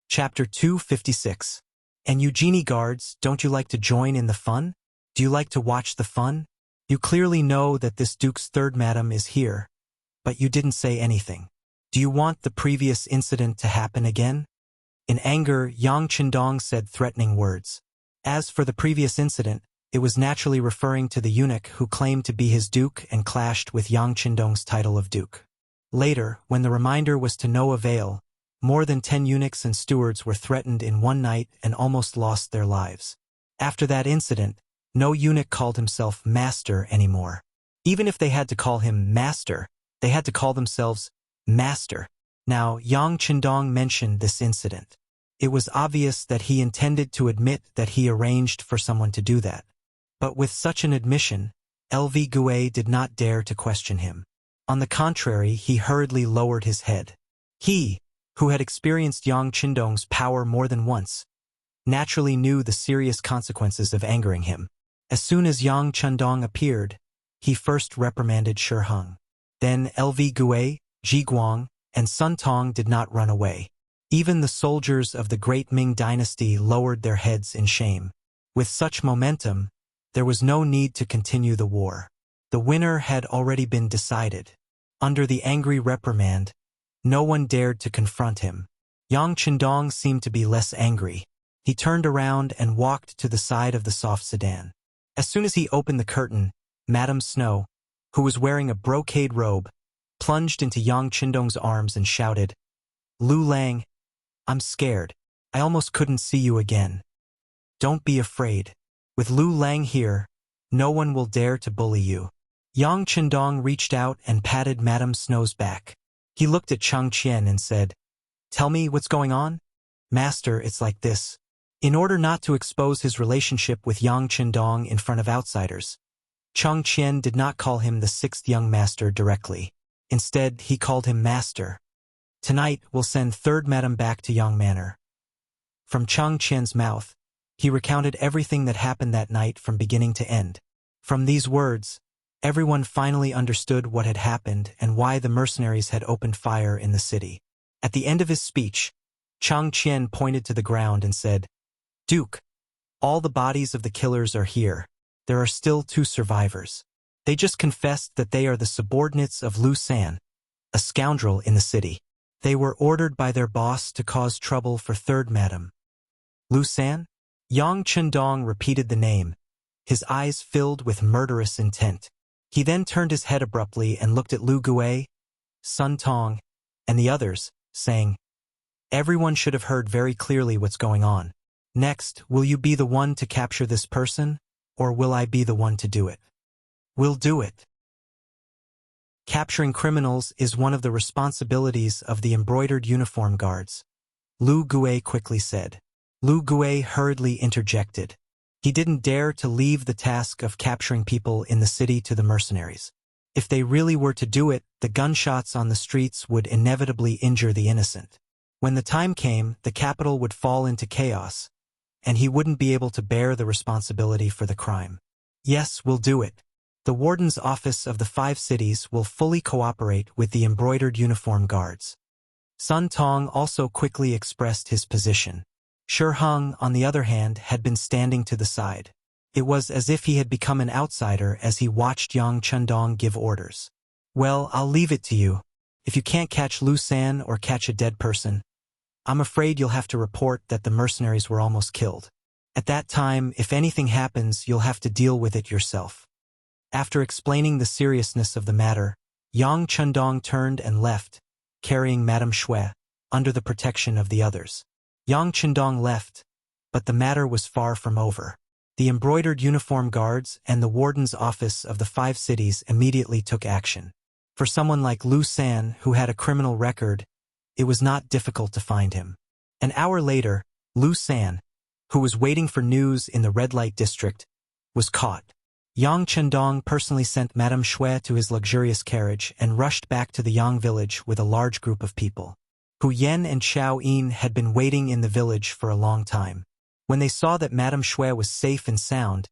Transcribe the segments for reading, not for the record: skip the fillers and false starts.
Chapter 256. And Eugenie guards, don't you like to join in the fun? Do you like to watch the fun? You clearly know that this Duke's third madam is here, but you didn't say anything. Do you want the previous incident to happen again? In anger, Yang Qindong said threatening words. As for the previous incident, it was naturally referring to the eunuch who claimed to be his duke and clashed with Yang Qindong's title of duke. Later, when the reminder was to no avail, more than 10 eunuchs and stewards were threatened in one night and almost lost their lives. After that incident, no eunuch called himself master anymore. Even if they had to call him master, they had to call themselves master. Now, Yang Qindong mentioned this incident. It was obvious that he intended to admit that he arranged for someone to do that. But with such an admission, LV Gue did not dare to question him. On the contrary, he hurriedly lowered his head. He, who had experienced Yang Qindong's power more than once, naturally knew the serious consequences of angering him. As soon as Yang Qindong appeared, he first reprimanded Shi Heng. Then LV Gue, Ji Guang, and Sun Tong did not run away. Even the soldiers of the great Ming dynasty lowered their heads in shame. With such momentum, there was no need to continue the war. The winner had already been decided. Under the angry reprimand, no one dared to confront him. Yang Qindong seemed to be less angry. He turned around and walked to the side of the soft sedan. As soon as he opened the curtain, Madame Snow, who was wearing a brocade robe, plunged into Yang Qindong's arms and shouted, "Lu Lang, I'm scared. I almost couldn't see you again. Don't be afraid. With Lu Lang here, no one will dare to bully you." Yang Qindong reached out and patted Madame Snow's back. He looked at Chang Qian and said, "Tell me what's going on?" "Master, it's like this." In order not to expose his relationship with Yang Qindong in front of outsiders, Chang Qian did not call him the sixth young master directly. Instead, he called him master. "Tonight, we'll send third madam back to Yang Manor." From Chang Qian's mouth, he recounted everything that happened that night from beginning to end. From these words, everyone finally understood what had happened and why the mercenaries had opened fire in the city. At the end of his speech, Chang Qian pointed to the ground and said, "Duke, all the bodies of the killers are here. There are still 2 survivors. They just confessed that they are the subordinates of Lu San, a scoundrel in the city. They were ordered by their boss to cause trouble for third madam." "Lu San?" Yang Qindong repeated the name, his eyes filled with murderous intent. He then turned his head abruptly and looked at Lu Gue, Sun Tong, and the others, saying, "Everyone should have heard very clearly what's going on. Next, will you be the one to capture this person, or will I be the one to do it?" "We'll do it." Capturing criminals is one of the responsibilities of the embroidered uniform guards, Lu Gue quickly said. Lu Gue hurriedly interjected. He didn't dare to leave the task of capturing people in the city to the mercenaries. If they really were to do it, the gunshots on the streets would inevitably injure the innocent. When the time came, the capital would fall into chaos, and he wouldn't be able to bear the responsibility for the crime. "Yes, we'll do it. The warden's office of the 5 cities will fully cooperate with the embroidered uniform guards." Sun Tong also quickly expressed his position. Shi Heng, on the other hand, had been standing to the side. It was as if he had become an outsider as he watched Yang Qindong give orders. "Well, I'll leave it to you. If you can't catch Lu San or catch a dead person, I'm afraid you'll have to report that the mercenaries were almost killed. At that time, if anything happens, you'll have to deal with it yourself." After explaining the seriousness of the matter, Yang Qindong turned and left, carrying Madame Shui, under the protection of the others. Yang Qindong left, but the matter was far from over. The embroidered uniform guards and the warden's office of the 5 cities immediately took action. For someone like Lu San, who had a criminal record, it was not difficult to find him. An hour later, Lu San, who was waiting for news in the red light district, was caught. Yang Qindong personally sent Madame Shui to his luxurious carriage and rushed back to the Yang village with a large group of people. Hu Yen and Xiao Yin had been waiting in the village for a long time. When they saw that Madame Shui was safe and sound,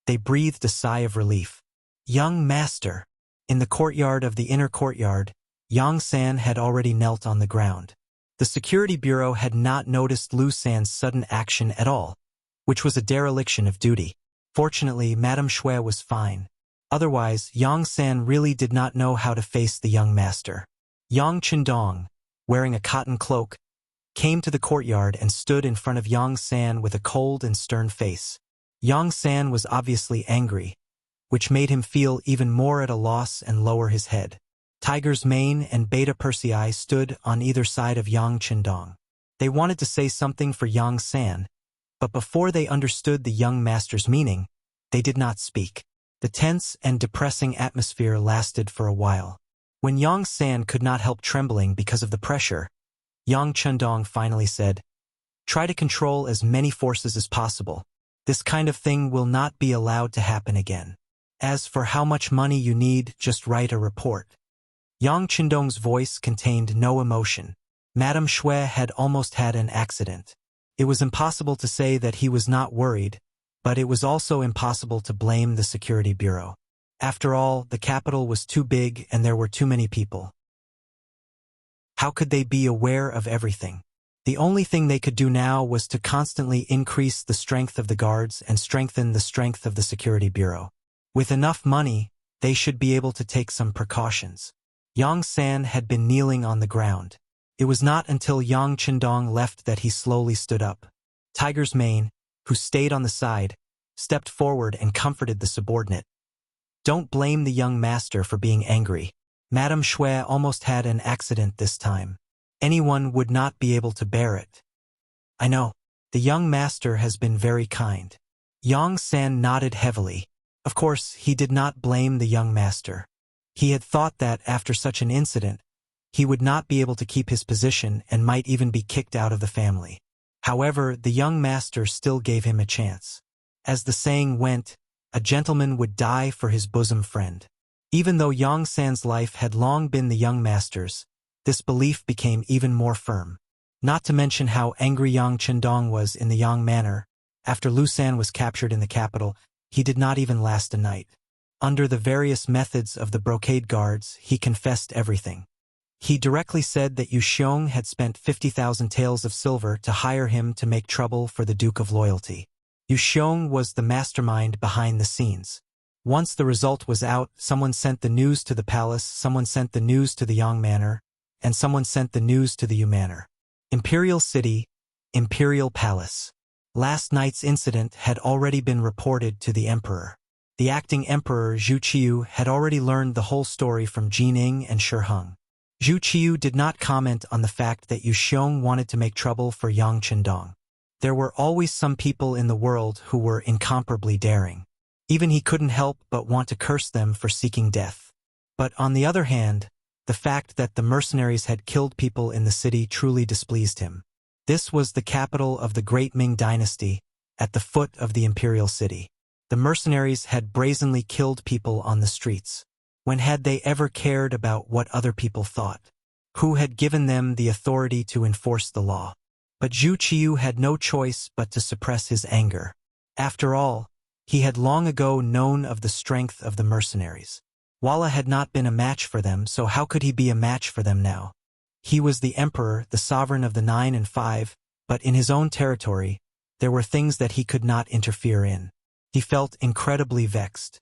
they breathed a sigh of relief. "Young master." In the courtyard of the inner courtyard, Yang San had already knelt on the ground. The Security Bureau had not noticed Lu San's sudden action at all, which was a dereliction of duty. Fortunately, Madame Shui was fine. Otherwise, Yang San really did not know how to face the young master. Yang Qindong, wearing a cotton cloak, came to the courtyard and stood in front of Yang San with a cold and stern face. Yang San was obviously angry, which made him feel even more at a loss and lower his head. Tiger's Mane and Beta Persei stood on either side of Yang Qindong. They wanted to say something for Yang San, but before they understood the young master's meaning, they did not speak. The tense and depressing atmosphere lasted for a while. When Yang San could not help trembling because of the pressure, Yang Qindong finally said, "Try to control as many forces as possible. This kind of thing will not be allowed to happen again. As for how much money you need, just write a report." Yang Qindong's voice contained no emotion. Madame Shui had almost had an accident. It was impossible to say that he was not worried, but it was also impossible to blame the Security Bureau. After all, the capital was too big and there were too many people. How could they be aware of everything? The only thing they could do now was to constantly increase the strength of the guards and strengthen the strength of the Security Bureau. With enough money, they should be able to take some precautions. Yang San had been kneeling on the ground. It was not until Yang Qindong left that he slowly stood up. Tiger's Mane, who stayed on the side, stepped forward and comforted the subordinate. "Don't blame the young master for being angry. Madame Shui almost had an accident this time. Anyone would not be able to bear it." "I know. The young master has been very kind." Yang San nodded heavily. Of course, he did not blame the young master. He had thought that after such an incident, he would not be able to keep his position and might even be kicked out of the family. However, the young master still gave him a chance. As the saying went, a gentleman would die for his bosom friend. Even though Yang San's life had long been the young master's, this belief became even more firm. Not to mention how angry Yang Qindong was in the Yang manor. After Lu San was captured in the capital, he did not even last a night. Under the various methods of the brocade guards, he confessed everything. He directly said that Yu Xiong had spent 50,000 taels of silver to hire him to make trouble for the Duke of Loyalty. Yu Xiong was the mastermind behind the scenes. Once the result was out, someone sent the news to the palace, someone sent the news to the Yang manor, and someone sent the news to the Yu manor. Imperial City, Imperial Palace. Last night's incident had already been reported to the emperor. The acting emperor Zhu Qiu had already learned the whole story from Jining and Shi Heng. Zhu Qiu did not comment on the fact that Yu Xiong wanted to make trouble for Yang Qindong. There were always some people in the world who were incomparably daring. Even he couldn't help but want to curse them for seeking death. But on the other hand, the fact that the mercenaries had killed people in the city truly displeased him. This was the capital of the Great Ming Dynasty, at the foot of the imperial city. The mercenaries had brazenly killed people on the streets. When had they ever cared about what other people thought? Who had given them the authority to enforce the law? But Zhu Qiu had no choice but to suppress his anger. After all, he had long ago known of the strength of the mercenaries. Walla had not been a match for them, so how could he be a match for them now? He was the emperor, the sovereign of the 9 and 5, but in his own territory, there were things that he could not interfere in. He felt incredibly vexed.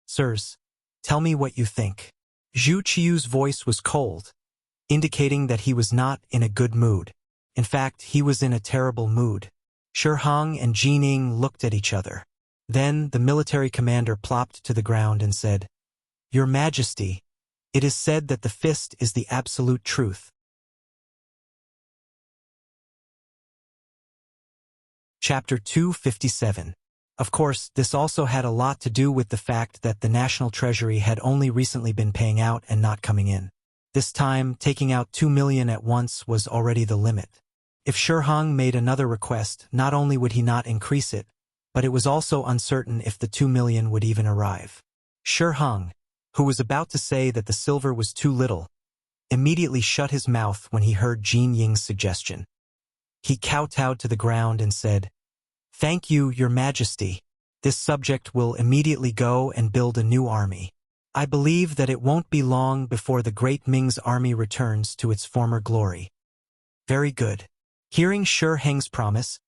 "Sirs, tell me what you think." Zhu Qiu's voice was cold, indicating that he was not in a good mood. In fact, he was in a terrible mood. Shi Heng and Jining looked at each other. Then the military commander plopped to the ground and said, "Your Majesty, it is said that the fist is the absolute truth." Chapter 257. Of course, this also had a lot to do with the fact that the National Treasury had only recently been paying out and not coming in. This time, taking out 2 million at once was already the limit. If Shi Heng made another request, not only would he not increase it, but it was also uncertain if the 2 million would even arrive. Shi Heng, who was about to say that the silver was too little, immediately shut his mouth when he heard Jin Ying's suggestion. He kowtowed to the ground and said, "Thank you, Your Majesty. This subject will immediately go and build a new army. I believe that it won't be long before the Great Ming's army returns to its former glory." Very good. Hearing Shi Heng's promise,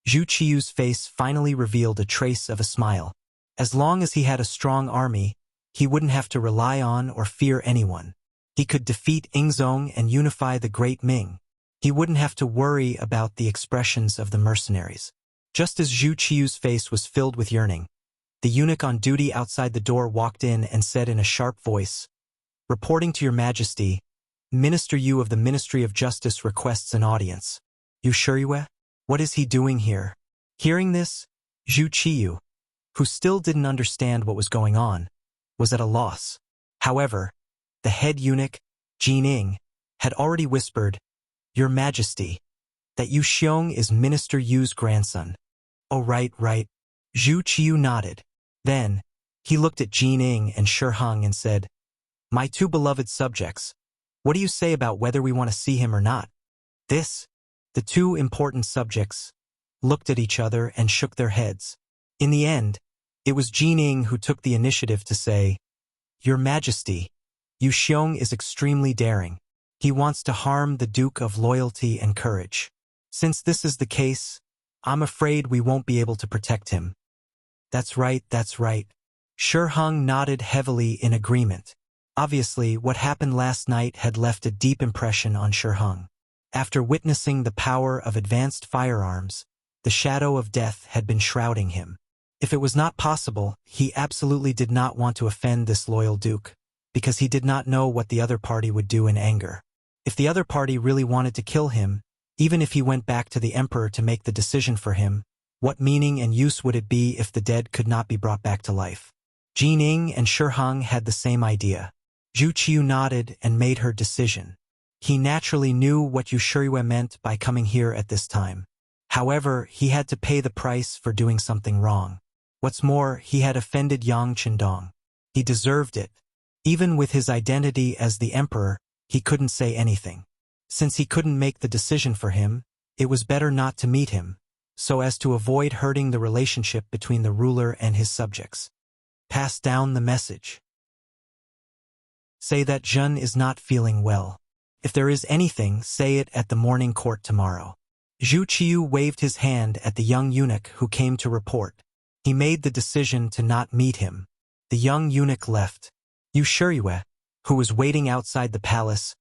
Zhu Qiu's face finally revealed a trace of a smile. As long as he had a strong army, he wouldn't have to rely on or fear anyone. He could defeat Ingzong and unify the Great Ming. He wouldn't have to worry about the expressions of the mercenaries. Just as Zhu Qiu's face was filled with yearning, the eunuch on duty outside the door walked in and said in a sharp voice, "Reporting to your majesty, Minister Yu of the Ministry of Justice requests an audience." "Yu Shiyue? What is he doing here?" Hearing this, Zhu Qiu, who still didn't understand what was going on, was at a loss. However, the head eunuch, Jin Ing, had already whispered, "Your Majesty, that Yu Xiong is Minister Yu's grandson." "Oh, right. Zhu Qiu nodded. Then, he looked at Jin Ing and Shi Heng and said, "My two beloved subjects, what do you say about whether we want to see him or not?" The two important subjects looked at each other and shook their heads. In the end, it was Jin Ing who took the initiative to say, "Your Majesty, Yu Xiong is extremely daring. He wants to harm the Duke of Loyalty and Courage. Since this is the case, I'm afraid we won't be able to protect him." That's right. Shi Heng nodded heavily in agreement. Obviously, what happened last night had left a deep impression on Shi Heng. After witnessing the power of advanced firearms, the shadow of death had been shrouding him. If it was not possible, he absolutely did not want to offend this loyal duke, because he did not know what the other party would do in anger. If the other party really wanted to kill him, even if he went back to the emperor to make the decision for him, what meaning and use would it be if the dead could not be brought back to life? Jin Ing and Shi Heng had the same idea. Zhu Qiu nodded and made her decision. He naturally knew what Yu Shiyue meant by coming here at this time. However, he had to pay the price for doing something wrong. What's more, he had offended Yang Qindong. He deserved it. Even with his identity as the emperor, he couldn't say anything. Since he couldn't make the decision for him, it was better not to meet him, so as to avoid hurting the relationship between the ruler and his subjects. Pass down the message. Say that Zhen is not feeling well. If there is anything, say it at the morning court tomorrow. Zhu Qiu waved his hand at the young eunuch who came to report. He made the decision to not meet him. The young eunuch left. Yu Shiyue, who was waiting outside the palace,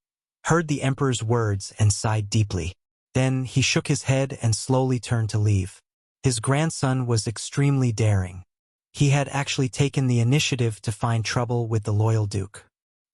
heard the emperor's words and sighed deeply. Then he shook his head and slowly turned to leave. His grandson was extremely daring. He had actually taken the initiative to find trouble with the loyal duke.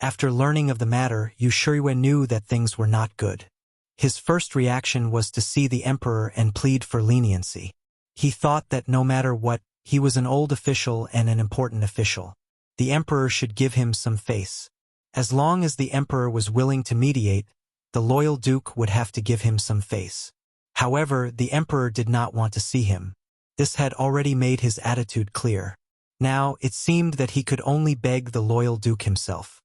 After learning of the matter, Yu Shiyue knew that things were not good. His first reaction was to see the emperor and plead for leniency. He thought that no matter what, he was an old official and an important official. The emperor should give him some face. As long as the emperor was willing to mediate, the loyal duke would have to give him some face. However, the emperor did not want to see him. This had already made his attitude clear. Now, it seemed that he could only beg the loyal duke himself.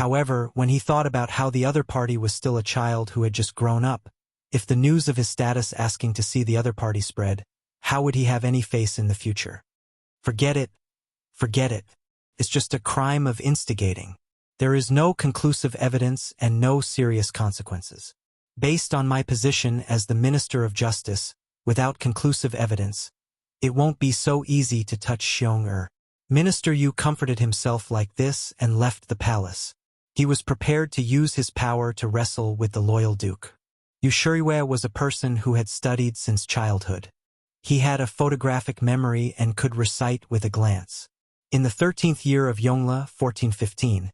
However, when he thought about how the other party was still a child who had just grown up, if the news of his status asking to see the other party spread, how would he have any face in the future? Forget it. It's just a crime of instigating. There is no conclusive evidence and no serious consequences. Based on my position as the Minister of Justice, without conclusive evidence, it won't be so easy to touch Xiong. Minister Yu comforted himself like this and left the palace. He was prepared to use his power to wrestle with the loyal duke. Yu Shiyue was a person who had studied since childhood. He had a photographic memory and could recite with a glance. In the 13th year of Yongle, 1415,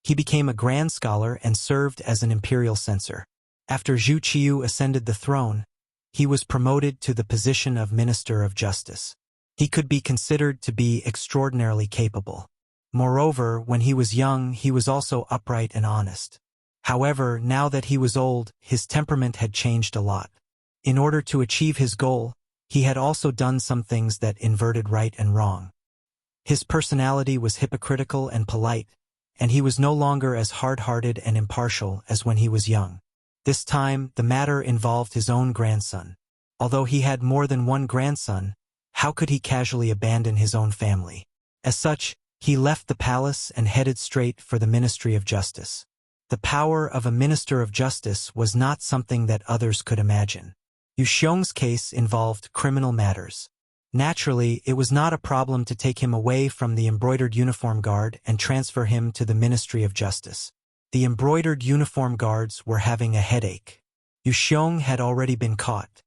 he became a grand scholar and served as an imperial censor. After Zhu Qiu ascended the throne, he was promoted to the position of Minister of Justice. He could be considered to be extraordinarily capable. Moreover, when he was young, he was also upright and honest. However, now that he was old, his temperament had changed a lot. In order to achieve his goal, he had also done some things that inverted right and wrong. His personality was hypocritical and polite, and he was no longer as hard-hearted and impartial as when he was young. This time, the matter involved his own grandson. Although he had more than one grandson, how could he casually abandon his own family? As such, he left the palace and headed straight for the Ministry of Justice. The power of a minister of justice was not something that others could imagine. Yu Xiong's case involved criminal matters. Naturally, it was not a problem to take him away from the embroidered uniform guard and transfer him to the Ministry of Justice. The embroidered uniform guards were having a headache. Yu Xiong had already been caught.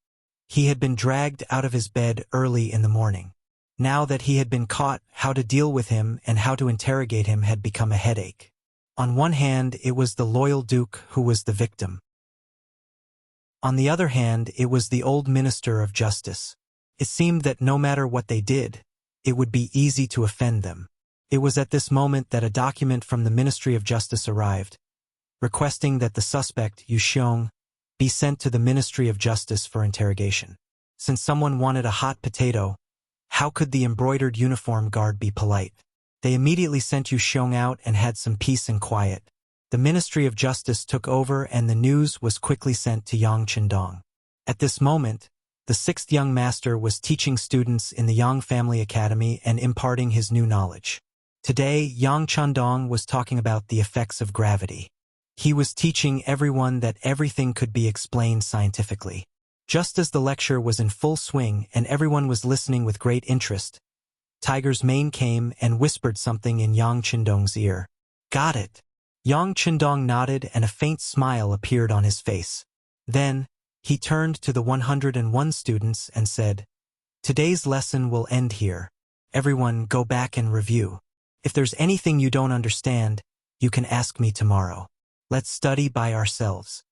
He had been dragged out of his bed early in the morning. Now that he had been caught, how to deal with him and how to interrogate him had become a headache. On one hand, it was the loyal duke who was the victim. On the other hand, it was the old minister of justice. It seemed that no matter what they did, it would be easy to offend them. It was at this moment that a document from the Ministry of Justice arrived, requesting that the suspect, Yu Xiong, be sent to the Ministry of Justice for interrogation. Since someone wanted a hot potato, how could the embroidered uniform guard be polite? They immediately sent Yu Xiong out and had some peace and quiet. The Ministry of Justice took over and the news was quickly sent to Yang Qindong. At this moment, the sixth young master was teaching students in the Yang Family Academy and imparting his new knowledge. Today, Yang Qindong was talking about the effects of gravity. He was teaching everyone that everything could be explained scientifically. Just as the lecture was in full swing and everyone was listening with great interest, Tiger's mane came and whispered something in Yang Qindong's ear. "Got it." Yang Qindong nodded and a faint smile appeared on his face. Then, he turned to the 101 students and said, "Today's lesson will end here. Everyone go back and review. If there's anything you don't understand, you can ask me tomorrow. Let's study by ourselves."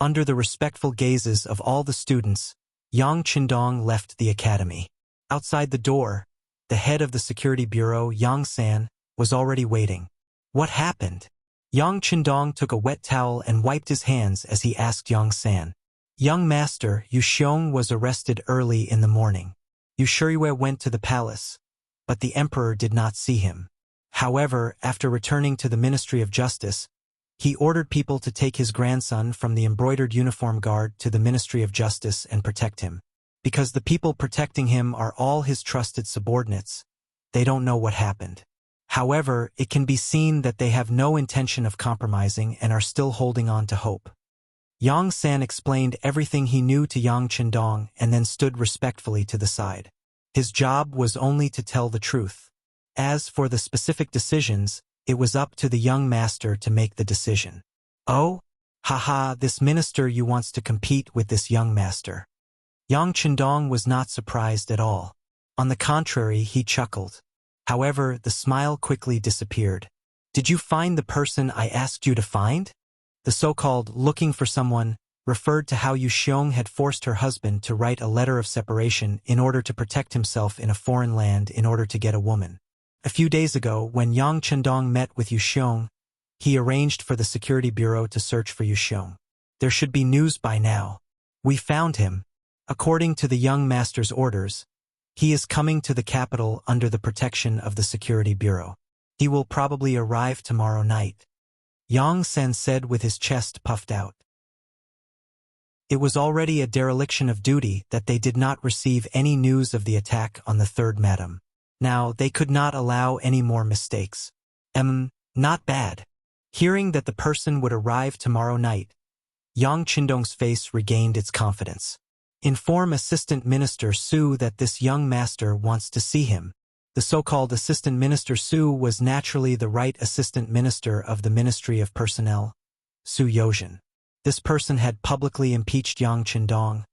Under the respectful gazes of all the students, Yang Qindong left the academy. Outside the door, the head of the security bureau, Yang San, was already waiting. What happened? Yang Qindong took a wet towel and wiped his hands as he asked Yang San. "Young master, Yu Xiong was arrested early in the morning. Yu Shiyue went to the palace, but the emperor did not see him. However, after returning to the Ministry of Justice, he ordered people to take his grandson from the embroidered uniform guard to the Ministry of Justice and protect him. Because the people protecting him are all his trusted subordinates, they don't know what happened. However, it can be seen that they have no intention of compromising and are still holding on to hope." Yang San explained everything he knew to Yang Qindong and then stood respectfully to the side. His job was only to tell the truth. As for the specific decisions, it was up to the young master to make the decision. "Oh? Haha, this minister you wants to compete with this young master." Yang Qindong was not surprised at all. On the contrary, he chuckled. However, the smile quickly disappeared. "Did you find the person I asked you to find?" The so-called looking for someone referred to how Yu Xiong had forced her husband to write a letter of separation in order to protect himself in a foreign land in order to get a woman. A few days ago, when Yang Qindong met with Yu Xiong, he arranged for the security bureau to search for Yu Xiong. There should be news by now. "We found him. According to the young master's orders, he is coming to the capital under the protection of the security bureau. He will probably arrive tomorrow night," Yang San said with his chest puffed out. It was already a dereliction of duty that they did not receive any news of the attack on the third madam. Now, they could not allow any more mistakes. Not bad. Hearing that the person would arrive tomorrow night, Yang Qindong's face regained its confidence. Inform Assistant Minister Su that this young master wants to see him. The so-called Assistant Minister Su was naturally the right Assistant Minister of the Ministry of Personnel, Su Yozhen. This person had publicly impeached Yang Qindong,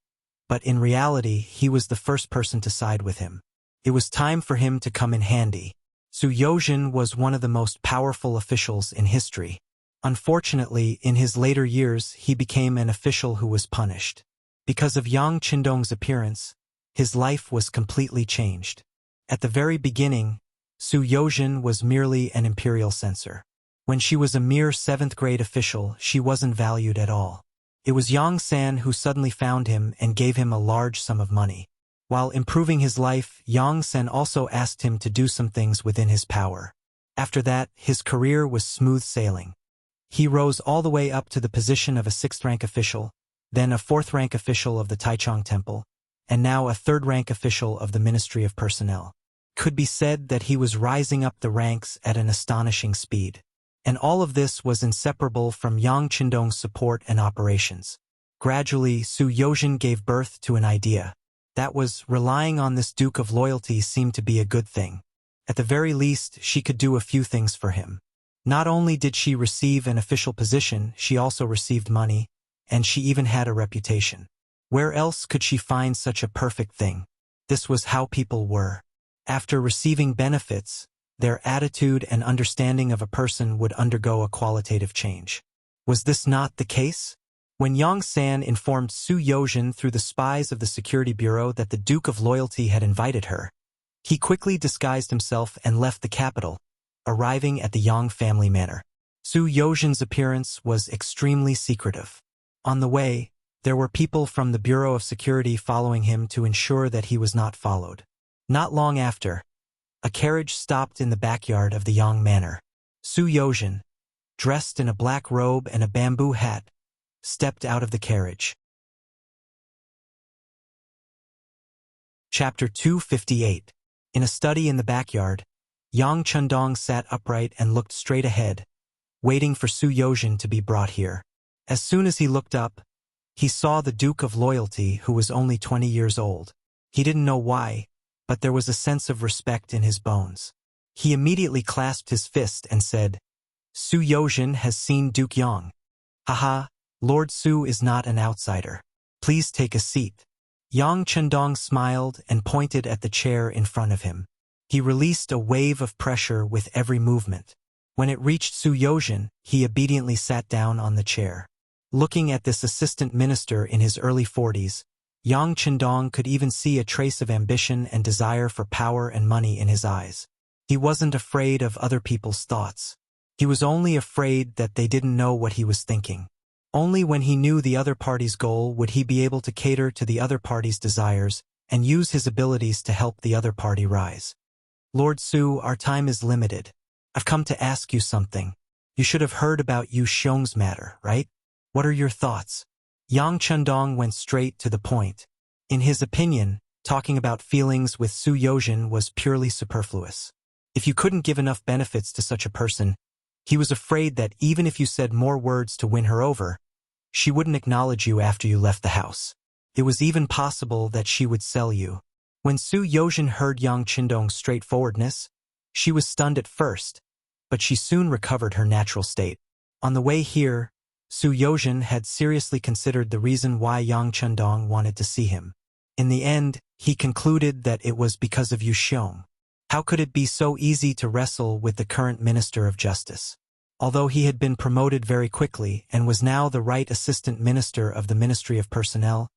but in reality he was the first person to side with him. It was time for him to come in handy. Su Yozhen was one of the most powerful officials in history. Unfortunately, in his later years he became an official who was punished. Because of Yang Qindong's appearance, his life was completely changed. At the very beginning, Su Yozhen was merely an imperial censor. When she was a mere 7th grade official, she wasn't valued at all. It was Yang San who suddenly found him and gave him a large sum of money. While improving his life, Yang San also asked him to do some things within his power. After that, his career was smooth sailing. He rose all the way up to the position of a 6th-rank official, then a 4th-rank official of the Taichung Temple, and now a 3rd-rank official of the Ministry of Personnel. Could be said that he was rising up the ranks at an astonishing speed. And all of this was inseparable from Yang Qindong's support and operations. Gradually, Su Yozhen gave birth to an idea. That was, relying on this Duke of Loyalty seemed to be a good thing. At the very least, she could do a few things for him. Not only did she receive an official position, she also received money, and she even had a reputation. Where else could she find such a perfect thing? This was how people were. After receiving benefits, their attitude and understanding of a person would undergo a qualitative change. Was this not the case? When Yang San informed Su Yozhen through the spies of the Security Bureau that the Duke of Loyalty had invited her, he quickly disguised himself and left the capital, arriving at the Yang family manor. Su Yozhen's appearance was extremely secretive. On the way, there were people from the Bureau of Security following him to ensure that he was not followed. Not long after, a carriage stopped in the backyard of the Yang manor. Su Yozhen, dressed in a black robe and a bamboo hat, stepped out of the carriage. Chapter 258. In a study in the backyard, Yang Qindong sat upright and looked straight ahead, waiting for Su Yozhen to be brought here. As soon as he looked up, he saw the Duke of Loyalty, who was only 20 years old. He didn't know why, but there was a sense of respect in his bones. He immediately clasped his fist and said, "Su Yozhen has seen Duke Yang. Haha, Lord Su is not an outsider. Please take a seat." Yang Qindong smiled and pointed at the chair in front of him. He released a wave of pressure with every movement. When it reached Su Yozhen, he obediently sat down on the chair. Looking at this assistant minister in his early 40s, Yang Qindong could even see a trace of ambition and desire for power and money in his eyes. He wasn't afraid of other people's thoughts. He was only afraid that they didn't know what he was thinking. Only when he knew the other party's goal would he be able to cater to the other party's desires and use his abilities to help the other party rise. "Lord Su, our time is limited. I've come to ask you something. You should have heard about Yu Xiong's matter, right? What are your thoughts?" Yang Qindong went straight to the point. In his opinion, talking about feelings with Su Yozhen was purely superfluous. If you couldn't give enough benefits to such a person, he was afraid that even if you said more words to win her over, she wouldn't acknowledge you after you left the house. It was even possible that she would sell you. When Su Yozhen heard Yang Qindong's straightforwardness, she was stunned at first, but she soon recovered her natural state. On the way here, Su Yozhen had seriously considered the reason why Yang Qindong wanted to see him. In the end, he concluded that it was because of Yu Xiong. How could it be so easy to wrestle with the current Minister of Justice? Although he had been promoted very quickly and was now the right assistant minister of the Ministry of Personnel,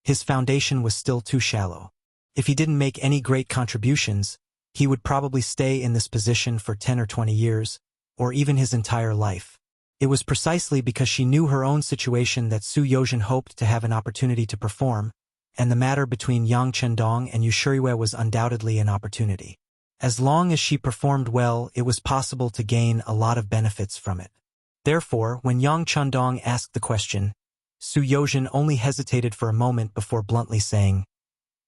his foundation was still too shallow. If he didn't make any great contributions, he would probably stay in this position for 10 or 20 years, or even his entire life. It was precisely because she knew her own situation that Su Yozhen hoped to have an opportunity to perform, and the matter between Yang Qindong and Yu Shuriwei was undoubtedly an opportunity. As long as she performed well, it was possible to gain a lot of benefits from it. Therefore, when Yang Qindong asked the question, Su Yozhen only hesitated for a moment before bluntly saying,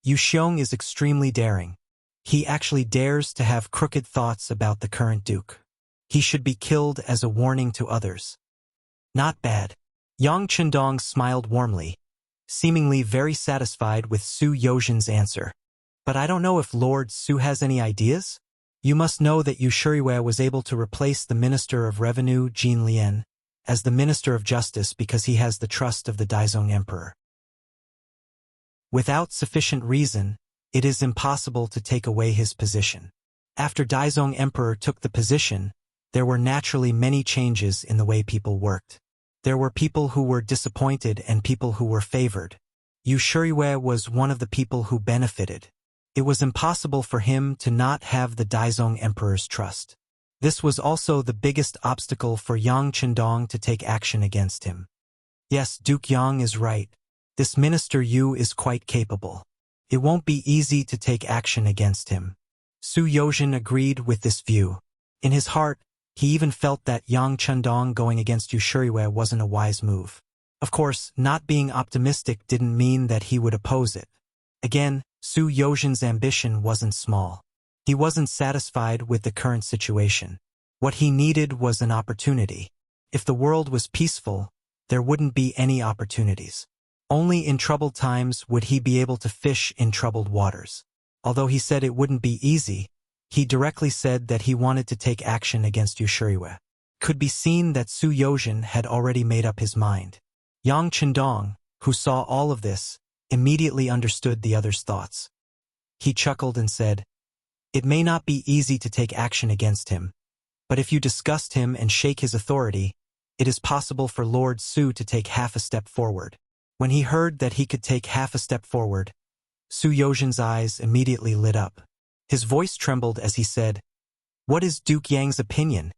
"Yu Xiong is extremely daring. He actually dares to have crooked thoughts about the current duke. He should be killed as a warning to others." "Not bad." Yang Qindong smiled warmly, seemingly very satisfied with Su Yozhen's answer. "But I don't know if Lord Su has any ideas? You must know that Yu Shuriwei was able to replace the Minister of Revenue, Jin Lian, as the Minister of Justice because he has the trust of the Daizong Emperor. Without sufficient reason, it is impossible to take away his position. After Daizong Emperor took the position, there were naturally many changes in the way people worked. There were people who were disappointed and people who were favored. Yu Shuriwei was one of the people who benefited. It was impossible for him to not have the Daizong Emperor's trust. This was also the biggest obstacle for Yang Qindong to take action against him. Yes, Duke Yang is right. This Minister Yu is quite capable. It won't be easy to take action against him. Su Yozhen agreed with this view. In his heart, he even felt that Yang Qindong going against Yu Shuriwei wasn't a wise move. Of course, not being optimistic didn't mean that he would oppose it. Again, Su Yozhen's ambition wasn't small. He wasn't satisfied with the current situation. What he needed was an opportunity. If the world was peaceful, there wouldn't be any opportunities. Only in troubled times would he be able to fish in troubled waters. Although he said it wouldn't be easy, he directly said that he wanted to take action against Yushiriwe. Could be seen that Su Yozhen had already made up his mind. Yang Chendong, who saw all of this, immediately understood the other's thoughts. He chuckled and said, "It may not be easy to take action against him, but if you disgust him and shake his authority, it is possible for Lord Su to take half a step forward." When he heard that he could take half a step forward, Su Yozhen's eyes immediately lit up. His voice trembled as he said, "What is Duke Yang's opinion?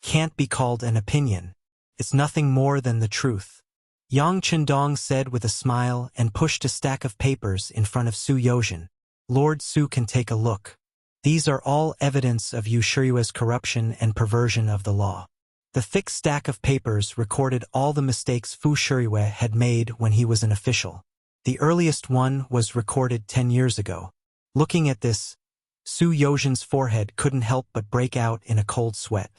Can't be called an opinion. It's nothing more than the truth." Yang Chendong said with a smile and pushed a stack of papers in front of Su Yozhen. "Lord Su can take a look. These are all evidence of Yushiriwe's corruption and perversion of the law." The thick stack of papers recorded all the mistakes Fu Shiriwe had made when he was an official. The earliest one was recorded 10 years ago. Looking at this, Su Yozhen's forehead couldn't help but break out in a cold sweat.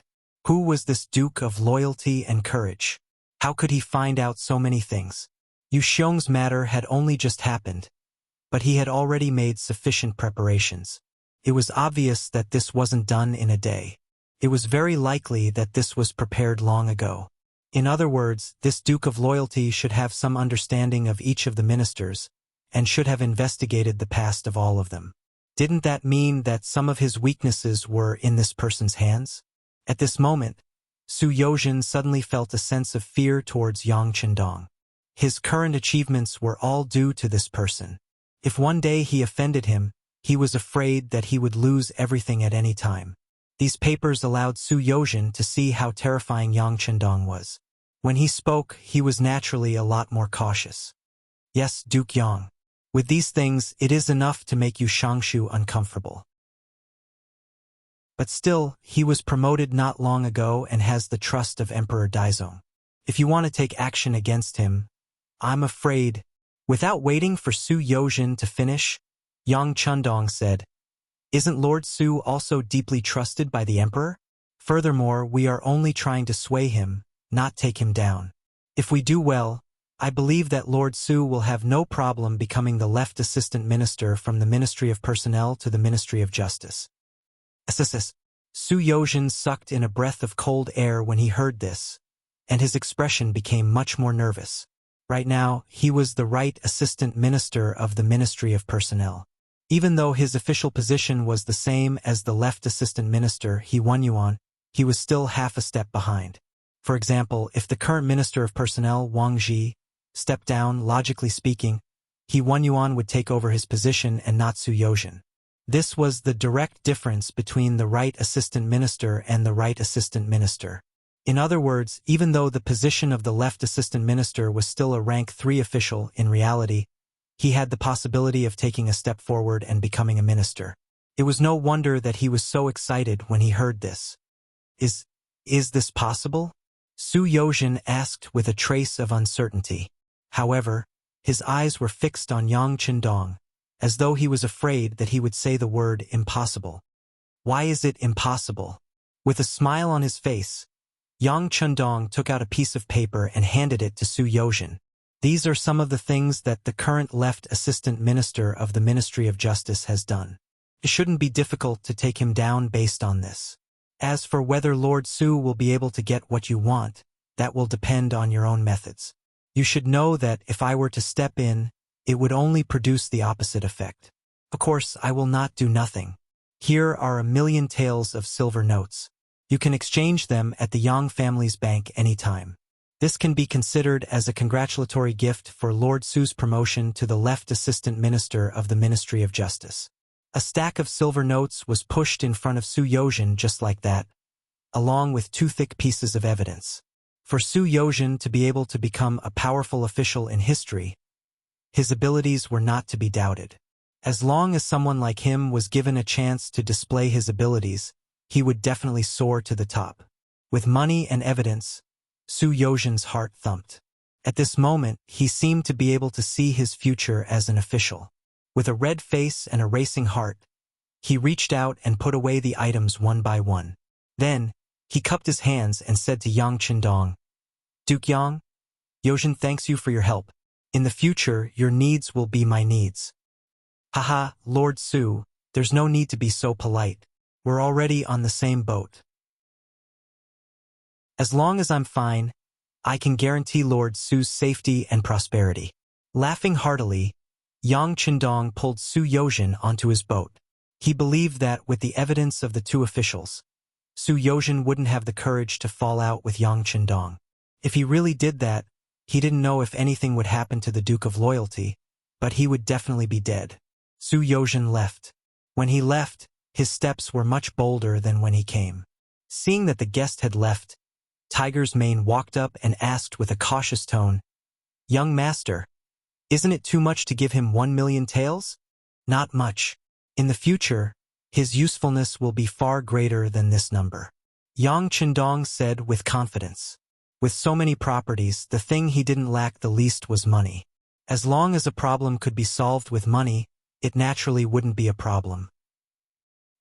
Who was this Duke of loyalty and courage? How could he find out so many things? Yu Xiong's matter had only just happened, but he had already made sufficient preparations. It was obvious that this wasn't done in a day. It was very likely that this was prepared long ago. In other words, this Duke of Loyalty should have some understanding of each of the ministers, and should have investigated the past of all of them. Didn't that mean that some of his weaknesses were in this person's hands? At this moment, Su Yozhen suddenly felt a sense of fear towards Yang Chendong. His current achievements were all due to this person. If one day he offended him, he was afraid that he would lose everything at any time. These papers allowed Su Yozhen to see how terrifying Yang Chendong was. When he spoke, he was naturally a lot more cautious. "Yes, Duke Yang. With these things, it is enough to make Yu Shangshu uncomfortable. But still, he was promoted not long ago and has the trust of Emperor Daizong. If you want to take action against him, I'm afraid." Without waiting for Su Yozhen to finish, Yang Chendong said, "Isn't Lord Su also deeply trusted by the emperor? Furthermore, we are only trying to sway him, not take him down. If we do well, I believe that Lord Su will have no problem becoming the left assistant minister from the Ministry of Personnel to the Ministry of Justice." Su Yozhen sucked in a breath of cold air when he heard this, and his expression became much more nervous. Right now, he was the right assistant minister of the Ministry of Personnel. Even though his official position was the same as the left assistant minister, He Yuan, he was still half a step behind. For example, if the current Minister of Personnel, Wang Zhi, stepped down, logically speaking, He Yuan would take over his position and not Su Yozhen. This was the direct difference between the right assistant minister and the right assistant minister. In other words, even though the position of the left assistant minister was still a rank 3 official, in reality, he had the possibility of taking a step forward and becoming a minister. It was no wonder that he was so excited when he heard this. Is this possible? Su Yozhen asked with a trace of uncertainty. However, his eyes were fixed on Yang Chendong, as though he was afraid that he would say the word impossible. "Why is it impossible?" With a smile on his face, Yang Chendong took out a piece of paper and handed it to Su Yozhen. "These are some of the things that the current left assistant minister of the Ministry of Justice has done. It shouldn't be difficult to take him down based on this. As for whether Lord Su will be able to get what you want, that will depend on your own methods. You should know that if I were to step in, it would only produce the opposite effect. Of course, I will not do nothing. Here are 1,000,000 taels of silver notes. You can exchange them at the Yang family's bank anytime. This can be considered as a congratulatory gift for Lord Su's promotion to the left assistant minister of the Ministry of Justice." A stack of silver notes was pushed in front of Su Yozhen just like that, along with 2 thick pieces of evidence. For Su Yozhen to be able to become a powerful official in history, his abilities were not to be doubted. As long as someone like him was given a chance to display his abilities, he would definitely soar to the top. With money and evidence, Su Yozhen's heart thumped. At this moment, he seemed to be able to see his future as an official. With a red face and a racing heart, he reached out and put away the items one by one. Then, He cupped his hands and said to Yang Qindong, Duke Yang, Yozhen thanks you for your help. In the future, your needs will be my needs. Haha, Lord Su, there's no need to be so polite. We're already on the same boat. As long as I'm fine, I can guarantee Lord Su's safety and prosperity. Laughing heartily, Yang Qindong pulled Su Yozhen onto his boat. He believed that with the evidence of the two officials, Su Yozhen wouldn't have the courage to fall out with Yang Qindong. If he really did that, he didn't know if anything would happen to the Duke of Loyalty, but he would definitely be dead. Su Yozhen left. When he left, his steps were much bolder than when he came. Seeing that the guest had left, Tiger's Mane walked up and asked with a cautious tone, Young master, isn't it too much to give him 1,000,000 taels? Not much. In the future, his usefulness will be far greater than this number. Yang Qindong said with confidence. With so many properties, the thing he didn't lack the least was money. As long as a problem could be solved with money, it naturally wouldn't be a problem.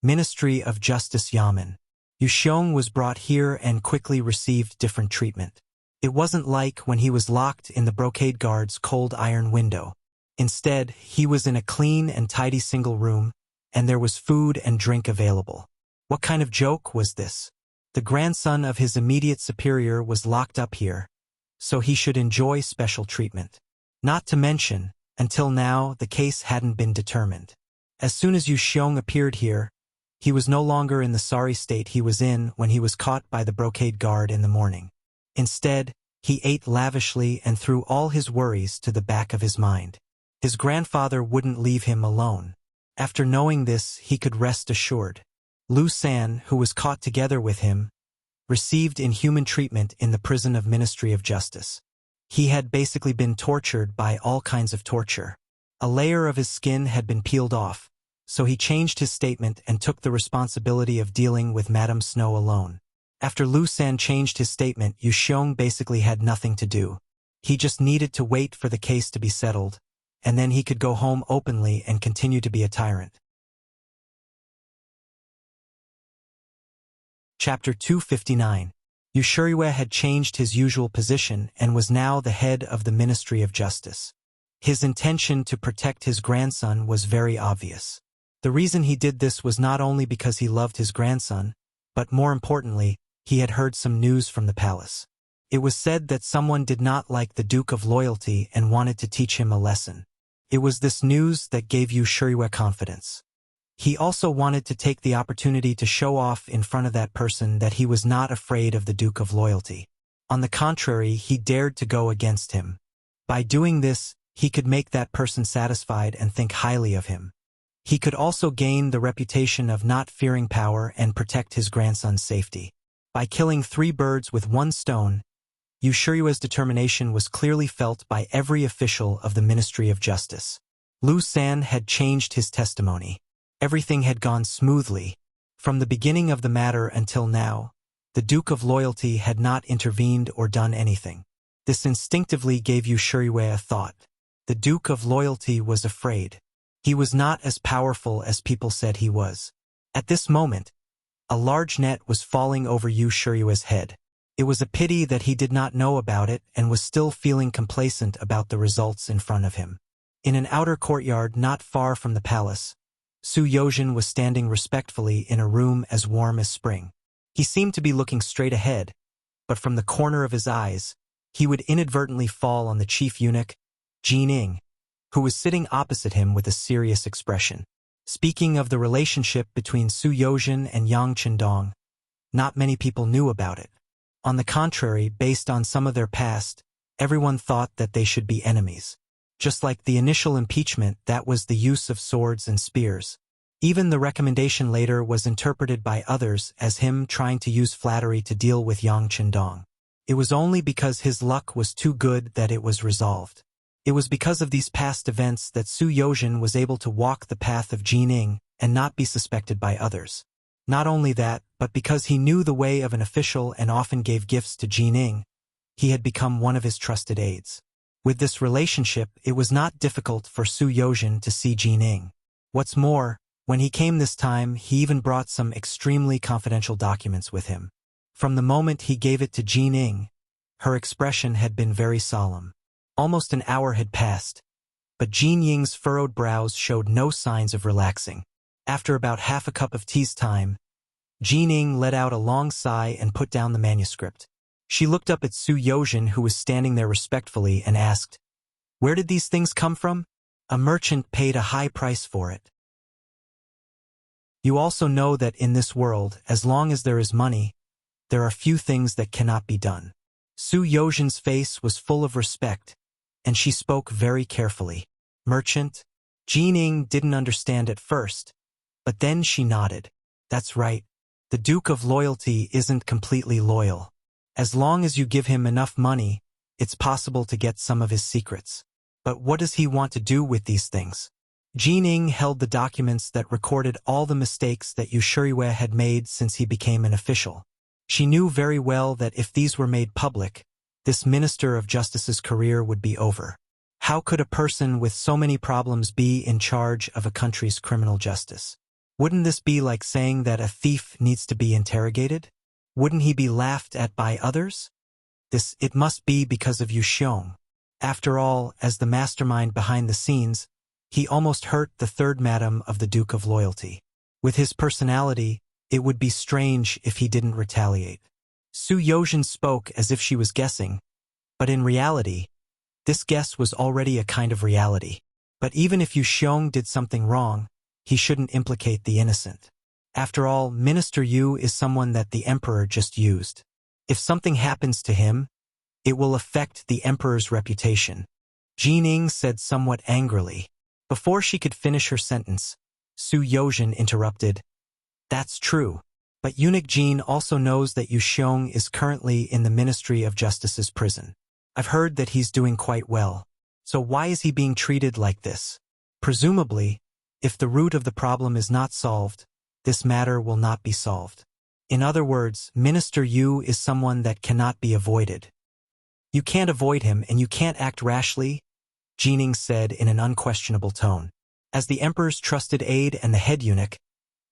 Ministry of Justice Yamen. Yu Xiong was brought here and quickly received different treatment. It wasn't like when he was locked in the brocade guard's cold iron window. Instead, he was in a clean and tidy single room, and there was food and drink available. What kind of joke was this? The grandson of his immediate superior was locked up here, so he should enjoy special treatment. Not to mention, until now, the case hadn't been determined. As soon as Yu Xiong appeared here, he was no longer in the sorry state he was in when he was caught by the brocade guard in the morning. Instead, he ate lavishly and threw all his worries to the back of his mind. His grandfather wouldn't leave him alone. After knowing this, he could rest assured. Lu San, who was caught together with him, received inhuman treatment in the prison of Ministry of Justice. He had basically been tortured by all kinds of torture. A layer of his skin had been peeled off, so he changed his statement and took the responsibility of dealing with Madame Snow alone. After Lu San changed his statement, Yu Xiong basically had nothing to do. He just needed to wait for the case to be settled, and then he could go home openly and continue to be a tyrant. Chapter 259. Yu Shuriyue had changed his usual position and was now the head of the Ministry of Justice. His intention to protect his grandson was very obvious. The reason he did this was not only because he loved his grandson, but more importantly, he had heard some news from the palace. It was said that someone did not like the Duke of Loyalty and wanted to teach him a lesson. It was this news that gave Yu Shuriyue confidence. He also wanted to take the opportunity to show off in front of that person that he was not afraid of the Duke of Loyalty. On the contrary, he dared to go against him. By doing this, he could make that person satisfied and think highly of him. He could also gain the reputation of not fearing power and protect his grandson's safety. By killing 3 birds with 1 stone, Yu Shuriyue's determination was clearly felt by every official of the Ministry of Justice. Lu San had changed his testimony. Everything had gone smoothly. From the beginning of the matter until now, the Duke of Loyalty had not intervened or done anything. This instinctively gave Yu Shuriyue a thought. The Duke of Loyalty was afraid. He was not as powerful as people said he was. At this moment, a large net was falling over Yu Shuriyue's head. It was a pity that he did not know about it and was still feeling complacent about the results in front of him. In an outer courtyard not far from the palace, Su Yozhen was standing respectfully in a room as warm as spring. He seemed to be looking straight ahead, but from the corner of his eyes, he would inadvertently fall on the chief eunuch, Jin Ing, who was sitting opposite him with a serious expression. Speaking of the relationship between Su Yozhen and Yang Qindong, not many people knew about it. On the contrary, based on some of their past, everyone thought that they should be enemies. Just like the initial impeachment, that was the use of swords and spears. Even the recommendation later was interpreted by others as him trying to use flattery to deal with Yang Qindong. It was only because his luck was too good that it was resolved. It was because of these past events that Su Yozhen was able to walk the path of Jin Ing and not be suspected by others. Not only that, but because he knew the way of an official and often gave gifts to Jin Ing, he had become one of his trusted aides. With this relationship, it was not difficult for Su Yozhen to see Jin Ing. What's more, when he came this time, he even brought some extremely confidential documents with him. From the moment he gave it to Jining, her expression had been very solemn. Almost an hour had passed, but Jin Ying's furrowed brows showed no signs of relaxing. After about half a cup of tea's time, Jining let out a long sigh and put down the manuscript. She looked up at Su Yozhen, who was standing there respectfully, and asked, "Where did these things come from?" "A merchant paid a high price for it." You also know that in this world, as long as there is money, there are few things that cannot be done. Su Yozhen's face was full of respect, and she spoke very carefully. "Merchant?" Jining didn't understand at first, but then she nodded. "That's right. The Duke of Loyalty isn't completely loyal. As long as you give him enough money, it's possible to get some of his secrets. But what does he want to do with these things?" Jining held the documents that recorded all the mistakes that Yushuriwe had made since he became an official. She knew very well that if these were made public, this Minister of Justice's career would be over. How could a person with so many problems be in charge of a country's criminal justice? Wouldn't this be like saying that a thief needs to be interrogated? Wouldn't he be laughed at by others? It must be because of Yuxiong. After all, as the mastermind behind the scenes, he almost hurt the third madam of the Duke of Loyalty. With his personality, it would be strange if he didn't retaliate. Su Yozhen spoke as if she was guessing, but in reality, this guess was already a kind of reality. But even if Yuxiong did something wrong, he shouldn't implicate the innocent. After all, Minister Yu is someone that the Emperor just used. If something happens to him, it will affect the Emperor's reputation. Jining said somewhat angrily. Before she could finish her sentence, Su Yozhen interrupted. "That's true, but Eunuch Jin also knows that Yuxiong is currently in the Ministry of Justice's prison. I've heard that he's doing quite well. So why is he being treated like this? Presumably, if the root of the problem is not solved, this matter will not be solved. In other words, Minister Yu is someone that cannot be avoided." "You can't avoid him and you can't act rashly," Jining said in an unquestionable tone. As the Emperor's trusted aide and the head eunuch,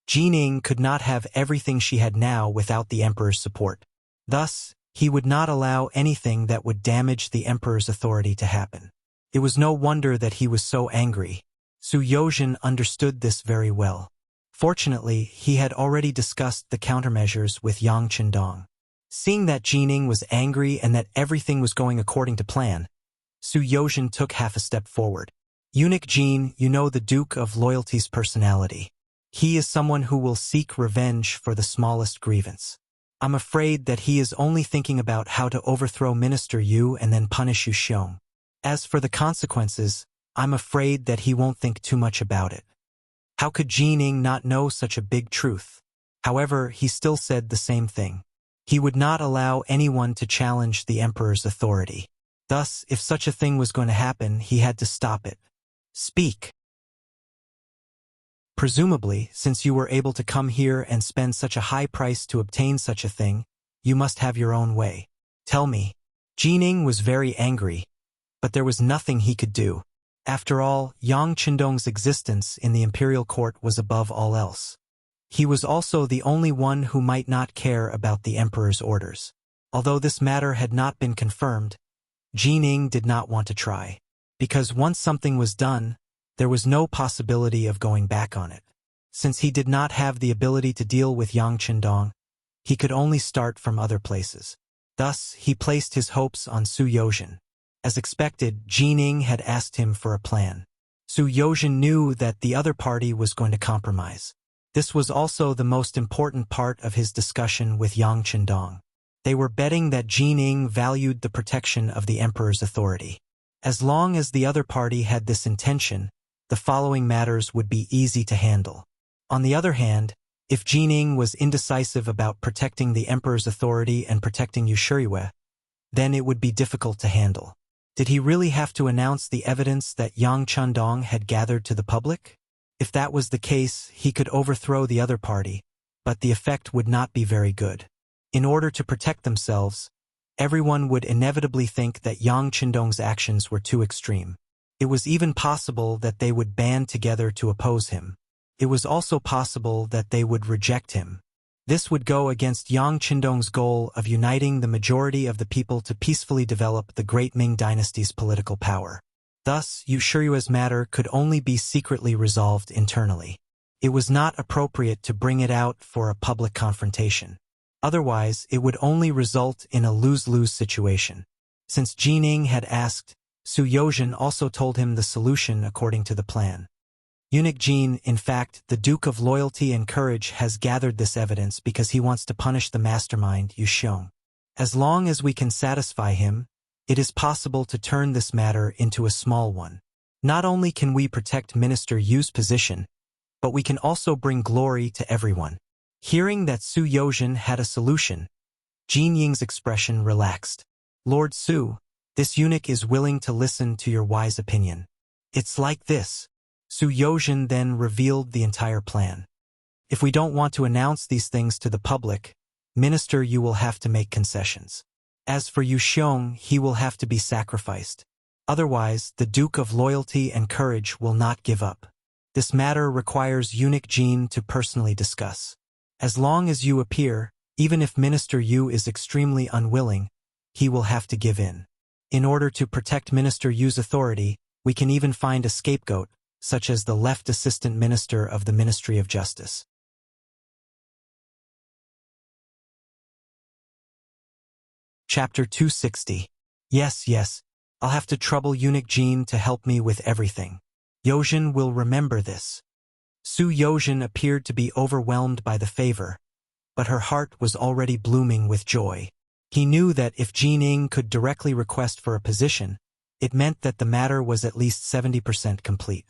Jining could not have everything she had now without the Emperor's support. Thus, he would not allow anything that would damage the Emperor's authority to happen. It was no wonder that he was so angry. Su Yozhen understood this very well. Fortunately, he had already discussed the countermeasures with Yang Chendong. Seeing that Jining was angry and that everything was going according to plan, Su Yozhen took half a step forward. "Eunuch Jin, you know the Duke of Loyalty's personality. He is someone who will seek revenge for the smallest grievance. I'm afraid that he is only thinking about how to overthrow Minister Yu and then punish Yuxiong. As for the consequences, I'm afraid that he won't think too much about it." How could Jining not know such a big truth? However, he still said the same thing. He would not allow anyone to challenge the Emperor's authority. Thus, if such a thing was going to happen, he had to stop it. "Speak." "Presumably, since you were able to come here and spend such a high price to obtain such a thing, you must have your own way. Tell me." Jining was very angry, but there was nothing he could do. After all, Yang Chendong's existence in the imperial court was above all else. He was also the only one who might not care about the Emperor's orders. Although this matter had not been confirmed, Jining did not want to try. Because once something was done, there was no possibility of going back on it. Since he did not have the ability to deal with Yang Chendong, he could only start from other places. Thus, he placed his hopes on Su Yozhen. As expected, Jining had asked him for a plan. Su Yozhen knew that the other party was going to compromise. This was also the most important part of his discussion with Yang Chendong. They were betting that Jining valued the protection of the Emperor's authority. As long as the other party had this intention, the following matters would be easy to handle. On the other hand, if Jining was indecisive about protecting the Emperor's authority and protecting Yushuriwe, then it would be difficult to handle. Did he really have to announce the evidence that Yang Chendong had gathered to the public? If that was the case, he could overthrow the other party, but the effect would not be very good. In order to protect themselves, everyone would inevitably think that Yang Chendong's actions were too extreme. It was even possible that they would band together to oppose him. It was also possible that they would reject him. This would go against Yang Qindong's goal of uniting the majority of the people to peacefully develop the Great Ming Dynasty's political power. Thus, Yu Shiyue's matter could only be secretly resolved internally. It was not appropriate to bring it out for a public confrontation. Otherwise, it would only result in a lose-lose situation. Since Jining had asked, Su Yozhen also told him the solution according to the plan. Eunuch Jin, in fact, the Duke of Loyalty and Courage, has gathered this evidence because he wants to punish the mastermind, Yu Xiong. As long as we can satisfy him, it is possible to turn this matter into a small one. Not only can we protect Minister Yu's position, but we can also bring glory to everyone. Hearing that Su Yozhen had a solution, Jin Ying's expression relaxed. Lord Su, this eunuch is willing to listen to your wise opinion. It's like this. Su Yozhen then revealed the entire plan. If we don't want to announce these things to the public, Minister Yu will have to make concessions. As for Yu Xiong, he will have to be sacrificed. Otherwise, the Duke of Loyalty and Courage will not give up. This matter requires Eunuch Jin to personally discuss. As long as you appear, even if Minister Yu is extremely unwilling, he will have to give in. In order to protect Minister Yu's authority, we can even find a scapegoat, such as the left assistant minister of the Ministry of Justice. Chapter 260. Yes, I'll have to trouble Eunuch Jin to help me with everything. Yozhen will remember this. Su Yozhen appeared to be overwhelmed by the favor, but her heart was already blooming with joy. He knew that if Jining could directly request for a position, it meant that the matter was at least 70% complete.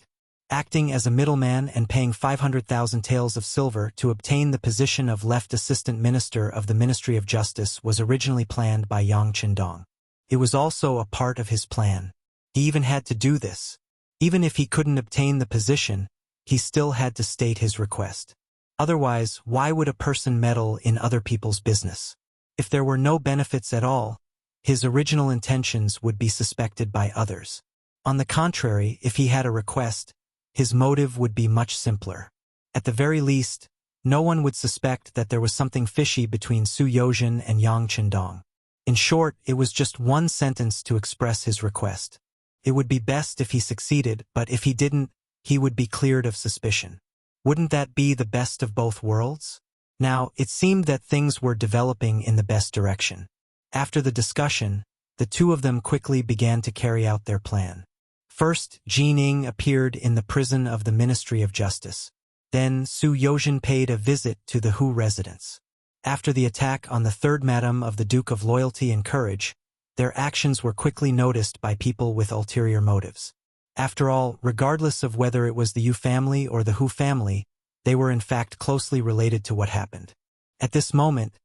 Acting as a middleman and paying 500,000 taels of silver to obtain the position of left assistant minister of the Ministry of Justice was originally planned by Yang Qindong. It was also a part of his plan. He even had to do this. Even if he couldn't obtain the position, he still had to state his request. Otherwise, why would a person meddle in other people's business? If there were no benefits at all, his original intentions would be suspected by others. On the contrary, if he had a request, his motive would be much simpler. At the very least, no one would suspect that there was something fishy between Su Yozhen and Yang Qindong. In short, it was just one sentence to express his request. It would be best if he succeeded, but if he didn't, he would be cleared of suspicion. Wouldn't that be the best of both worlds? Now, it seemed that things were developing in the best direction. After the discussion, the two of them quickly began to carry out their plan. First, Jining appeared in the prison of the Ministry of Justice. Then, Su Yozhen paid a visit to the Hu residence. After the attack on the third madam of the Duke of Loyalty and Courage, their actions were quickly noticed by people with ulterior motives. After all, regardless of whether it was the Yu family or the Hu family, they were in fact closely related to what happened. At this moment,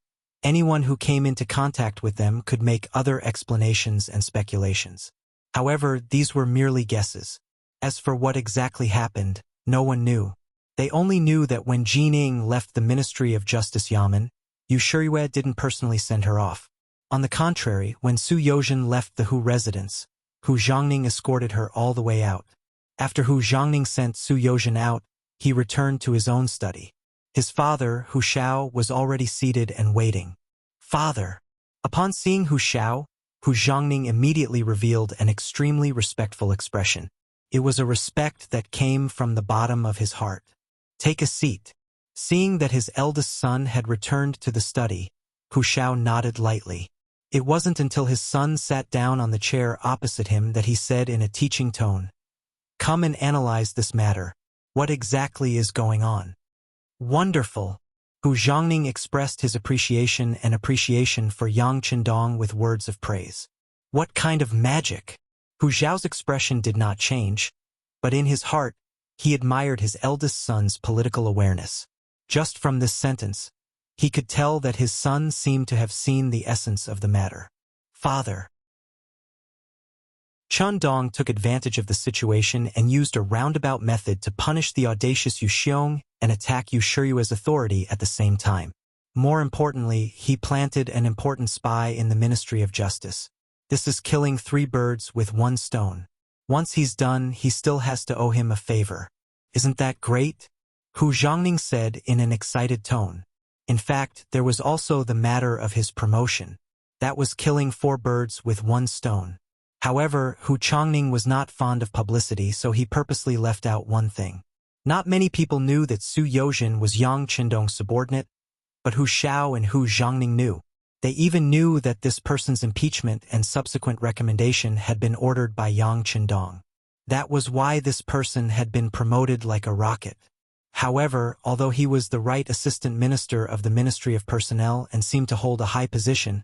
anyone who came into contact with them could make other explanations and speculations. However, these were merely guesses. As for what exactly happened, no one knew. They only knew that when Jining left the Ministry of Justice Yamen, Yu Shiyue didn't personally send her off. On the contrary, when Su Yozhen left the Hu residence, Hu Zhongning escorted her all the way out. After Hu Zhongning sent Su Yozhen out, he returned to his own study. His father, Hu Xiao, was already seated and waiting. Father! Upon seeing Hu Xiao, Hu Zhongning immediately revealed an extremely respectful expression. It was a respect that came from the bottom of his heart. Take a seat. Seeing that his eldest son had returned to the study, Hu Xiao nodded lightly. It wasn't until his son sat down on the chair opposite him that he said in a teaching tone, "Come and analyze this matter. What exactly is going on?" Wonderful! Hu Zhongning expressed his appreciation for Yang Qindong with words of praise. What kind of magic? Hu Xiao's expression did not change, but in his heart, he admired his eldest son's political awareness. Just from this sentence, he could tell that his son seemed to have seen the essence of the matter. Father. Chun Dong took advantage of the situation and used a roundabout method to punish the audacious Yu Xiong and attack Yu Shiyue's authority at the same time. More importantly, he planted an important spy in the Ministry of Justice. This is killing 3 birds with 1 stone. Once he's done, he still has to owe him a favor. Isn't that great? Hu Zhongning said in an excited tone. In fact, there was also the matter of his promotion. That was killing 4 birds with 1 stone. However, Hu Chongning was not fond of publicity, so he purposely left out one thing. Not many people knew that Su Yozhen was Yang Qindong's subordinate, but Hu Xiao and Hu Zhongning knew. They even knew that this person's impeachment and subsequent recommendation had been ordered by Yang Qindong. That was why this person had been promoted like a rocket. However, although he was the right assistant minister of the Ministry of Personnel and seemed to hold a high position,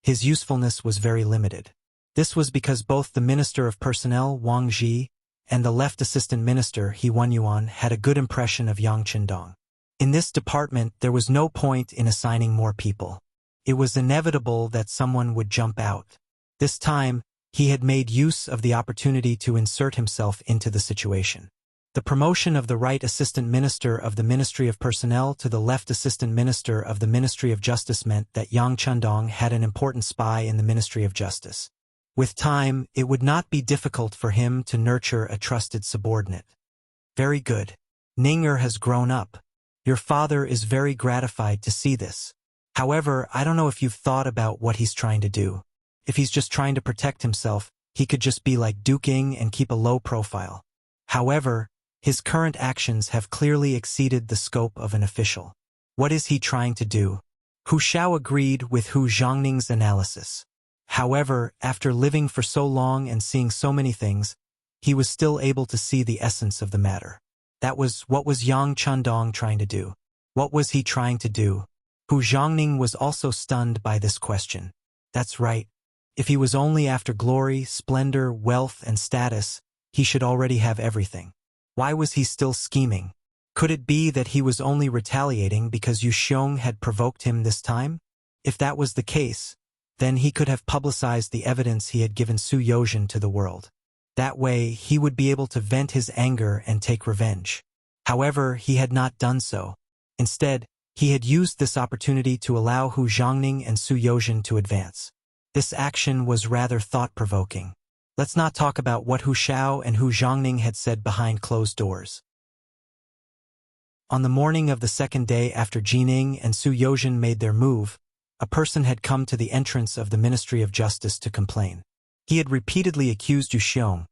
his usefulness was very limited. This was because both the Minister of Personnel, Wang Zhi, and the left assistant minister, He Wenyuan, had a good impression of Yang Qindong. In this department, there was no point in assigning more people. It was inevitable that someone would jump out. This time, he had made use of the opportunity to insert himself into the situation. The promotion of the right assistant minister of the Ministry of Personnel to the left assistant minister of the Ministry of Justice meant that Yang Qindong had an important spy in the Ministry of Justice. With time, it would not be difficult for him to nurture a trusted subordinate. Very good. Ninger has grown up. Your father is very gratified to see this. However, I don't know if you've thought about what he's trying to do. If he's just trying to protect himself, he could just be like duking and keep a low profile. However, his current actions have clearly exceeded the scope of an official. What is he trying to do? Hu Xiao agreed with Hu Zhongning's analysis. However, after living for so long and seeing so many things, he was still able to see the essence of the matter. That was what was Yang Qindong trying to do? What was he trying to do? Hu Zhongning was also stunned by this question. That's right. If he was only after glory, splendor, wealth, and status, he should already have everything. Why was he still scheming? Could it be that he was only retaliating because Yu Xiong had provoked him this time? If that was the case, then he could have publicized the evidence he had given Su Yozhen to the world. That way, he would be able to vent his anger and take revenge. However, he had not done so. Instead, he had used this opportunity to allow Hu Zhongning and Su Yozhen to advance. This action was rather thought-provoking. Let's not talk about what Hu Xiao and Hu Zhongning had said behind closed doors. On the morning of the second day after Jining and Su Yozhen made their move, a person had come to the entrance of the Ministry of Justice to complain. He had repeatedly accused Yu Xiong,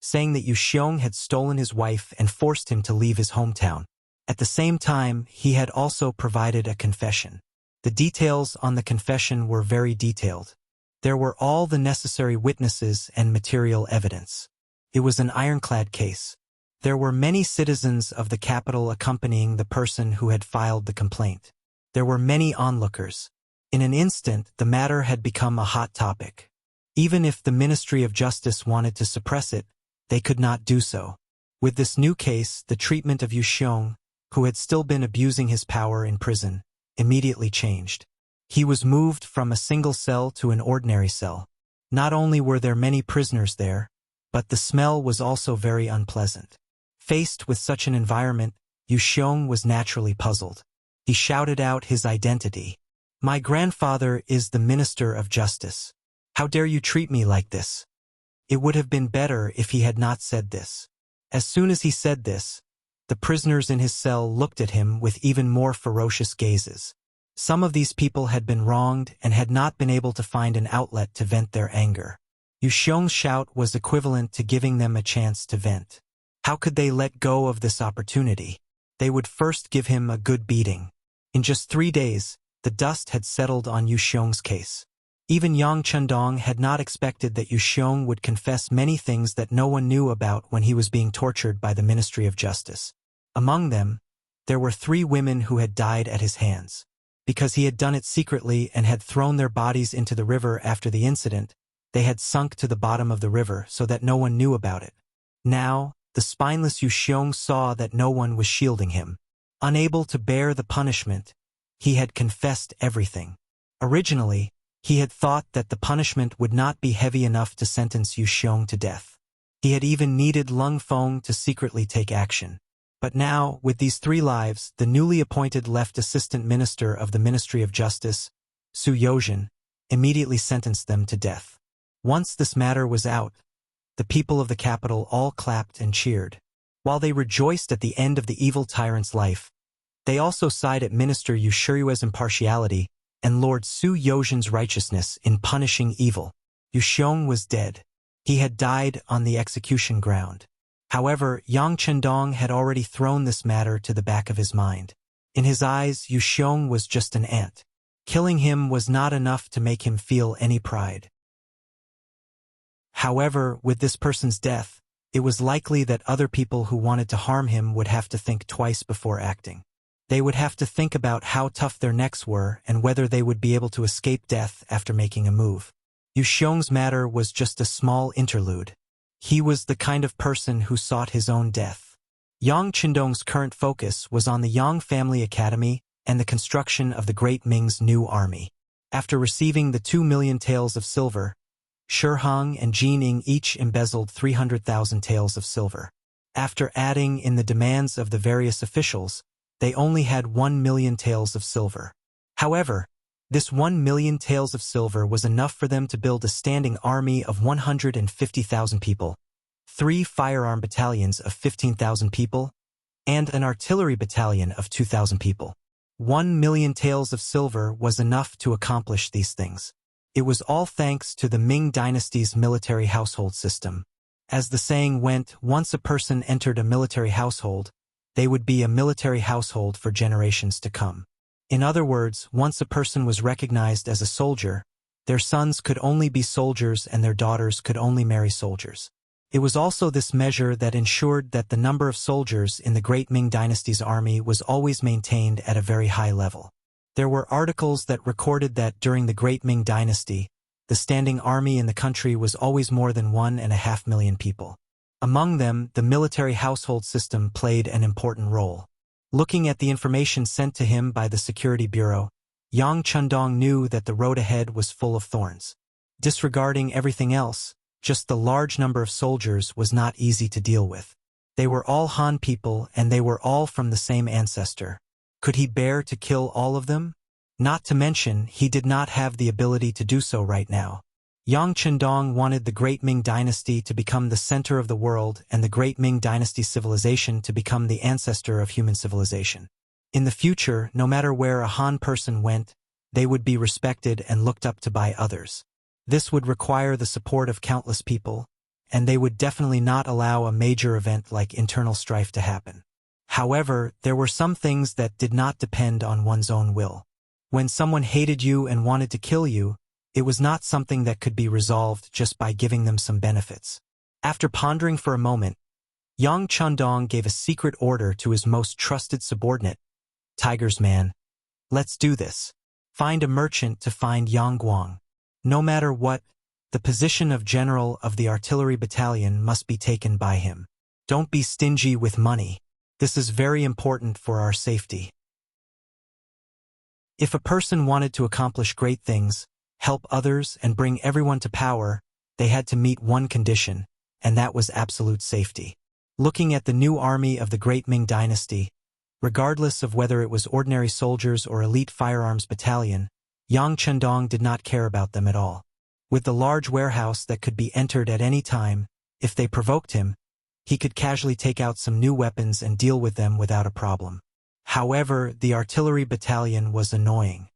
saying that Yu Xiong had stolen his wife and forced him to leave his hometown. At the same time, he had also provided a confession. The details on the confession were very detailed. There were all the necessary witnesses and material evidence. It was an ironclad case. There were many citizens of the capital accompanying the person who had filed the complaint. There were many onlookers. In an instant, the matter had become a hot topic. Even if the Ministry of Justice wanted to suppress it, they could not do so. With this new case, the treatment of Yu Xiong, who had still been abusing his power in prison, immediately changed. He was moved from a single cell to an ordinary cell. Not only were there many prisoners there, but the smell was also very unpleasant. Faced with such an environment, Yu Xiong was naturally puzzled. He shouted out his identity. "My grandfather is the Minister of Justice. How dare you treat me like this?" It would have been better if he had not said this. As soon as he said this, the prisoners in his cell looked at him with even more ferocious gazes. Some of these people had been wronged and had not been able to find an outlet to vent their anger. Yu Xiong's shout was equivalent to giving them a chance to vent. How could they let go of this opportunity? They would first give him a good beating. In just 3 days, the dust had settled on Yu Xiong's case. Even Yang Qindong had not expected that Yu Xiong would confess many things that no one knew about when he was being tortured by the Ministry of Justice. Among them, there were 3 women who had died at his hands. Because he had done it secretly and had thrown their bodies into the river after the incident, they had sunk to the bottom of the river so that no one knew about it. Now, the spineless Yu Xiong saw that no one was shielding him. Unable to bear the punishment, he had confessed everything. Originally, he had thought that the punishment would not be heavy enough to sentence Yu Xiong to death. He had even needed Lung Feng to secretly take action. But now, with these 3 lives, the newly appointed left assistant minister of the Ministry of Justice, Su Yozhen, immediately sentenced them to death. Once this matter was out, the people of the capital all clapped and cheered. While they rejoiced at the end of the evil tyrant's life, They also side at Minister Yu Shiyue's impartiality and Lord Su Yozhen's righteousness in punishing evil. Yu Xiong was dead. He had died on the execution ground. However, Yang Chendong had already thrown this matter to the back of his mind. In his eyes, Yu Xiong was just an ant. Killing him was not enough to make him feel any pride. However, with this person's death, it was likely that other people who wanted to harm him would have to think twice before acting. They would have to think about how tough their necks were and whether they would be able to escape death after making a move. Yu Xiong's matter was just a small interlude. He was the kind of person who sought his own death. Yang Chendong's current focus was on the Yang Family Academy and the construction of the Great Ming's new army. After receiving the 2 million taels of silver, Shiheng and Jining each embezzled 300,000 taels of silver. After adding in the demands of the various officials, they only had 1 million taels of silver. However, this 1 million taels of silver was enough for them to build a standing army of 150,000 people, 3 firearm battalions of 15,000 people, and an artillery battalion of 2,000 people. 1 million taels of silver was enough to accomplish these things. It was all thanks to the Ming dynasty's military household system. As the saying went, once a person entered a military household, they would be a military household for generations to come. In other words, once a person was recognized as a soldier, their sons could only be soldiers and their daughters could only marry soldiers. It was also this measure that ensured that the number of soldiers in the Great Ming Dynasty's army was always maintained at a very high level. There were articles that recorded that during the Great Ming Dynasty, the standing army in the country was always more than 1.5 million people. Among them, the military household system played an important role. Looking at the information sent to him by the Security Bureau, Yang Chendong knew that the road ahead was full of thorns. Disregarding everything else, just the large number of soldiers was not easy to deal with. They were all Han people and they were all from the same ancestor. Could he bear to kill all of them? Not to mention, he did not have the ability to do so right now. Yang Chendong wanted the Great Ming Dynasty to become the center of the world and the Great Ming Dynasty civilization to become the ancestor of human civilization. In the future, no matter where a Han person went, they would be respected and looked up to by others. This would require the support of countless people, and they would definitely not allow a major event like internal strife to happen. However, there were some things that did not depend on one's own will. When someone hated you and wanted to kill you, it was not something that could be resolved just by giving them some benefits. After pondering for a moment, Yang Chendong gave a secret order to his most trusted subordinate, Tiger's man. Let's do this. Find a merchant to find Yang Guang. No matter what, the position of general of the artillery battalion must be taken by him. Don't be stingy with money. This is very important for our safety. If a person wanted to accomplish great things, help others and bring everyone to power, they had to meet one condition, and that was absolute safety. Looking at the new army of the Great Ming Dynasty, regardless of whether it was ordinary soldiers or elite firearms battalion, Yang Chendong did not care about them at all. With the large warehouse that could be entered at any time, if they provoked him, he could casually take out some new weapons and deal with them without a problem. However, the artillery battalion was annoying.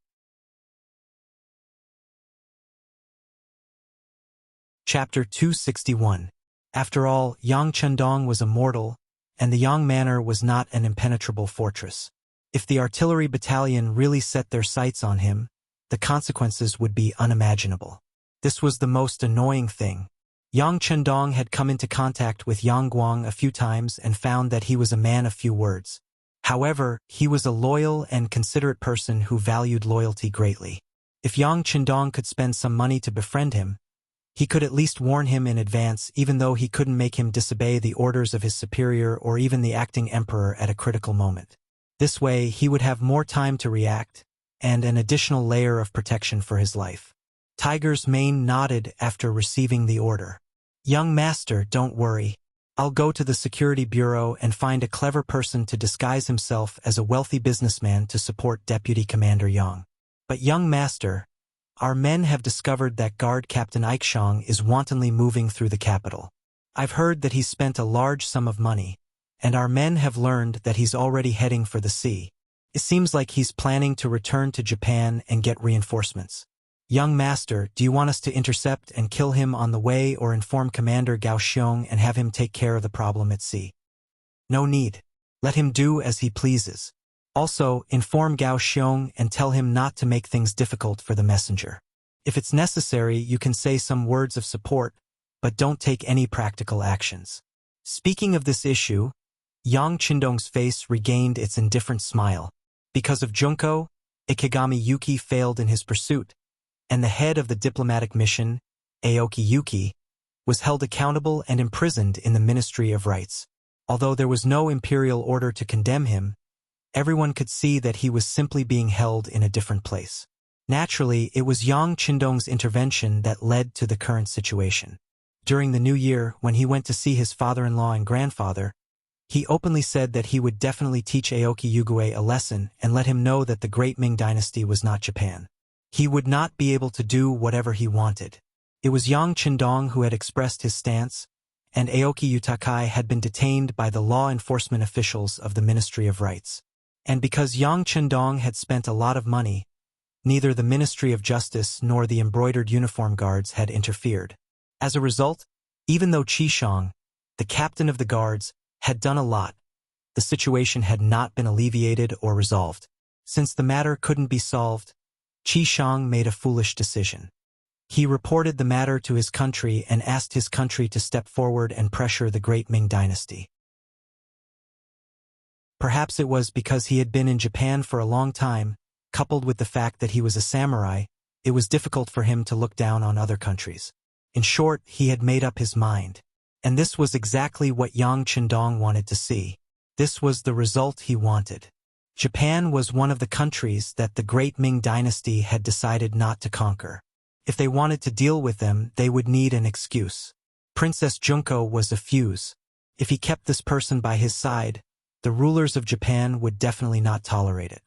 Chapter 261. After all, Yang Chendong was immortal, and the Yang Manor was not an impenetrable fortress. If the artillery battalion really set their sights on him, the consequences would be unimaginable. This was the most annoying thing. Yang Chendong had come into contact with Yang Guang a few times and found that he was a man of few words. However, he was a loyal and considerate person who valued loyalty greatly. If Yang Chendong could spend some money to befriend him, he could at least warn him in advance, even though he couldn't make him disobey the orders of his superior or even the acting emperor at a critical moment. This way, he would have more time to react, and an additional layer of protection for his life. Tiger's mane nodded after receiving the order. Young master, don't worry. I'll go to the security bureau and find a clever person to disguise himself as a wealthy businessman to support Deputy Commander Yang. But young master, our men have discovered that guard Captain Aikshong is wantonly moving through the capital. I've heard that he's spent a large sum of money, and our men have learned that he's already heading for the sea. It seems like he's planning to return to Japan and get reinforcements. Young master, do you want us to intercept and kill him on the way or inform Commander Gao Xiong and have him take care of the problem at sea? No need. Let him do as he pleases. Also, inform Gao Xiong and tell him not to make things difficult for the messenger. If it's necessary, you can say some words of support, but don't take any practical actions. Speaking of this issue, Yang Qindong's face regained its indifferent smile. Because of Junko, Ikegami Yuki failed in his pursuit, and the head of the diplomatic mission, Aoki Yuki, was held accountable and imprisoned in the Ministry of Rights. Although there was no imperial order to condemn him, everyone could see that he was simply being held in a different place. Naturally, it was Yang Qindong's intervention that led to the current situation. During the new year, when he went to see his father-in-law and grandfather, he openly said that he would definitely teach Aoki Yugue a lesson and let him know that the Great Ming Dynasty was not Japan. He would not be able to do whatever he wanted. It was Yang Qindong who had expressed his stance, and Aoki Utakai had been detained by the law enforcement officials of the Ministry of Rights. And because Yang Qindong had spent a lot of money, neither the Ministry of Justice nor the embroidered uniform guards had interfered. As a result, even though Qi Shang, the captain of the guards, had done a lot, the situation had not been alleviated or resolved. Since the matter couldn't be solved, Qi Shang made a foolish decision. He reported the matter to his country and asked his country to step forward and pressure the Great Ming Dynasty. Perhaps it was because he had been in Japan for a long time, coupled with the fact that he was a samurai, it was difficult for him to look down on other countries. In short, he had made up his mind. And this was exactly what Yang Qindong wanted to see. This was the result he wanted. Japan was one of the countries that the Great Ming Dynasty had decided not to conquer. If they wanted to deal with them, they would need an excuse. Princess Junko was a fuse. If he kept this person by his side, the rulers of Japan would definitely not tolerate it.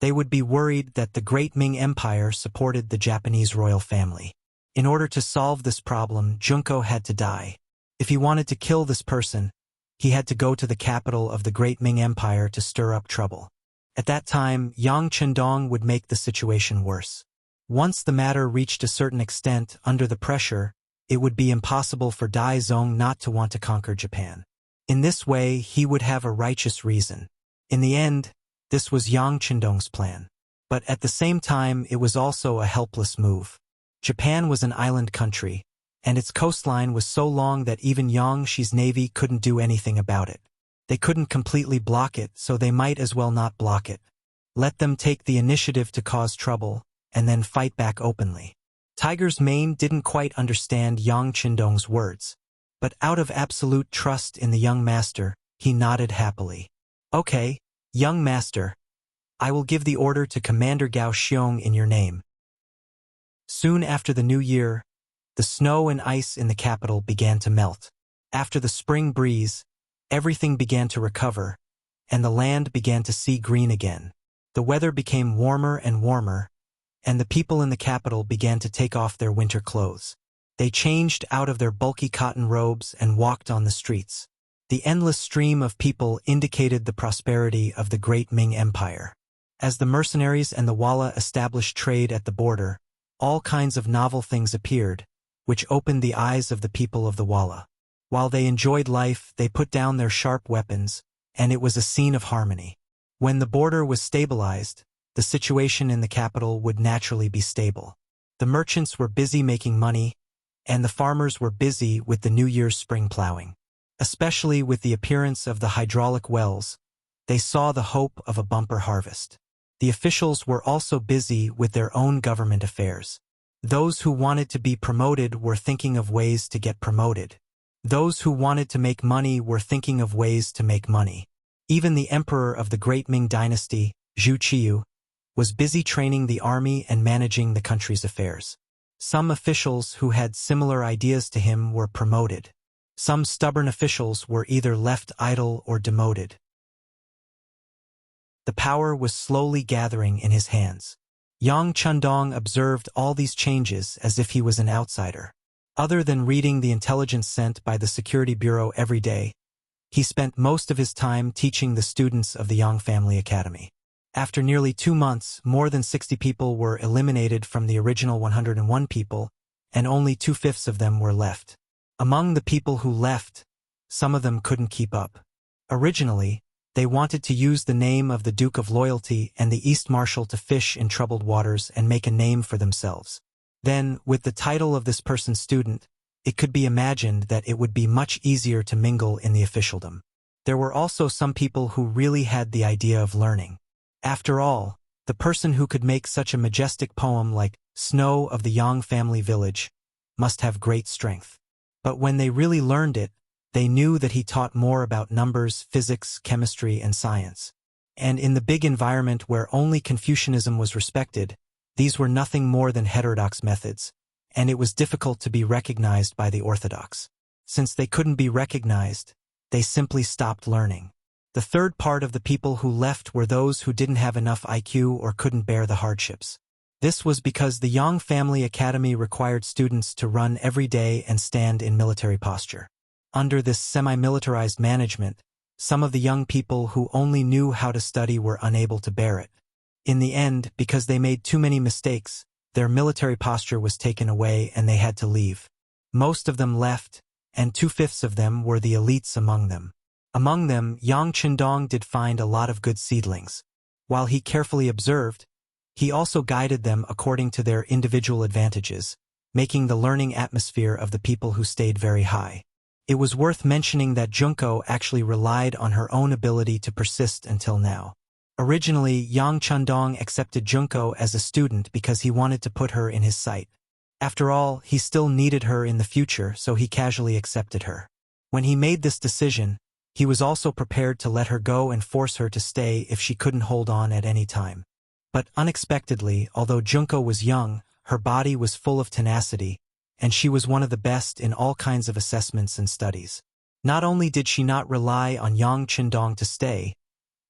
They would be worried that the Great Ming Empire supported the Japanese royal family. In order to solve this problem, Junko had to die. If he wanted to kill this person, he had to go to the capital of the Great Ming Empire to stir up trouble. At that time, Yang Qindong would make the situation worse. Once the matter reached a certain extent, under the pressure, it would be impossible for Dai Zong not to want to conquer Japan. In this way, he would have a righteous reason. In the end, this was Yang Qindong's plan. But at the same time, it was also a helpless move. Japan was an island country, and its coastline was so long that even Yang Shi's navy couldn't do anything about it. They couldn't completely block it, so they might as well not block it. Let them take the initiative to cause trouble, and then fight back openly. Tiger's Mane didn't quite understand Yang Qindong's words, but out of absolute trust in the young master, he nodded happily. Okay, young master, I will give the order to Commander Gao Xiong in your name. Soon after the new year, the snow and ice in the capital began to melt. After the spring breeze, everything began to recover, and the land began to see green again. The weather became warmer and warmer, and the people in the capital began to take off their winter clothes. They changed out of their bulky cotton robes and walked on the streets. The endless stream of people indicated the prosperity of the Great Ming Empire. As the mercenaries and the Walla established trade at the border, all kinds of novel things appeared, which opened the eyes of the people of the Walla. While they enjoyed life, they put down their sharp weapons, and it was a scene of harmony. When the border was stabilized, the situation in the capital would naturally be stable. The merchants were busy making money, and the farmers were busy with the New Year's spring plowing. Especially with the appearance of the hydraulic wells, they saw the hope of a bumper harvest. The officials were also busy with their own government affairs. Those who wanted to be promoted were thinking of ways to get promoted. Those who wanted to make money were thinking of ways to make money. Even the emperor of the Great Ming Dynasty, Zhu Qiyu, was busy training the army and managing the country's affairs. Some officials who had similar ideas to him were promoted. Some stubborn officials were either left idle or demoted. The power was slowly gathering in his hands. Yang Qindong observed all these changes as if he was an outsider. Other than reading the intelligence sent by the Security Bureau every day, he spent most of his time teaching the students of the Yang Family Academy. After nearly 2 months, more than 60 people were eliminated from the original 101 people, and only 2/5 of them were left. Among the people who left, some of them couldn't keep up. Originally, they wanted to use the name of the Duke of Loyalty and the East Marshal to fish in troubled waters and make a name for themselves. Then, with the title of this person's student, it could be imagined that it would be much easier to mingle in the officialdom. There were also some people who really had the idea of learning. After all, the person who could make such a majestic poem like Snow of the Yang Family Village must have great strength. But when they really learned it, they knew that he taught more about numbers, physics, chemistry, and science. And in the big environment where only Confucianism was respected, these were nothing more than heterodox methods, and it was difficult to be recognized by the orthodox. Since they couldn't be recognized, they simply stopped learning. The third part of the people who left were those who didn't have enough IQ or couldn't bear the hardships. This was because the Yang Family Academy required students to run every day and stand in military posture. Under this semi-militarized management, some of the young people who only knew how to study were unable to bear it. In the end, because they made too many mistakes, their military posture was taken away and they had to leave. Most of them left, and 2/5 of them were the elites among them. Among them, Yang Qindong did find a lot of good seedlings. While he carefully observed, he also guided them according to their individual advantages, making the learning atmosphere of the people who stayed very high. It was worth mentioning that Junko actually relied on her own ability to persist until now. Originally, Yang Qindong accepted Junko as a student because he wanted to put her in his sight. After all, he still needed her in the future, so he casually accepted her. When he made this decision, he was also prepared to let her go and force her to stay if she couldn't hold on at any time. But unexpectedly, although Junko was young, her body was full of tenacity, and she was one of the best in all kinds of assessments and studies. Not only did she not rely on Yang Qindong to stay,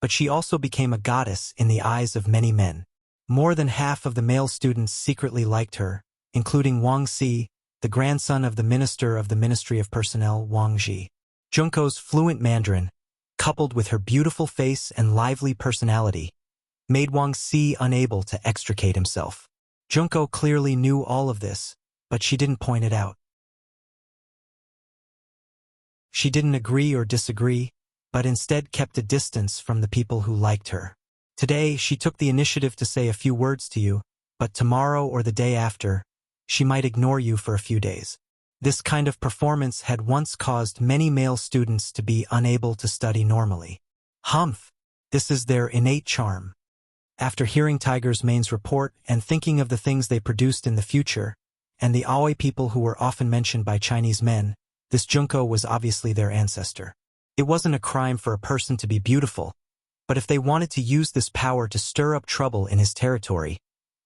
but she also became a goddess in the eyes of many men. More than half of the male students secretly liked her, including Wang Si, the grandson of the minister of the Ministry of Personnel, Wang Ji. Junko's fluent Mandarin, coupled with her beautiful face and lively personality, made Wang Si unable to extricate himself. Junko clearly knew all of this, but she didn't point it out. She didn't agree or disagree, but instead kept a distance from the people who liked her. Today, she took the initiative to say a few words to you, but tomorrow or the day after, she might ignore you for a few days. This kind of performance had once caused many male students to be unable to study normally. Humph! This is their innate charm. After hearing Tiger's Mane's report and thinking of the things they produced in the future, and the Aoi people who were often mentioned by Chinese men, this Junko was obviously their ancestor. It wasn't a crime for a person to be beautiful, but if they wanted to use this power to stir up trouble in his territory,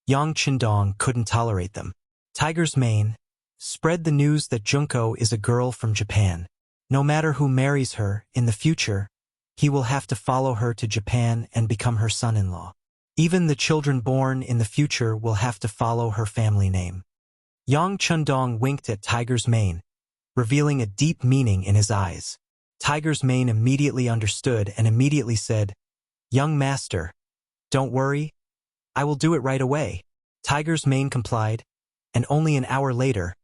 Yang Qindong couldn't tolerate them. Tiger's Mane, spread the news that Junko is a girl from Japan. No matter who marries her, in the future, he will have to follow her to Japan and become her son-in-law. Even the children born in the future will have to follow her family name. Yang Qindong winked at Tiger's Mane, revealing a deep meaning in his eyes. Tiger's Mane immediately understood and immediately said, "Young master, don't worry, I will do it right away." Tiger's Mane complied, and only an hour later,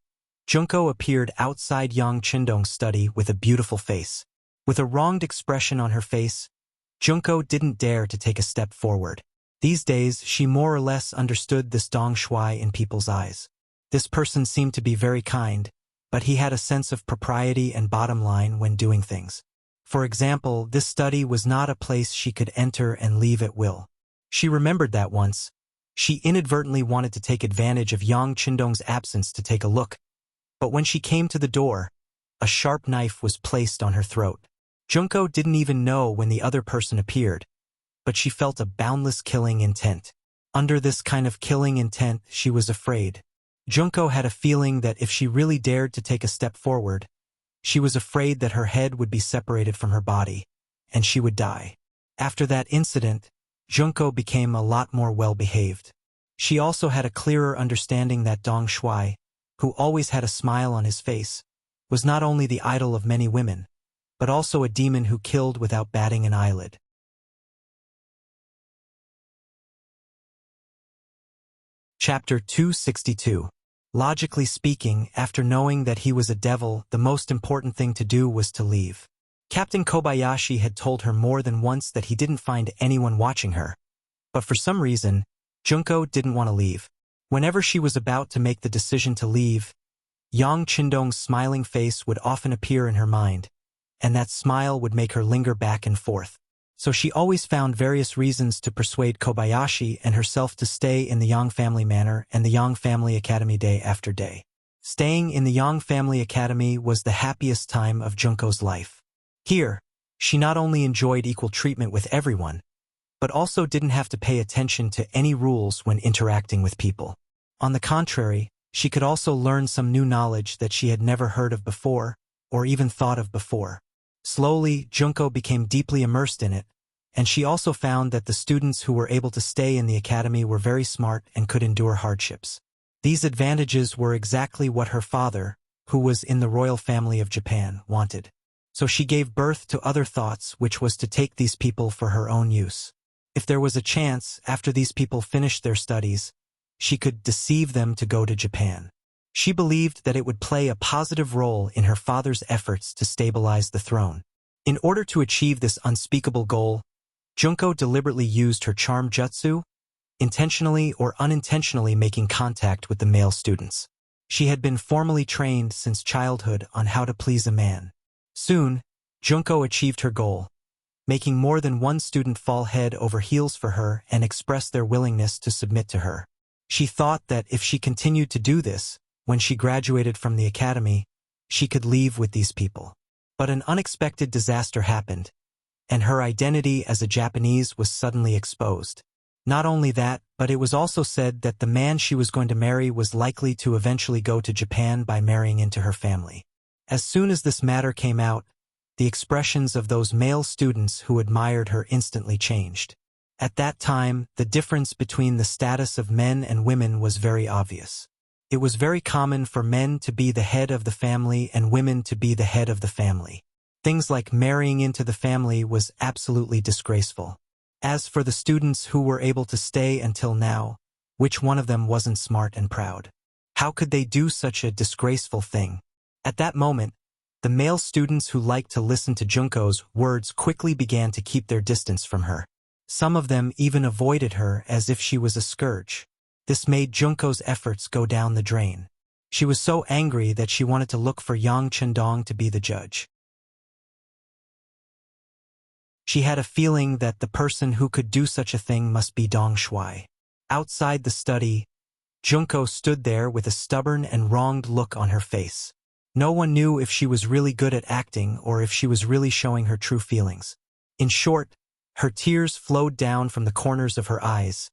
Junko appeared outside Yang Qindong's study with a beautiful face. With a wronged expression on her face, Junko didn't dare to take a step forward. These days, she more or less understood this Dong Shui in people's eyes. This person seemed to be very kind, but he had a sense of propriety and bottom line when doing things. For example, this study was not a place she could enter and leave at will. She remembered that once, she inadvertently wanted to take advantage of Yang Qindong's absence to take a look, but when she came to the door, a sharp knife was placed on her throat. Junko didn't even know when the other person appeared, but she felt a boundless killing intent. Under this kind of killing intent, she was afraid. Junko had a feeling that if she really dared to take a step forward, she was afraid that her head would be separated from her body, and she would die. After that incident, Junko became a lot more well-behaved. She also had a clearer understanding that Dong Shui, who always had a smile on his face, was not only the idol of many women, but also a demon who killed without batting an eyelid. Chapter 262. Logically speaking, after knowing that he was a devil, the most important thing to do was to leave. Captain Kobayashi had told her more than once that he didn't find anyone watching her. But for some reason, Junko didn't want to leave. Whenever she was about to make the decision to leave, Yang Qindong's smiling face would often appear in her mind, and that smile would make her linger back and forth. So she always found various reasons to persuade Kobayashi and herself to stay in the Yang family manor and the Yang family academy day after day. Staying in the Yang family academy was the happiest time of Junko's life. Here, she not only enjoyed equal treatment with everyone, but also didn't have to pay attention to any rules when interacting with people. On the contrary, she could also learn some new knowledge that she had never heard of before, or even thought of before. Slowly, Junko became deeply immersed in it, and she also found that the students who were able to stay in the academy were very smart and could endure hardships. These advantages were exactly what her father, who was in the royal family of Japan, wanted. So she gave birth to other thoughts, which was to take these people for her own use. If there was a chance, after these people finished their studies, she could deceive them to go to Japan. She believed that it would play a positive role in her father's efforts to stabilize the throne. In order to achieve this unspeakable goal, Junko deliberately used her charm jutsu, intentionally or unintentionally making contact with the male students. She had been formally trained since childhood on how to please a man. Soon, Junko achieved her goal, making more than one student fall head over heels for her and express their willingness to submit to her. She thought that if she continued to do this, when she graduated from the academy, she could leave with these people. But an unexpected disaster happened, and her identity as a Japanese was suddenly exposed. Not only that, but it was also said that the man she was going to marry was likely to eventually go to Japan by marrying into her family. As soon as this matter came out, the expressions of those male students who admired her instantly changed. At that time, the difference between the status of men and women was very obvious. It was very common for men to be the head of the family and women to be the head of the family. Things like marrying into the family was absolutely disgraceful. As for the students who were able to stay until now, which one of them wasn't smart and proud? How could they do such a disgraceful thing? At that moment, the male students who liked to listen to Junko's words quickly began to keep their distance from her. Some of them even avoided her as if she was a scourge. This made Junko's efforts go down the drain. She was so angry that she wanted to look for Yang Qindong to be the judge. She had a feeling that the person who could do such a thing must be Dong Shuai. Outside the study, Junko stood there with a stubborn and wronged look on her face. No one knew if she was really good at acting or if she was really showing her true feelings. In short, her tears flowed down from the corners of her eyes,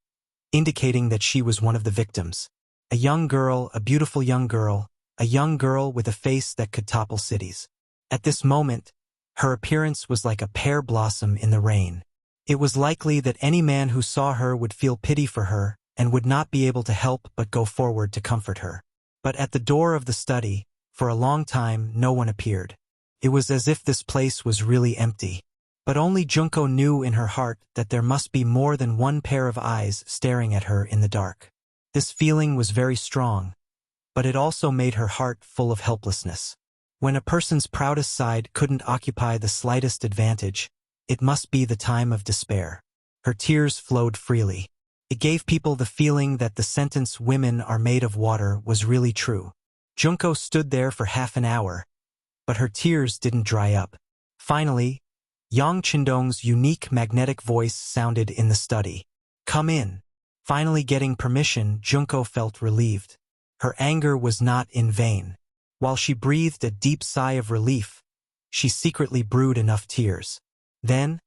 indicating that she was one of the victims. A young girl, a beautiful young girl, a young girl with a face that could topple cities. At this moment, her appearance was like a pear blossom in the rain. It was likely that any man who saw her would feel pity for her and would not be able to help but go forward to comfort her. But at the door of the study, for a long time, no one appeared. It was as if this place was really empty. But only Junko knew in her heart that there must be more than one pair of eyes staring at her in the dark. This feeling was very strong, but it also made her heart full of helplessness. When a person's proudest side couldn't occupy the slightest advantage, it must be the time of despair. Her tears flowed freely. It gave people the feeling that the sentence "women are made of water" was really true. Junko stood there for half an hour, but her tears didn't dry up. Finally, Yang Qindong's unique magnetic voice sounded in the study. "Come in." Finally getting permission, Junko felt relieved. Her anger was not in vain. While she breathed a deep sigh of relief, she secretly brewed enough tears. Then,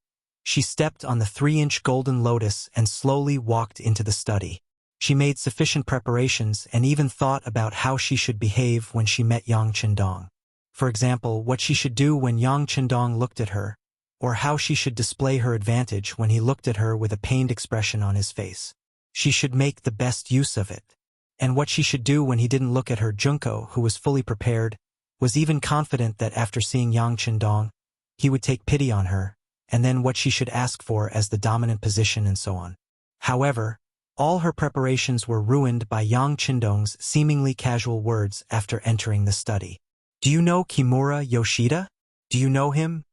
she stepped on the 3-inch golden lotus and slowly walked into the study. She made sufficient preparations and even thought about how she should behave when she met Yang Qindong. For example, what she should do when Yang Qindong looked at her, or how she should display her advantage when he looked at her with a pained expression on his face. She should make the best use of it. And what she should do when he didn't look at her. Junko, who was fully prepared, was even confident that after seeing Yang Qindong, he would take pity on her, and then what she should ask for as the dominant position and so on. However, All her preparations were ruined by Yang Qindong's seemingly casual words after entering the study. "Do you know Kimura Yoshida? Do you know him?"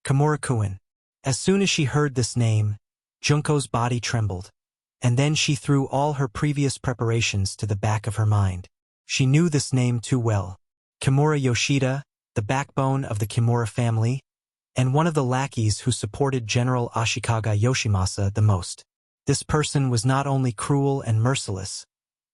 Kimura-kun. As soon as she heard this name, Junko's body trembled, and then she threw all her previous preparations to the back of her mind. She knew this name too well. Kimura Yoshida, the backbone of the Kimura family, and one of the lackeys who supported General Ashikaga Yoshimasa the most. This person was not only cruel and merciless,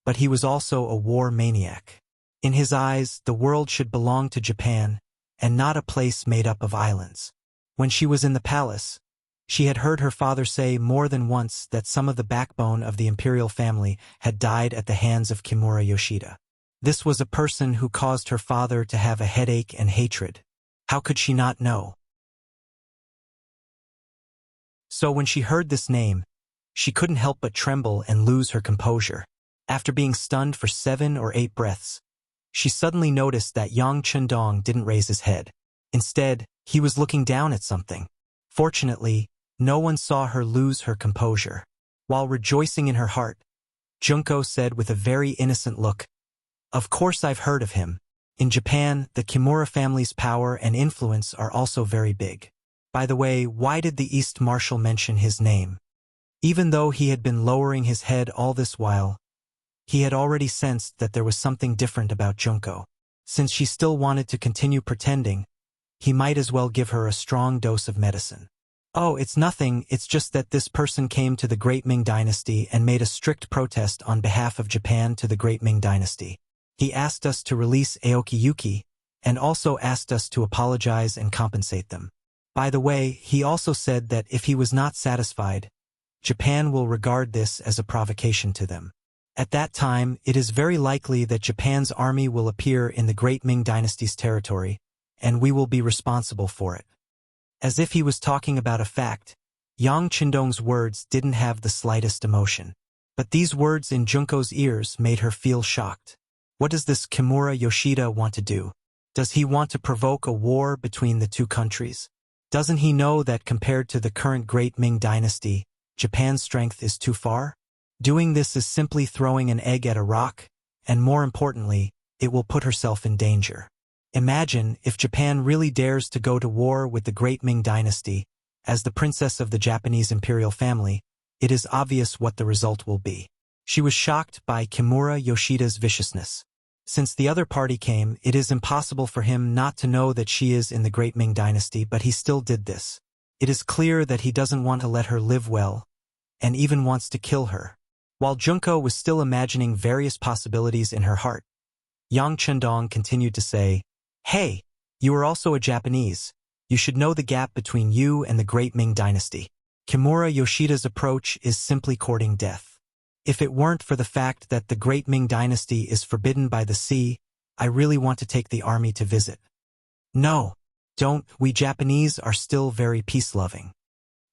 but he was also a war maniac. In his eyes, the world should belong to Japan, and not a place made up of islands. When she was in the palace, she had heard her father say more than once that some of the backbone of the imperial family had died at the hands of Kimura Yoshida. This was a person who caused her father to have a headache and hatred. How could she not know? So when she heard this name, she couldn't help but tremble and lose her composure. After being stunned for 7 or 8 breaths, she suddenly noticed that Yang Qindong didn't raise his head. Instead, he was looking down at something. Fortunately, no one saw her lose her composure. While rejoicing in her heart, Junko said with a very innocent look, "Of course I've heard of him. In Japan, the Kimura family's power and influence are also very big. By the way, why did the East Marshal mention his name?" Even though he had been lowering his head all this while, he had already sensed that there was something different about Junko. Since she still wanted to continue pretending, he might as well give her a strong dose of medicine. "Oh, it's nothing, it's just that this person came to the Great Ming Dynasty and made a strict protest on behalf of Japan to the Great Ming Dynasty. He asked us to release Aoki Yuki, and also asked us to apologize and compensate them. By the way, he also said that if he was not satisfied, Japan will regard this as a provocation to them. At that time, it is very likely that Japan's army will appear in the Great Ming Dynasty's territory, and we will be responsible for it." As if he was talking about a fact, Yang Qindong's words didn't have the slightest emotion. But these words in Junko's ears made her feel shocked. What does this Kimura Yoshida want to do? Does he want to provoke a war between the two countries? Doesn't he know that compared to the current Great Ming Dynasty, Japan's strength is too far? Doing this is simply throwing an egg at a rock, and more importantly, it will put herself in danger. Imagine if Japan really dares to go to war with the Great Ming Dynasty. As the princess of the Japanese imperial family, it is obvious what the result will be. She was shocked by Kimura Yoshida's viciousness. Since the other party came, it is impossible for him not to know that she is in the Great Ming Dynasty, but he still did this. It is clear that he doesn't want to let her live well, and even wants to kill her. While Junko was still imagining various possibilities in her heart, Yang Qindong continued to say, "Hey, you are also a Japanese. You should know the gap between you and the Great Ming Dynasty. Kimura Yoshida's approach is simply courting death. If it weren't for the fact that the Great Ming Dynasty is forbidden by the sea, I really want to take the army to visit." "No, don't, we Japanese are still very peace-loving."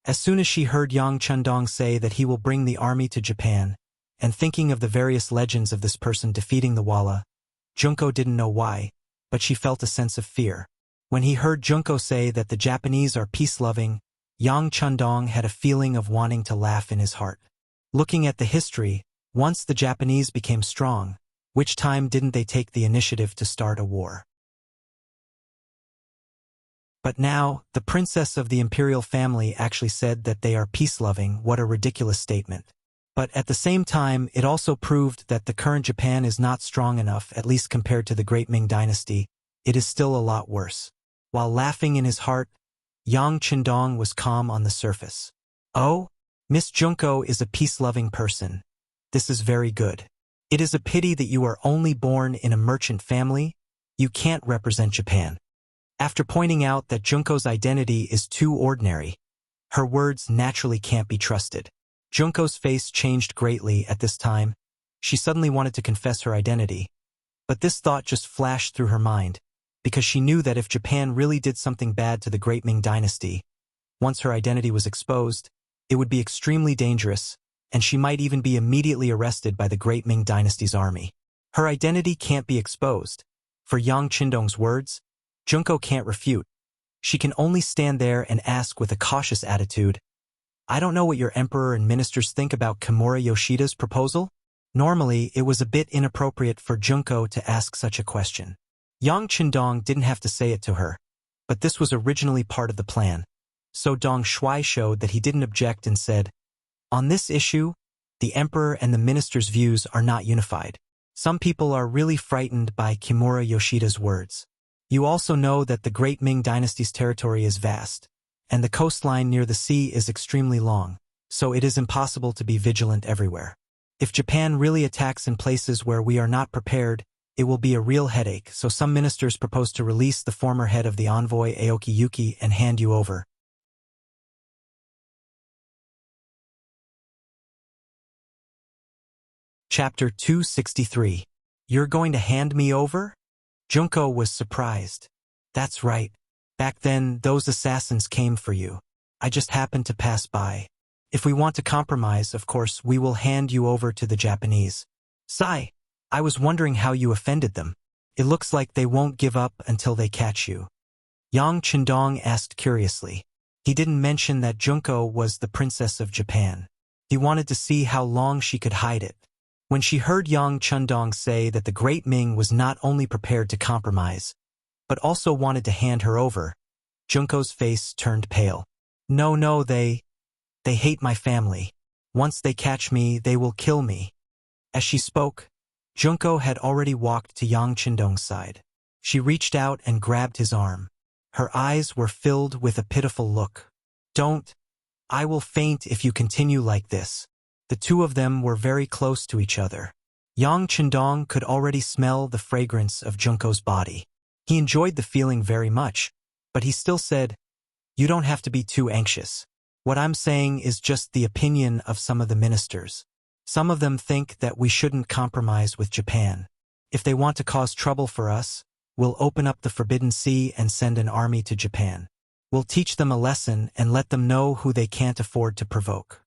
As soon as she heard Yang Qindong say that he will bring the army to Japan, and thinking of the various legends of this person defeating the Walla, Junko didn't know why, but she felt a sense of fear. When he heard Junko say that the Japanese are peace-loving, Yang Qindong had a feeling of wanting to laugh in his heart. Looking at the history, once the Japanese became strong, which time didn't they take the initiative to start a war? But now, the princess of the imperial family actually said that they are peace-loving. What a ridiculous statement. But at the same time, it also proved that the current Japan is not strong enough, at least compared to the Great Ming Dynasty. It is still a lot worse. While laughing in his heart, Yang Qindong was calm on the surface. "Oh, Miss Junko is a peace-loving person. This is very good. It is a pity that you are only born in a merchant family. You can't represent Japan." After pointing out that Junko's identity is too ordinary, her words naturally can't be trusted. Junko's face changed greatly at this time. She suddenly wanted to confess her identity. But this thought just flashed through her mind, because she knew that if Japan really did something bad to the Great Ming Dynasty, once her identity was exposed, it would be extremely dangerous, and she might even be immediately arrested by the Great Ming Dynasty's army. Her identity can't be exposed. For Yang Qindong's words, Junko can't refute. She can only stand there and ask with a cautious attitude, I don't know what your emperor and ministers think about Kimura Yoshida's proposal. Normally, it was a bit inappropriate for Junko to ask such a question. Yang Qindong didn't have to say it to her, but this was originally part of the plan. So Dong Shui showed that he didn't object and said, "On this issue, the emperor and the minister's views are not unified. Some people are really frightened by Kimura Yoshida's words. You also know that the Great Ming Dynasty's territory is vast, and the coastline near the sea is extremely long, so it is impossible to be vigilant everywhere. If Japan really attacks in places where we are not prepared, it will be a real headache, so some ministers propose to release the former head of the envoy Aoki Yuki and hand you over." Chapter 263. You're going to hand me over? Junko was surprised. That's right. Back then, those assassins came for you. I just happened to pass by. If we want to compromise, of course, we will hand you over to the Japanese. Sigh. I was wondering how you offended them. It looks like they won't give up until they catch you. Yang Qindong asked curiously. He didn't mention that Junko was the princess of Japan. He wanted to see how long she could hide it. When she heard Yang Qindong say that the Great Ming was not only prepared to compromise, but also wanted to hand her over, Junko's face turned pale. No, they hate my family. Once they catch me, they will kill me. As she spoke, Junko had already walked to Yang Qindong's side. She reached out and grabbed his arm. Her eyes were filled with a pitiful look. Don't. I will faint if you continue like this. The two of them were very close to each other. Yang Qindong could already smell the fragrance of Junko's body. He enjoyed the feeling very much, but he still said, "You don't have to be too anxious. What I'm saying is just the opinion of some of the ministers. Some of them think that we shouldn't compromise with Japan. If they want to cause trouble for us, we'll open up the Forbidden Sea and send an army to Japan. We'll teach them a lesson and let them know who they can't afford to provoke."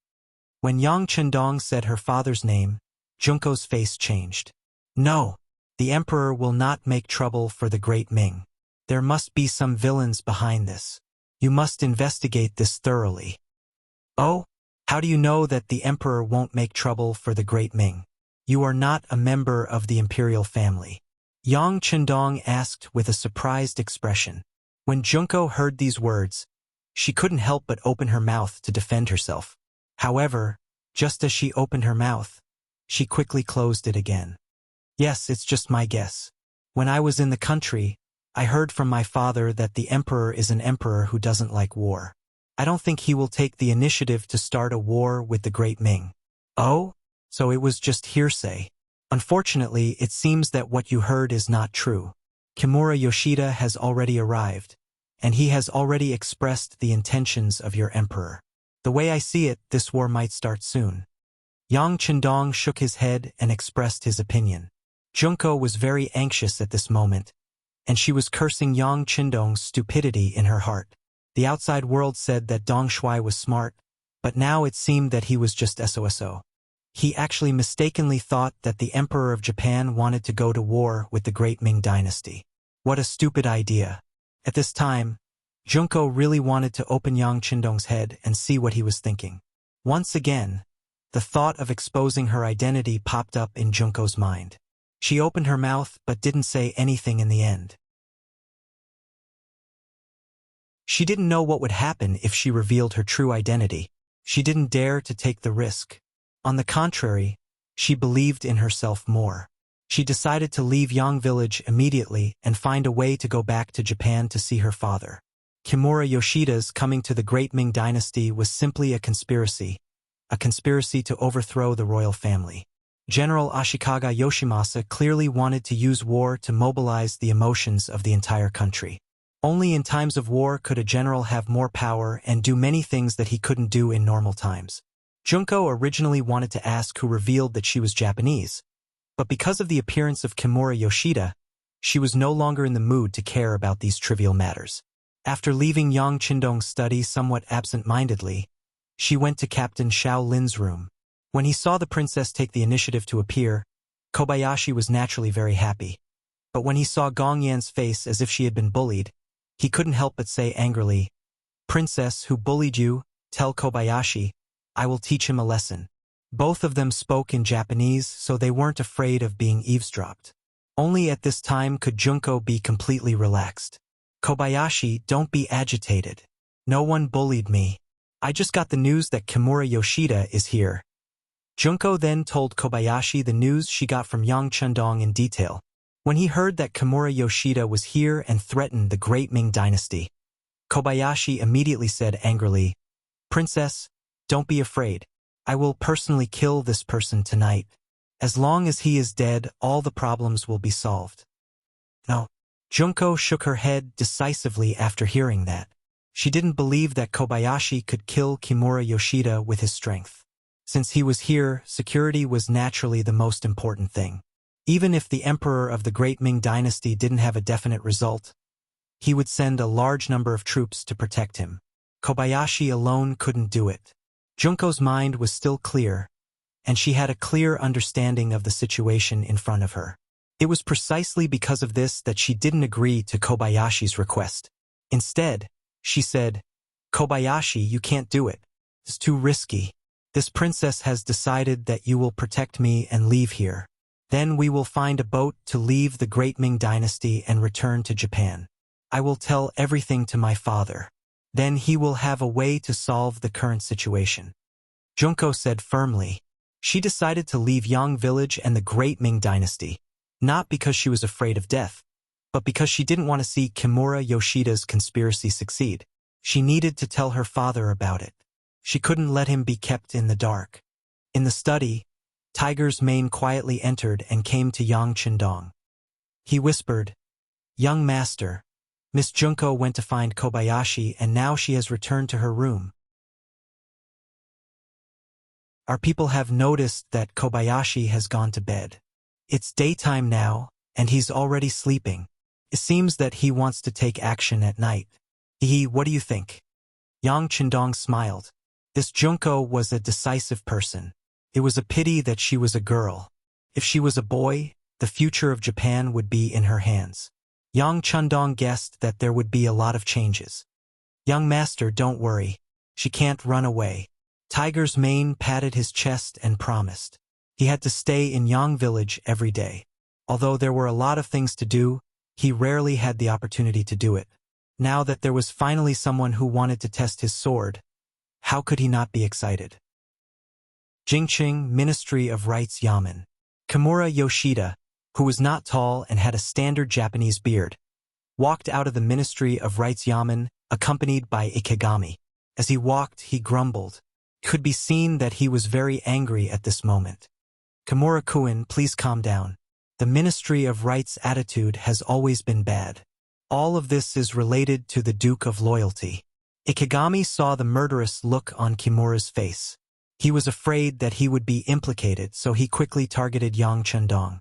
When Yang Qindong said her father's name, Junko's face changed. No, the emperor will not make trouble for the Great Ming. There must be some villains behind this. You must investigate this thoroughly. Oh, how do you know that the emperor won't make trouble for the Great Ming? You are not a member of the imperial family. Yang Qindong asked with a surprised expression. When Junko heard these words, she couldn't help but open her mouth to defend herself. However, just as she opened her mouth, she quickly closed it again. Yes, it's just my guess. When I was in the country, I heard from my father that the emperor is an emperor who doesn't like war. I don't think he will take the initiative to start a war with the Great Ming. Oh? So it was just hearsay. Unfortunately, it seems that what you heard is not true. Kimura Yoshida has already arrived, and he has already expressed the intentions of your emperor. The way I see it, this war might start soon. Yang Qindong shook his head and expressed his opinion. Junko was very anxious at this moment, and she was cursing Yang Qindong's stupidity in her heart. The outside world said that Dong Shui was smart, but now it seemed that he was just SOSO. He actually mistakenly thought that the Emperor of Japan wanted to go to war with the Great Ming Dynasty. What a stupid idea. At this time, Junko really wanted to open Yang Qindong's head and see what he was thinking. Once again, the thought of exposing her identity popped up in Junko's mind. She opened her mouth but didn't say anything in the end. She didn't know what would happen if she revealed her true identity. She didn't dare to take the risk. On the contrary, she believed in herself more. She decided to leave Yang Village immediately and find a way to go back to Japan to see her father. Kimura Yoshida's coming to the Great Ming Dynasty was simply a conspiracy to overthrow the royal family. General Ashikaga Yoshimasa clearly wanted to use war to mobilize the emotions of the entire country. Only in times of war could a general have more power and do many things that he couldn't do in normal times. Junko originally wanted to ask who revealed that she was Japanese, but because of the appearance of Kimura Yoshida, she was no longer in the mood to care about these trivial matters. After leaving Yang Qindong's study somewhat absent-mindedly, she went to Captain Xiao Lin's room. When he saw the princess take the initiative to appear, Kobayashi was naturally very happy. But when he saw Gong Yan's face as if she had been bullied, he couldn't help but say angrily, "Princess, who bullied you? tell Kobayashi, I will teach him a lesson. Both of them spoke in Japanese, so they weren't afraid of being eavesdropped. Only at this time could Junko be completely relaxed. Kobayashi, don't be agitated. No one bullied me. I just got the news that Kimura Yoshida is here. Junko then told Kobayashi the news she got from Yang Chundong in detail. When he heard that Kimura Yoshida was here and threatened the great Ming dynasty, Kobayashi immediately said angrily, Princess, don't be afraid. I will personally kill this person tonight. As long as he is dead, all the problems will be solved. No. Junko shook her head decisively after hearing that. She didn't believe that Kobayashi could kill Kimura Yoshida with his strength. Since he was here, security was naturally the most important thing. Even if the emperor of the Great Ming dynasty didn't have a definite result, he would send a large number of troops to protect him. Kobayashi alone couldn't do it. Junko's mind was still clear, and she had a clear understanding of the situation in front of her. It was precisely because of this that she didn't agree to Kobayashi's request. Instead, she said, Kobayashi, you can't do it. It's too risky. This princess has decided that you will protect me and leave here. Then we will find a boat to leave the Great Ming dynasty and return to Japan. I will tell everything to my father. Then he will have a way to solve the current situation. Junko said firmly. She decided to leave Yang village and the Great Ming dynasty, not because she was afraid of death, but because she didn't want to see Kimura Yoshida's conspiracy succeed. She needed to tell her father about it. She couldn't let him be kept in the dark. In the study, Tiger's Mane quietly entered and came to Yang Chundong. He whispered, Young master, Miss Junko went to find Kobayashi and now she has returned to her room. Our people have noticed that Kobayashi has gone to bed. It's daytime now, and he's already sleeping. It seems that he wants to take action at night. What do you think? Yang Chundong smiled. This Junko was a decisive person. It was a pity that she was a girl. If she was a boy, the future of Japan would be in her hands. Yang Chundong guessed that there would be a lot of changes. Young master, don't worry. She can't run away. Tiger's Mane patted his chest and promised. He had to stay in Yang village every day. Although there were a lot of things to do, he rarely had the opportunity to do it. Now that there was finally someone who wanted to test his sword, how could he not be excited? Jingqing, Ministry of Rites Yamen. Kimura Yoshida, who was not tall and had a standard Japanese beard, walked out of the Ministry of Rites Yamen, accompanied by Ikegami. As he walked, he grumbled. It could be seen that he was very angry at this moment. Kimura-kun, please calm down. The Ministry of Rites' attitude has always been bad. All of this is related to the Duke of Loyalty. Ikegami saw the murderous look on Kimura's face. He was afraid that he would be implicated, so he quickly targeted Yang Chundong.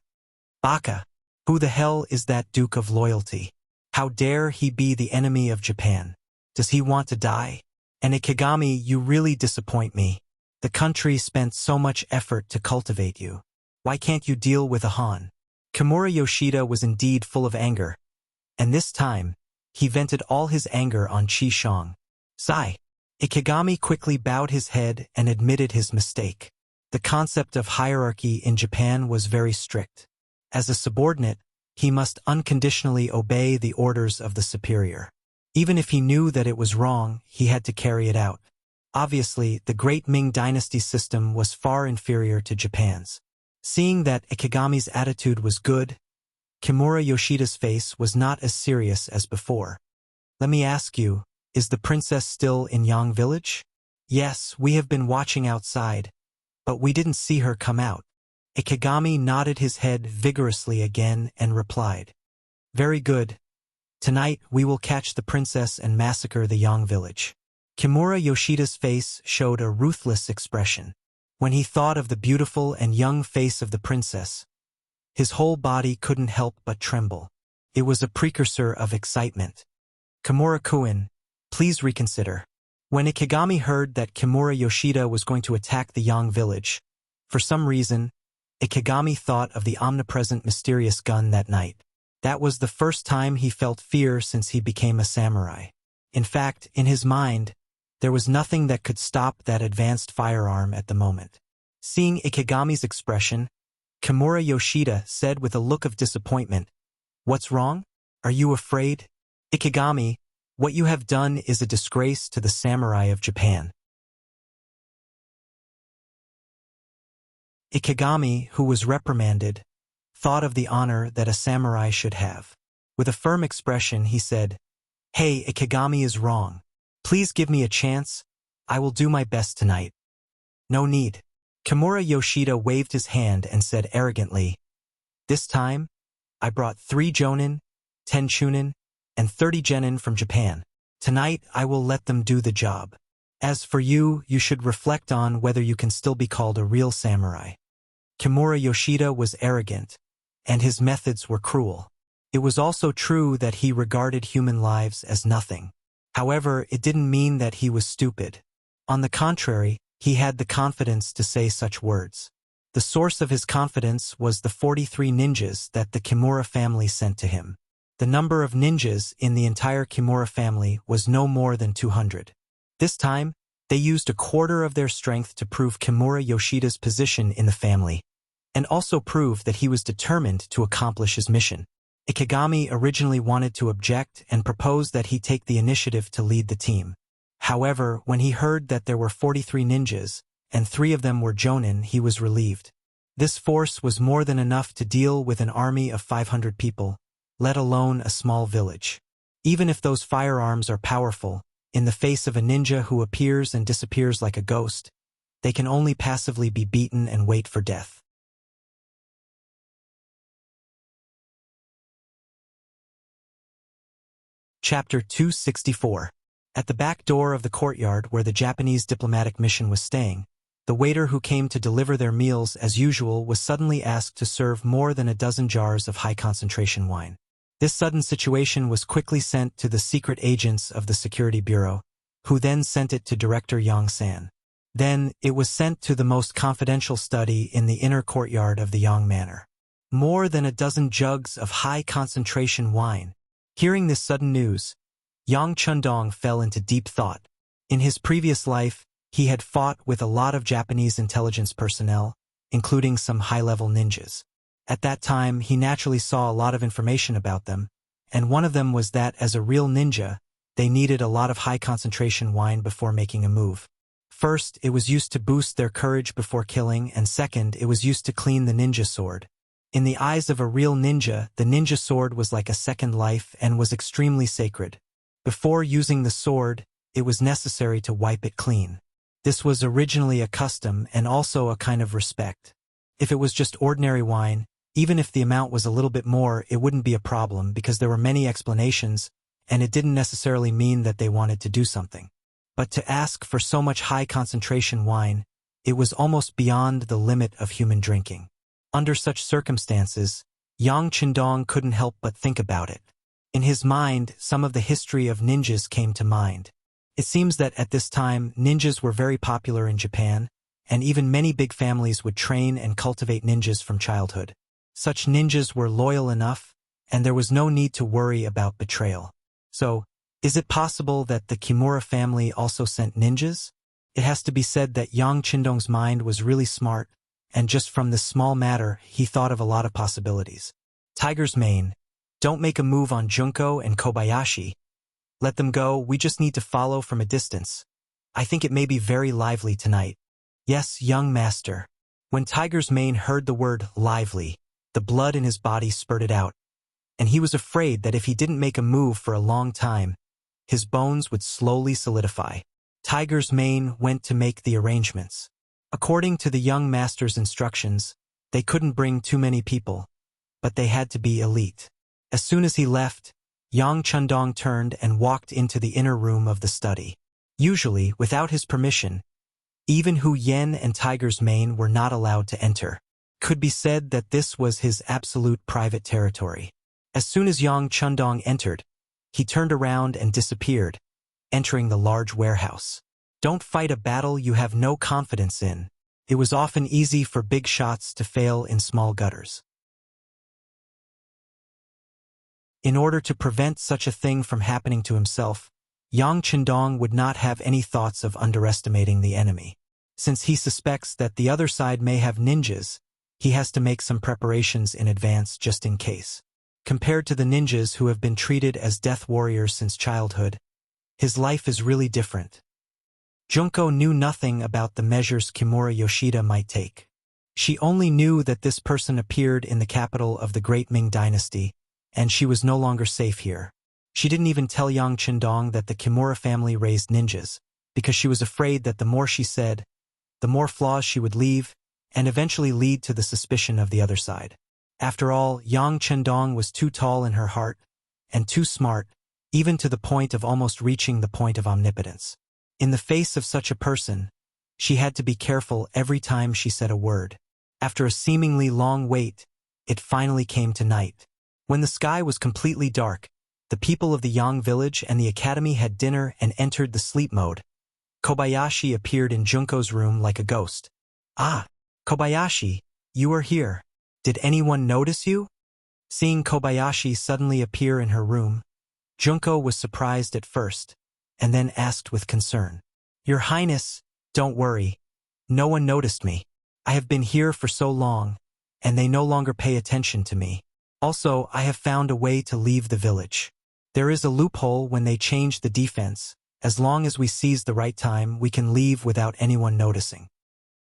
Baka! Who the hell is that Duke of Loyalty? How dare he be the enemy of Japan? Does he want to die? And Ikegami, you really disappoint me. The country spent so much effort to cultivate you. Why can't you deal with a Han? Kimura Yoshida was indeed full of anger. And this time, he vented all his anger on Qi Shang. Sigh. Ikegami quickly bowed his head and admitted his mistake. The concept of hierarchy in Japan was very strict. As a subordinate, he must unconditionally obey the orders of the superior. Even if he knew that it was wrong, he had to carry it out. Obviously, the Great Ming dynasty system was far inferior to Japan's. Seeing that Ikegami's attitude was good, Kimura Yoshida's face was not as serious as before. Let me ask you, is the princess still in Yang village? Yes, we have been watching outside, but we didn't see her come out. Ikegami nodded his head vigorously again and replied. Very good. Tonight we will catch the princess and massacre the Yang village. Kimura Yoshida's face showed a ruthless expression. When he thought of the beautiful and young face of the princess, his whole body couldn't help but tremble. It was a precursor of excitement. Kimura-kun, please reconsider. When Ikegami heard that Kimura Yoshida was going to attack the Yang village, for some reason, Ikegami thought of the omnipresent mysterious gun that night. That was the first time he felt fear since he became a samurai. In fact, in his mind, There was nothing that could stop that advanced firearm at the moment. Seeing Ikegami's expression, Kimura Yoshida said with a look of disappointment, "What's wrong? Are you afraid? Ikegami, what you have done is a disgrace to the samurai of Japan." Ikegami, who was reprimanded, thought of the honor that a samurai should have. With a firm expression, he said, "Hey, Ikegami is wrong. Please give me a chance. I will do my best tonight." "No need." Kimura Yoshida waved his hand and said arrogantly, "This time, I brought 3 jonin, 10 chunin, and 30 genin from Japan. Tonight, I will let them do the job. As for you, you should reflect on whether you can still be called a real samurai." Kimura Yoshida was arrogant, and his methods were cruel. It was also true that he regarded human lives as nothing. However, it didn't mean that he was stupid. On the contrary, he had the confidence to say such words. The source of his confidence was the 43 ninjas that the Kimura family sent to him. The number of ninjas in the entire Kimura family was no more than 200. This time, they used a quarter of their strength to prove Kimura Yoshida's position in the family, and also prove that he was determined to accomplish his mission. Ikegami originally wanted to object and propose that he take the initiative to lead the team. However, when he heard that there were 43 ninjas, and 3 of them were jonin, he was relieved. This force was more than enough to deal with an army of 500 people, let alone a small village. Even if those firearms are powerful, in the face of a ninja who appears and disappears like a ghost, they can only passively be beaten and wait for death. Chapter 264. At the back door of the courtyard where the Japanese diplomatic mission was staying, the waiter who came to deliver their meals as usual was suddenly asked to serve more than a dozen jars of high-concentration wine. This sudden situation was quickly sent to the secret agents of the Security Bureau, who then sent it to Director Yang-san. Then, it was sent to the most confidential study in the inner courtyard of the Yang Manor. More than a dozen jugs of high-concentration wine. Hearing this sudden news, Yang Chundong fell into deep thought. In his previous life, he had fought with a lot of Japanese intelligence personnel, including some high-level ninjas. At that time, he naturally saw a lot of information about them, and one of them was that as a real ninja, they needed a lot of high-concentration wine before making a move. First, it was used to boost their courage before killing, and second, it was used to clean the ninja sword. In the eyes of a real ninja, the ninja sword was like a second life and was extremely sacred. Before using the sword, it was necessary to wipe it clean. This was originally a custom and also a kind of respect. If it was just ordinary wine, even if the amount was a little bit more, it wouldn't be a problem because there were many explanations, and it didn't necessarily mean that they wanted to do something. But to ask for so much high-concentration wine, it was almost beyond the limit of human drinking. Under such circumstances, Yang Chundong couldn't help but think about it. In his mind, some of the history of ninjas came to mind. It seems that at this time, ninjas were very popular in Japan, and even many big families would train and cultivate ninjas from childhood. Such ninjas were loyal enough, and there was no need to worry about betrayal. So, is it possible that the Kimura family also sent ninjas? It has to be said that Yang Chundong's mind was really smart, and just from this small matter, he thought of a lot of possibilities. Tiger's mane. Don't make a move on Junko and Kobayashi. Let them go, we just need to follow from a distance. I think it may be very lively tonight. Yes, young master. When Tiger's mane heard the word lively, the blood in his body spurted out, and he was afraid that if he didn't make a move for a long time, his bones would slowly solidify. Tiger's mane went to make the arrangements. According to the young master's instructions, they couldn't bring too many people, but they had to be elite. As soon as he left, Yang Chundong turned and walked into the inner room of the study. Usually, without his permission, even Hu Yen and Tiger's mane were not allowed to enter. Could be said that this was his absolute private territory. As soon as Yang Chundong entered, he turned around and disappeared, entering the large warehouse. Don't fight a battle you have no confidence in. It was often easy for big shots to fail in small gutters. In order to prevent such a thing from happening to himself, Yang Chendong would not have any thoughts of underestimating the enemy. Since he suspects that the other side may have ninjas, he has to make some preparations in advance just in case. Compared to the ninjas who have been treated as death warriors since childhood, his life is really different. Junko knew nothing about the measures Kimura Yoshida might take. She only knew that this person appeared in the capital of the Great Ming Dynasty, and she was no longer safe here. She didn't even tell Yang Chendong that the Kimura family raised ninjas, because she was afraid that the more she said, the more flaws she would leave, and eventually lead to the suspicion of the other side. After all, Yang Chendong was too tall in her heart, and too smart, even to the point of almost reaching the point of omnipotence. In the face of such a person, she had to be careful every time she said a word. After a seemingly long wait, it finally came to night. When the sky was completely dark, the people of the Yang village and the academy had dinner and entered the sleep mode. Kobayashi appeared in Junko's room like a ghost. "Ah, Kobayashi, you are here. Did anyone notice you?" Seeing Kobayashi suddenly appear in her room, Junko was surprised at first, and then asked with concern, "Your Highness, don't worry. No one noticed me. I have been here for so long, and they no longer pay attention to me. Also, I have found a way to leave the village. There is a loophole when they change the defense. As long as we seize the right time, we can leave without anyone noticing,"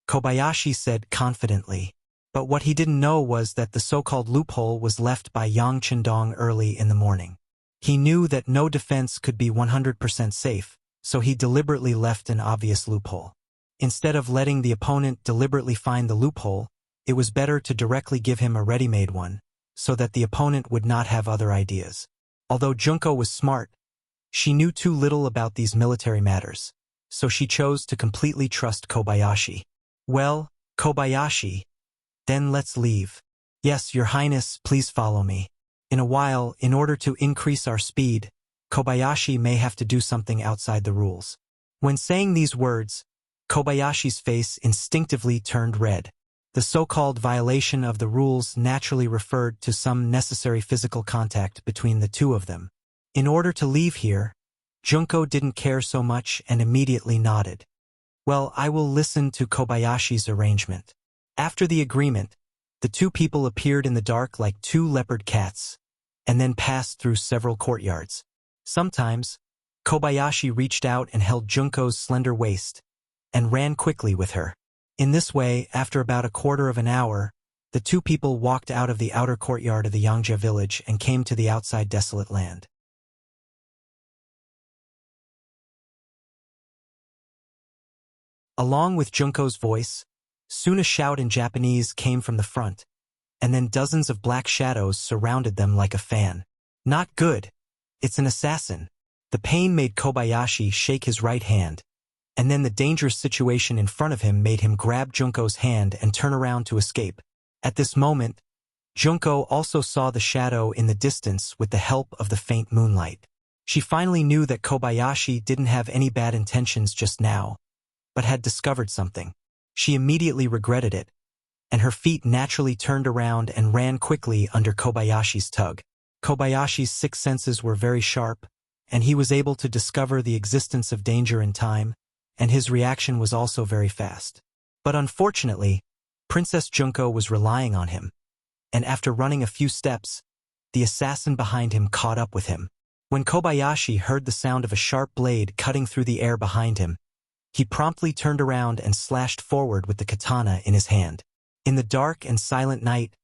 Kobayashi said confidently. But what he didn't know was that the so-called loophole was left by Yang Chendong early in the morning. He knew that no defense could be 100% safe, so he deliberately left an obvious loophole. Instead of letting the opponent deliberately find the loophole, it was better to directly give him a ready-made one, so that the opponent would not have other ideas. Although Junko was smart, she knew too little about these military matters, so she chose to completely trust Kobayashi. "Well, Kobayashi, then let's leave." "Yes, Your Highness, please follow me. In a while, in order to increase our speed, Kobayashi may have to do something outside the rules." When saying these words, Kobayashi's face instinctively turned red. The so-called violation of the rules naturally referred to some necessary physical contact between the two of them. In order to leave here, Junko didn't care so much and immediately nodded. "Well, I will listen to Kobayashi's arrangement." After the agreement, the two people appeared in the dark like two leopard cats, and then passed through several courtyards. Sometimes, Kobayashi reached out and held Junko's slender waist, and ran quickly with her. In this way, after about a quarter of an hour, the two people walked out of the outer courtyard of the Yangja village and came to the outside desolate land. Along with Junko's voice, soon a shout in Japanese came from the front, and then dozens of black shadows surrounded them like a fan. "Not good. It's an assassin." The pain made Kobayashi shake his right hand, and then the dangerous situation in front of him made him grab Junko's hand and turn around to escape. At this moment, Junko also saw the shadow in the distance with the help of the faint moonlight. She finally knew that Kobayashi didn't have any bad intentions just now, but had discovered something. She immediately regretted it, and her feet naturally turned around and ran quickly under Kobayashi's tug. Kobayashi's sixth senses were very sharp, and he was able to discover the existence of danger in time, and his reaction was also very fast. But unfortunately, Princess Junko was relying on him, and after running a few steps, the assassin behind him caught up with him. When Kobayashi heard the sound of a sharp blade cutting through the air behind him, he promptly turned around and slashed forward with the katana in his hand. In the dark and silent night,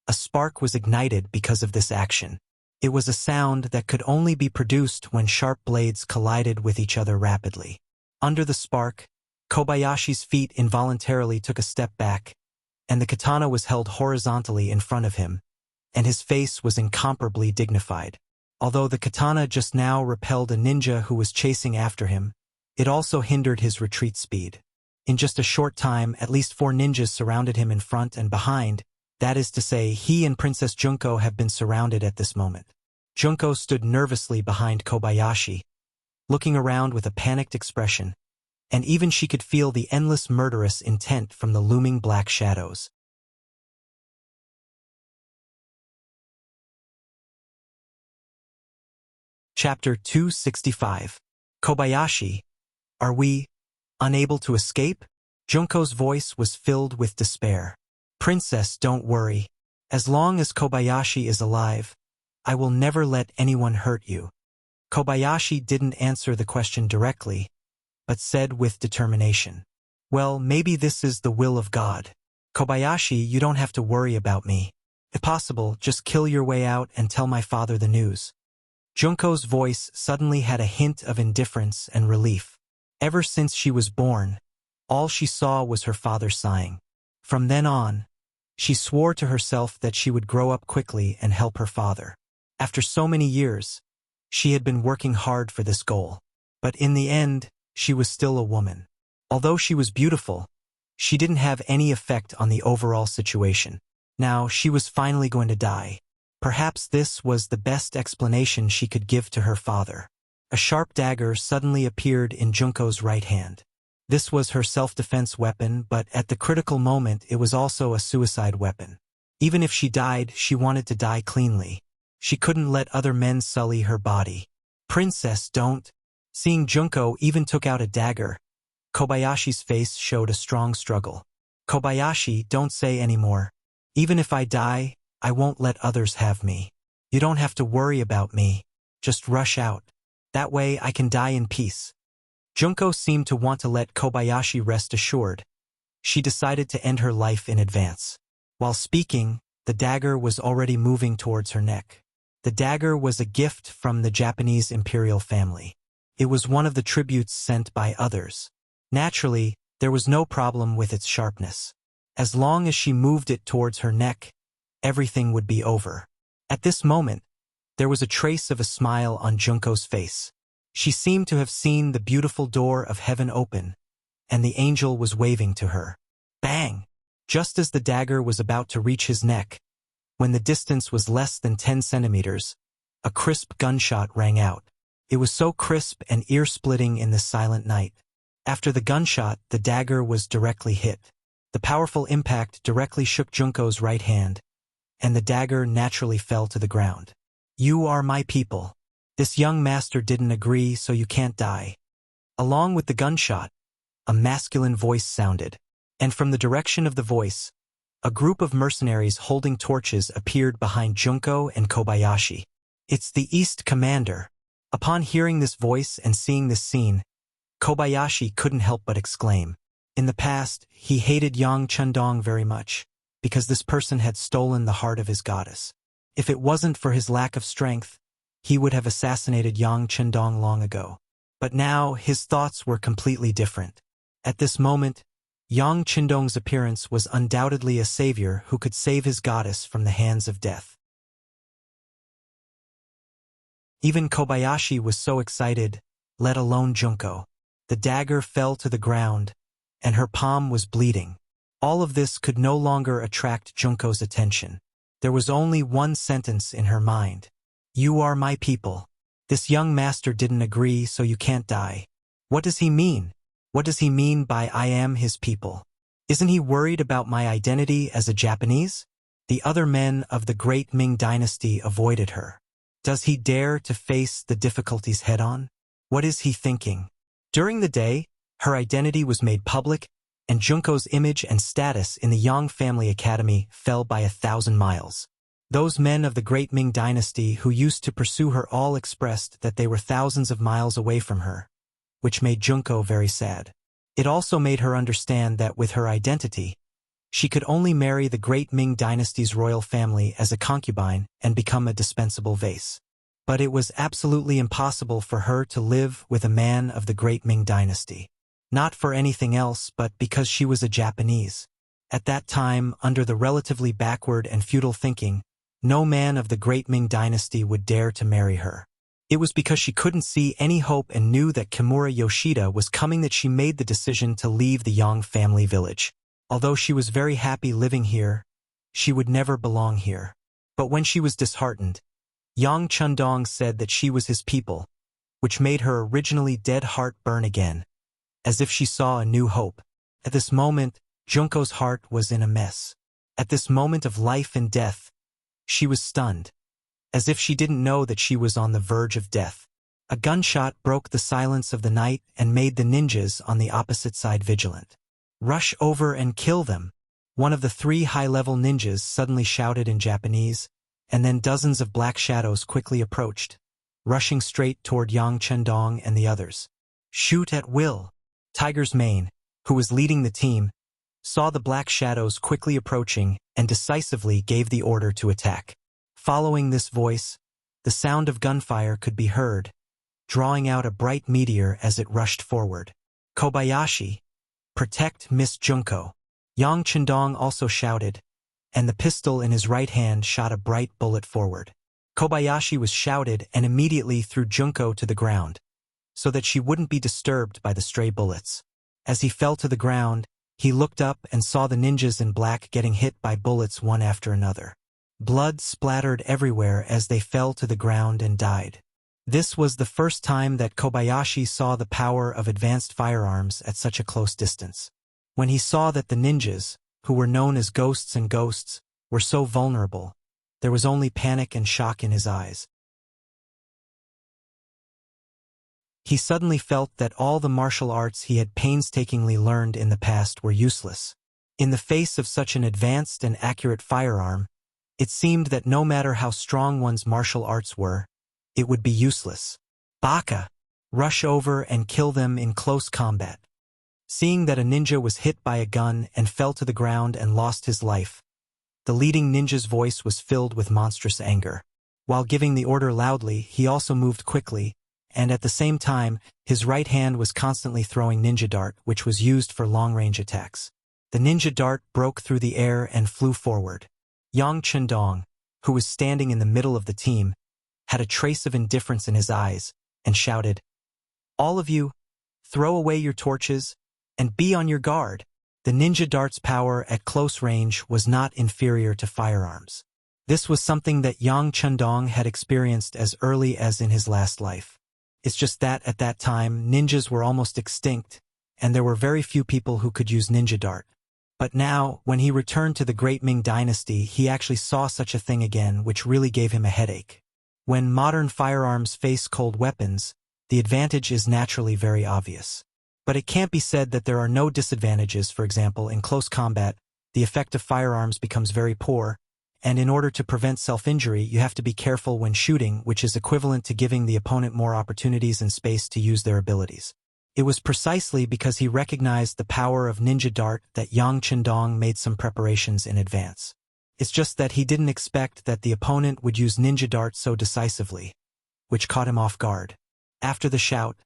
a spark was ignited because of this action. It was a sound that could only be produced when sharp blades collided with each other rapidly. Under the spark, Kobayashi's feet involuntarily took a step back, and the katana was held horizontally in front of him, and his face was incomparably dignified. Although the katana just now repelled a ninja who was chasing after him, it also hindered his retreat speed. In just a short time, at least 4 ninjas surrounded him in front and behind. That is to say, he and Princess Junko have been surrounded at this moment. Junko stood nervously behind Kobayashi, looking around with a panicked expression, and even she could feel the endless murderous intent from the looming black shadows. Chapter 265. Kobayashi, are we unable to escape? Junko's voice was filled with despair. Princess, don't worry. As long as Kobayashi is alive, I will never let anyone hurt you. Kobayashi didn't answer the question directly, but said with determination, well, maybe this is the will of God. Kobayashi, you don't have to worry about me. If possible, just kill your way out and tell my father the news. Junko's voice suddenly had a hint of indifference and relief. Ever since she was born, all she saw was her father sighing. From then on, she swore to herself that she would grow up quickly and help her father. After so many years, she had been working hard for this goal. But in the end, she was still a woman. Although she was beautiful, she didn't have any effect on the overall situation. Now, she was finally going to die. Perhaps this was the best explanation she could give to her father. A sharp dagger suddenly appeared in Junko's right hand. This was her self-defense weapon, but at the critical moment it was also a suicide weapon. Even if she died, she wanted to die cleanly. She couldn't let other men sully her body. Princess, don't. Seeing Junko even took out a dagger, Kobayashi's face showed a strong struggle. Kobayashi, don't say anymore. Even if I die, I won't let others have me. You don't have to worry about me. Just rush out. That way I can die in peace. Junko seemed to want to let Kobayashi rest assured. She decided to end her life in advance. While speaking, the dagger was already moving towards her neck. The dagger was a gift from the Japanese imperial family. It was one of the tributes sent by others. Naturally, there was no problem with its sharpness. As long as she moved it towards her neck, everything would be over. At this moment, there was a trace of a smile on Junko's face. She seemed to have seen the beautiful door of heaven open, and the angel was waving to her. Bang! Just as the dagger was about to reach his neck, when the distance was less than 10 centimeters, a crisp gunshot rang out. It was so crisp and ear-splitting in the silent night. After the gunshot, the dagger was directly hit. The powerful impact directly shook Junko's right hand, and the dagger naturally fell to the ground. You are my people. This young master didn't agree, so you can't die. Along with the gunshot, a masculine voice sounded, and from the direction of the voice, a group of mercenaries holding torches appeared behind Junko and Kobayashi. It's the East Commander. Upon hearing this voice and seeing this scene, Kobayashi couldn't help but exclaim. In the past, he hated Yang Chundong very much, because this person had stolen the heart of his goddess. If it wasn't for his lack of strength, he would have assassinated Yang Chundong long ago. But now, his thoughts were completely different. At this moment, Yang Chundong's appearance was undoubtedly a savior who could save his goddess from the hands of death. Even Kobayashi was so excited, let alone Junko. The dagger fell to the ground, and her palm was bleeding. All of this could no longer attract Junko's attention. There was only one sentence in her mind. You are my people. This young master didn't agree, so you can't die. What does he mean? What does he mean by I am his people? Isn't he worried about my identity as a Japanese? The other men of the great Ming dynasty avoided her. Does he dare to face the difficulties head-on? What is he thinking? During the day, her identity was made public, and Junko's image and status in the Yang family academy fell by 1,000 miles. Those men of the great Ming dynasty who used to pursue her all expressed that they were thousands of miles away from her, which made Junko very sad. It also made her understand that with her identity, she could only marry the great Ming dynasty's royal family as a concubine and become a dispensable vase. But it was absolutely impossible for her to live with a man of the great Ming dynasty. Not for anything else, but because she was a Japanese. At that time, under the relatively backward and feudal thinking, no man of the great Ming dynasty would dare to marry her. It was because she couldn't see any hope and knew that Kimura Yoshida was coming that she made the decision to leave the Yang family village. Although she was very happy living here, she would never belong here. But when she was disheartened, Yang Chundong said that she was his people, which made her originally dead heart burn again, as if she saw a new hope. At this moment, Junko's heart was in a mess. At this moment of life and death, she was stunned, as if she didn't know that she was on the verge of death. A gunshot broke the silence of the night and made the ninjas on the opposite side vigilant. "Rush over and kill them," one of the 3 high-level ninjas suddenly shouted in Japanese, and then dozens of black shadows quickly approached, rushing straight toward Yang Chendong and the others. "Shoot at will." Tiger's Mane, who was leading the team, saw the black shadows quickly approaching and decisively gave the order to attack. Following this voice, the sound of gunfire could be heard, drawing out a bright meteor as it rushed forward. "Kobayashi, protect Miss Junko." Yang Chendong also shouted, and the pistol in his right hand shot a bright bullet forward. Kobayashi was shouted and immediately threw Junko to the ground, so that she wouldn't be disturbed by the stray bullets. As he fell to the ground, he looked up and saw the ninjas in black getting hit by bullets one after another. Blood splattered everywhere as they fell to the ground and died. This was the first time that Kobayashi saw the power of advanced firearms at such a close distance. When he saw that the ninjas, who were known as ghosts and ghosts, were so vulnerable, there was only panic and shock in his eyes. He suddenly felt that all the martial arts he had painstakingly learned in the past were useless. In the face of such an advanced and accurate firearm, it seemed that no matter how strong one's martial arts were, it would be useless. "Baka! Rush over and kill them in close combat." Seeing that a ninja was hit by a gun and fell to the ground and lost his life, the leading ninja's voice was filled with monstrous anger. While giving the order loudly, he also moved quickly, and at the same time, his right hand was constantly throwing ninja dart, which was used for long-range attacks. The ninja dart broke through the air and flew forward. Yang Chendong, who was standing in the middle of the team, had a trace of indifference in his eyes, and shouted, "All of you, throw away your torches, and be on your guard." The ninja dart's power at close range was not inferior to firearms. This was something that Yang Chendong had experienced as early as in his last life. It's just that at that time, ninjas were almost extinct, and there were very few people who could use ninja dart. But now, when he returned to the Great Ming Dynasty, he actually saw such a thing again, which really gave him a headache. When modern firearms face cold weapons, the advantage is naturally very obvious. But it can't be said that there are no disadvantages. For example, in close combat, the effect of firearms becomes very poor, and in order to prevent self-injury, you have to be careful when shooting, which is equivalent to giving the opponent more opportunities and space to use their abilities. It was precisely because he recognized the power of ninja dart that Yang Chendong made some preparations in advance. It's just that he didn't expect that the opponent would use ninja dart so decisively, which caught him off guard. After the shout,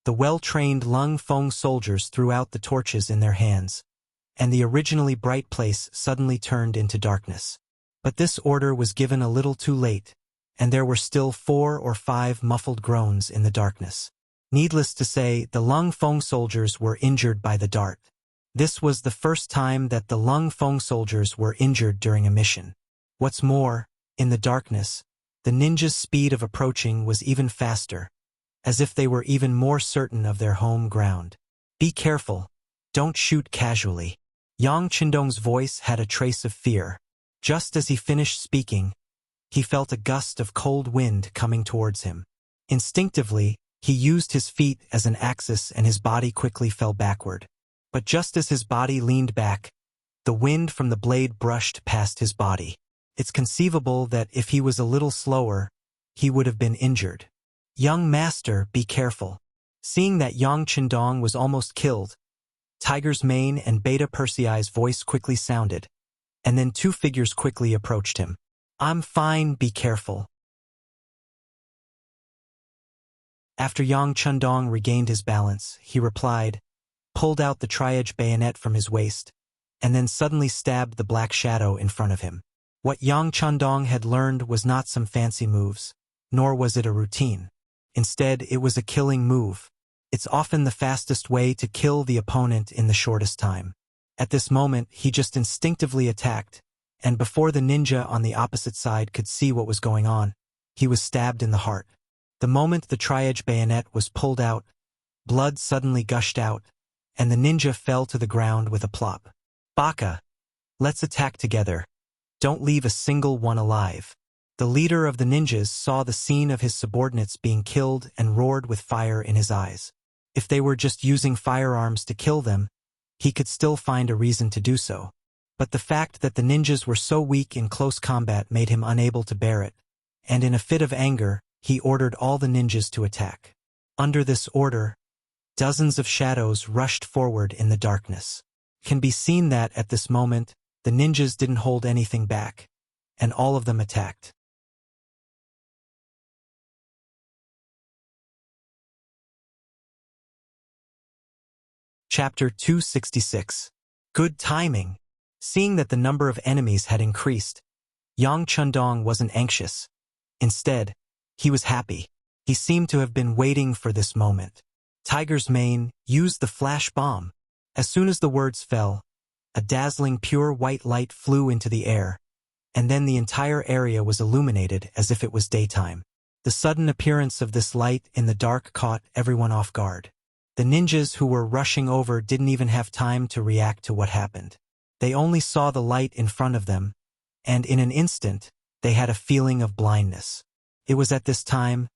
the well-trained Lung Feng soldiers threw out the torches in their hands, and the originally bright place suddenly turned into darkness. But this order was given a little too late, and there were still 4 or 5 muffled groans in the darkness. Needless to say, the Lung Feng soldiers were injured by the dart. This was the first time that the Lung Feng soldiers were injured during a mission. What's more, in the darkness, the ninjas' speed of approaching was even faster, as if they were even more certain of their home ground. "Be careful. Don't shoot casually." Yang Chendong's voice had a trace of fear. Just as he finished speaking, he felt a gust of cold wind coming towards him. Instinctively, he used his feet as an axis and his body quickly fell backward. But just as his body leaned back, the wind from the blade brushed past his body. It's conceivable that if he was a little slower, he would have been injured. "Young master, be careful." Seeing that Yang Chendong was almost killed, Tiger's Mane and Beta Persei's voice quickly sounded, and then 2 figures quickly approached him. "I'm fine, be careful." After Yang Chendong regained his balance, he replied, pulled out the tri-edge bayonet from his waist, and then suddenly stabbed the black shadow in front of him. What Yang Chendong had learned was not some fancy moves, nor was it a routine. Instead, it was a killing move. It's often the fastest way to kill the opponent in the shortest time. At this moment, he just instinctively attacked, and before the ninja on the opposite side could see what was going on, he was stabbed in the heart. The moment the tri-edge bayonet was pulled out, blood suddenly gushed out, and the ninja fell to the ground with a plop. "Baka! Let's attack together. Don't leave a single one alive." The leader of the ninjas saw the scene of his subordinates being killed and roared with fire in his eyes. If they were just using firearms to kill them, he could still find a reason to do so. But the fact that the ninjas were so weak in close combat made him unable to bear it, and in a fit of anger, he ordered all the ninjas to attack. Under this order, dozens of shadows rushed forward in the darkness. It can be seen that, at this moment, the ninjas didn't hold anything back, and all of them attacked. Chapter 266. Good timing. Seeing that the number of enemies had increased, Yang Chundong wasn't anxious. Instead, he was happy. He seemed to have been waiting for this moment. Tiger's Mane used the flash bomb. As soon as the words fell, a dazzling pure white light flew into the air, and then the entire area was illuminated as if it was daytime. The sudden appearance of this light in the dark caught everyone off guard. The ninjas who were rushing over didn't even have time to react to what happened. They only saw the light in front of them, and in an instant, they had a feeling of blindness. It was at this time,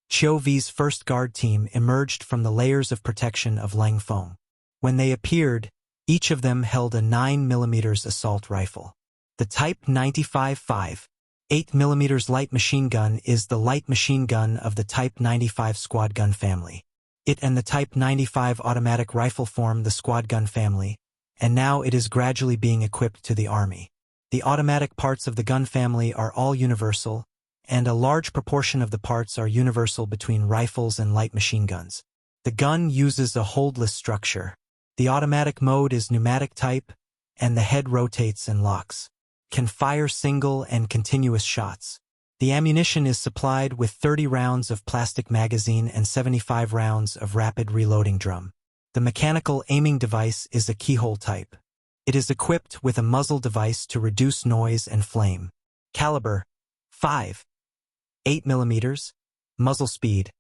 Qiu Vi's first guard team emerged from the layers of protection of Lang Feng. When they appeared, each of them held a 9mm assault rifle. The Type 95-5, 8mm light machine gun is the light machine gun of the Type 95 squad gun family. It and the Type 95 automatic rifle form the squad gun family, and now it is gradually being equipped to the army. The automatic parts of the gun family are all universal, and a large proportion of the parts are universal between rifles and light machine guns. The gun uses a holdless structure. The automatic mode is pneumatic type, and the head rotates and locks. Can fire single and continuous shots. The ammunition is supplied with 30 rounds of plastic magazine and 75 rounds of rapid reloading drum. The mechanical aiming device is a keyhole type. It is equipped with a muzzle device to reduce noise and flame. Caliber 5. 8mm. Muzzle speed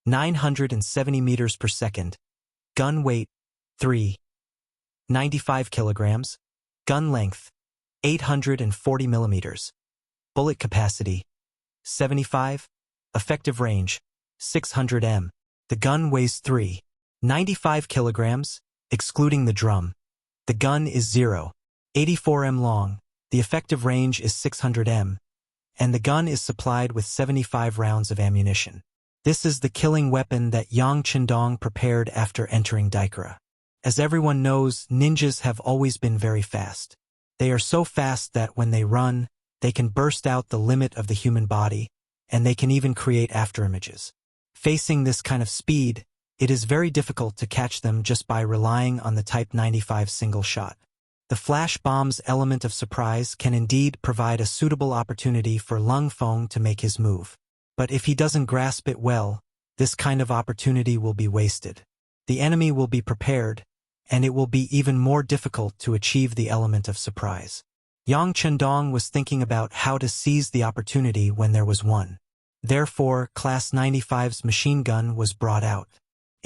970 meters per second. Gun weight 3. 95 kilograms. Gun length 840 millimeters. Bullet capacity 75. Effective range 600 m. The gun weighs 3. 95 kilograms, excluding the drum. The gun is 0.84 m long. The effective range is 600 m, and the gun is supplied with 75 rounds of ammunition. This is the killing weapon that Yang Chundong prepared after entering Daikara. As everyone knows, ninjas have always been very fast. They are so fast that when they run, they can burst out the limit of the human body, and they can even create afterimages. Facing this kind of speed, it is very difficult to catch them just by relying on the Type 95 single shot. The flash bomb's element of surprise can indeed provide a suitable opportunity for Lang Feng to make his move. But if he doesn't grasp it well, this kind of opportunity will be wasted. The enemy will be prepared, and it will be even more difficult to achieve the element of surprise. Yang Chundong was thinking about how to seize the opportunity when there was one. Therefore, Class 95's machine gun was brought out.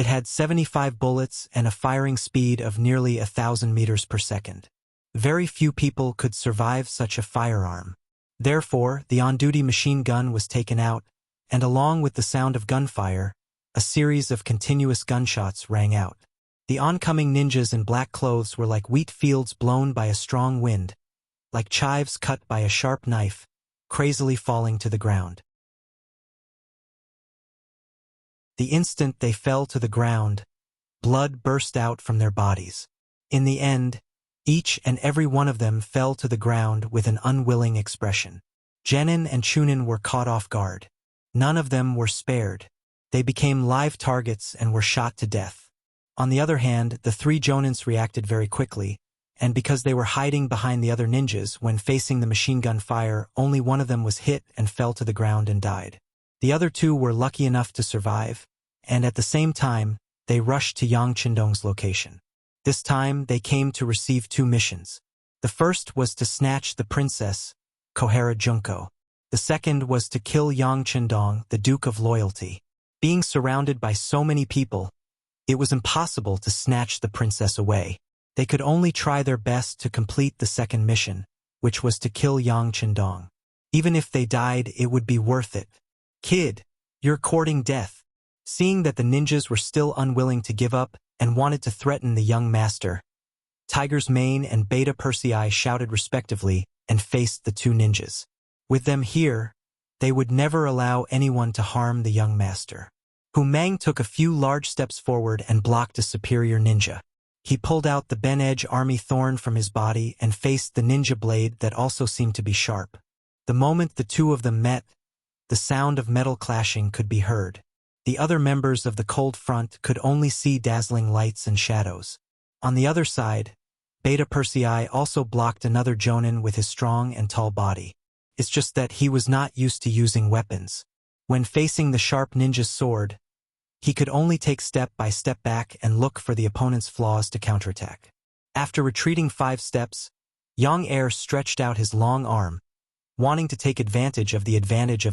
It had 75 bullets and a firing speed of nearly 1,000 meters per second. Very few people could survive such a firearm. Therefore, the on-duty machine gun was taken out, and along with the sound of gunfire, a series of continuous gunshots rang out. The oncoming ninjas in black clothes were like wheat fields blown by a strong wind, like chives cut by a sharp knife, crazily falling to the ground. The instant they fell to the ground, blood burst out from their bodies. In the end, each and every one of them fell to the ground with an unwilling expression. Genin and Chunin were caught off guard. None of them were spared. They became live targets and were shot to death. On the other hand, the three Jonins reacted very quickly, and because they were hiding behind the other ninjas when facing the machine gun fire, only one of them was hit and fell to the ground and died. The other two were lucky enough to survive, and at the same time, they rushed to Yang Chundong's location. This time, they came to receive two missions. The first was to snatch the princess, Kohara Junko. The second was to kill Yang Chundong, the Duke of Loyalty. Being surrounded by so many people, it was impossible to snatch the princess away. They could only try their best to complete the second mission, which was to kill Yang Chundong. Even if they died, it would be worth it. Kid, you're courting death. Seeing that the ninjas were still unwilling to give up and wanted to threaten the young master, Tiger's Mane and Beta Persei shouted respectively and faced the two ninjas. With them here, they would never allow anyone to harm the young master. Hu Mang took a few large steps forward and blocked a superior ninja. He pulled out the Ben-Edge Army Thorn from his body and faced the ninja blade that also seemed to be sharp. The moment the two of them met, the sound of metal clashing could be heard. The other members of the Cold Front could only see dazzling lights and shadows. On the other side, Beta Persei also blocked another Jonin with his strong and tall body. It's just that he was not used to using weapons. When facing the sharp ninja's sword, he could only take step by step back and look for the opponent's flaws to counterattack. After retreating 5 steps, Yang Er stretched out his long arm, wanting to take advantage of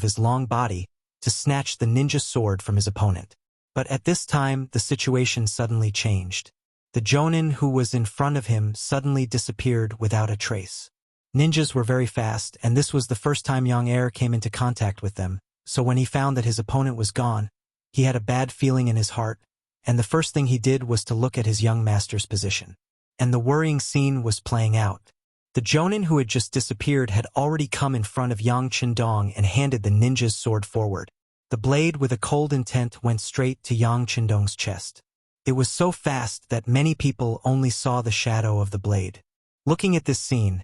his long body to snatch the ninja sword from his opponent. But at this time, the situation suddenly changed. The Jonin who was in front of him suddenly disappeared without a trace. Ninjas were very fast, and this was the first time Yang Er came into contact with them, so when he found that his opponent was gone, he had a bad feeling in his heart, and the first thing he did was to look at his young master's position. And the worrying scene was playing out. The Jonin who had just disappeared had already come in front of Yang Qindong and handed the ninja's sword forward. The blade with a cold intent went straight to Yang Qindong's chest. It was so fast that many people only saw the shadow of the blade. Looking at this scene,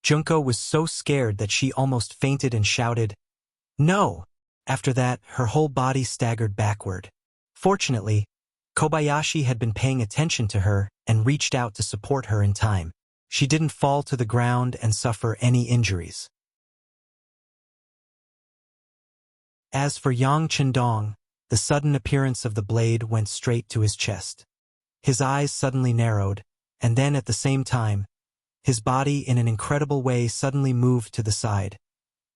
Junko was so scared that she almost fainted and shouted, "No!" After that, her whole body staggered backward. Fortunately, Kobayashi had been paying attention to her and reached out to support her in time. She didn't fall to the ground and suffer any injuries. As for Yang Qindong, the sudden appearance of the blade went straight to his chest. His eyes suddenly narrowed, and then at the same time, his body in an incredible way suddenly moved to the side,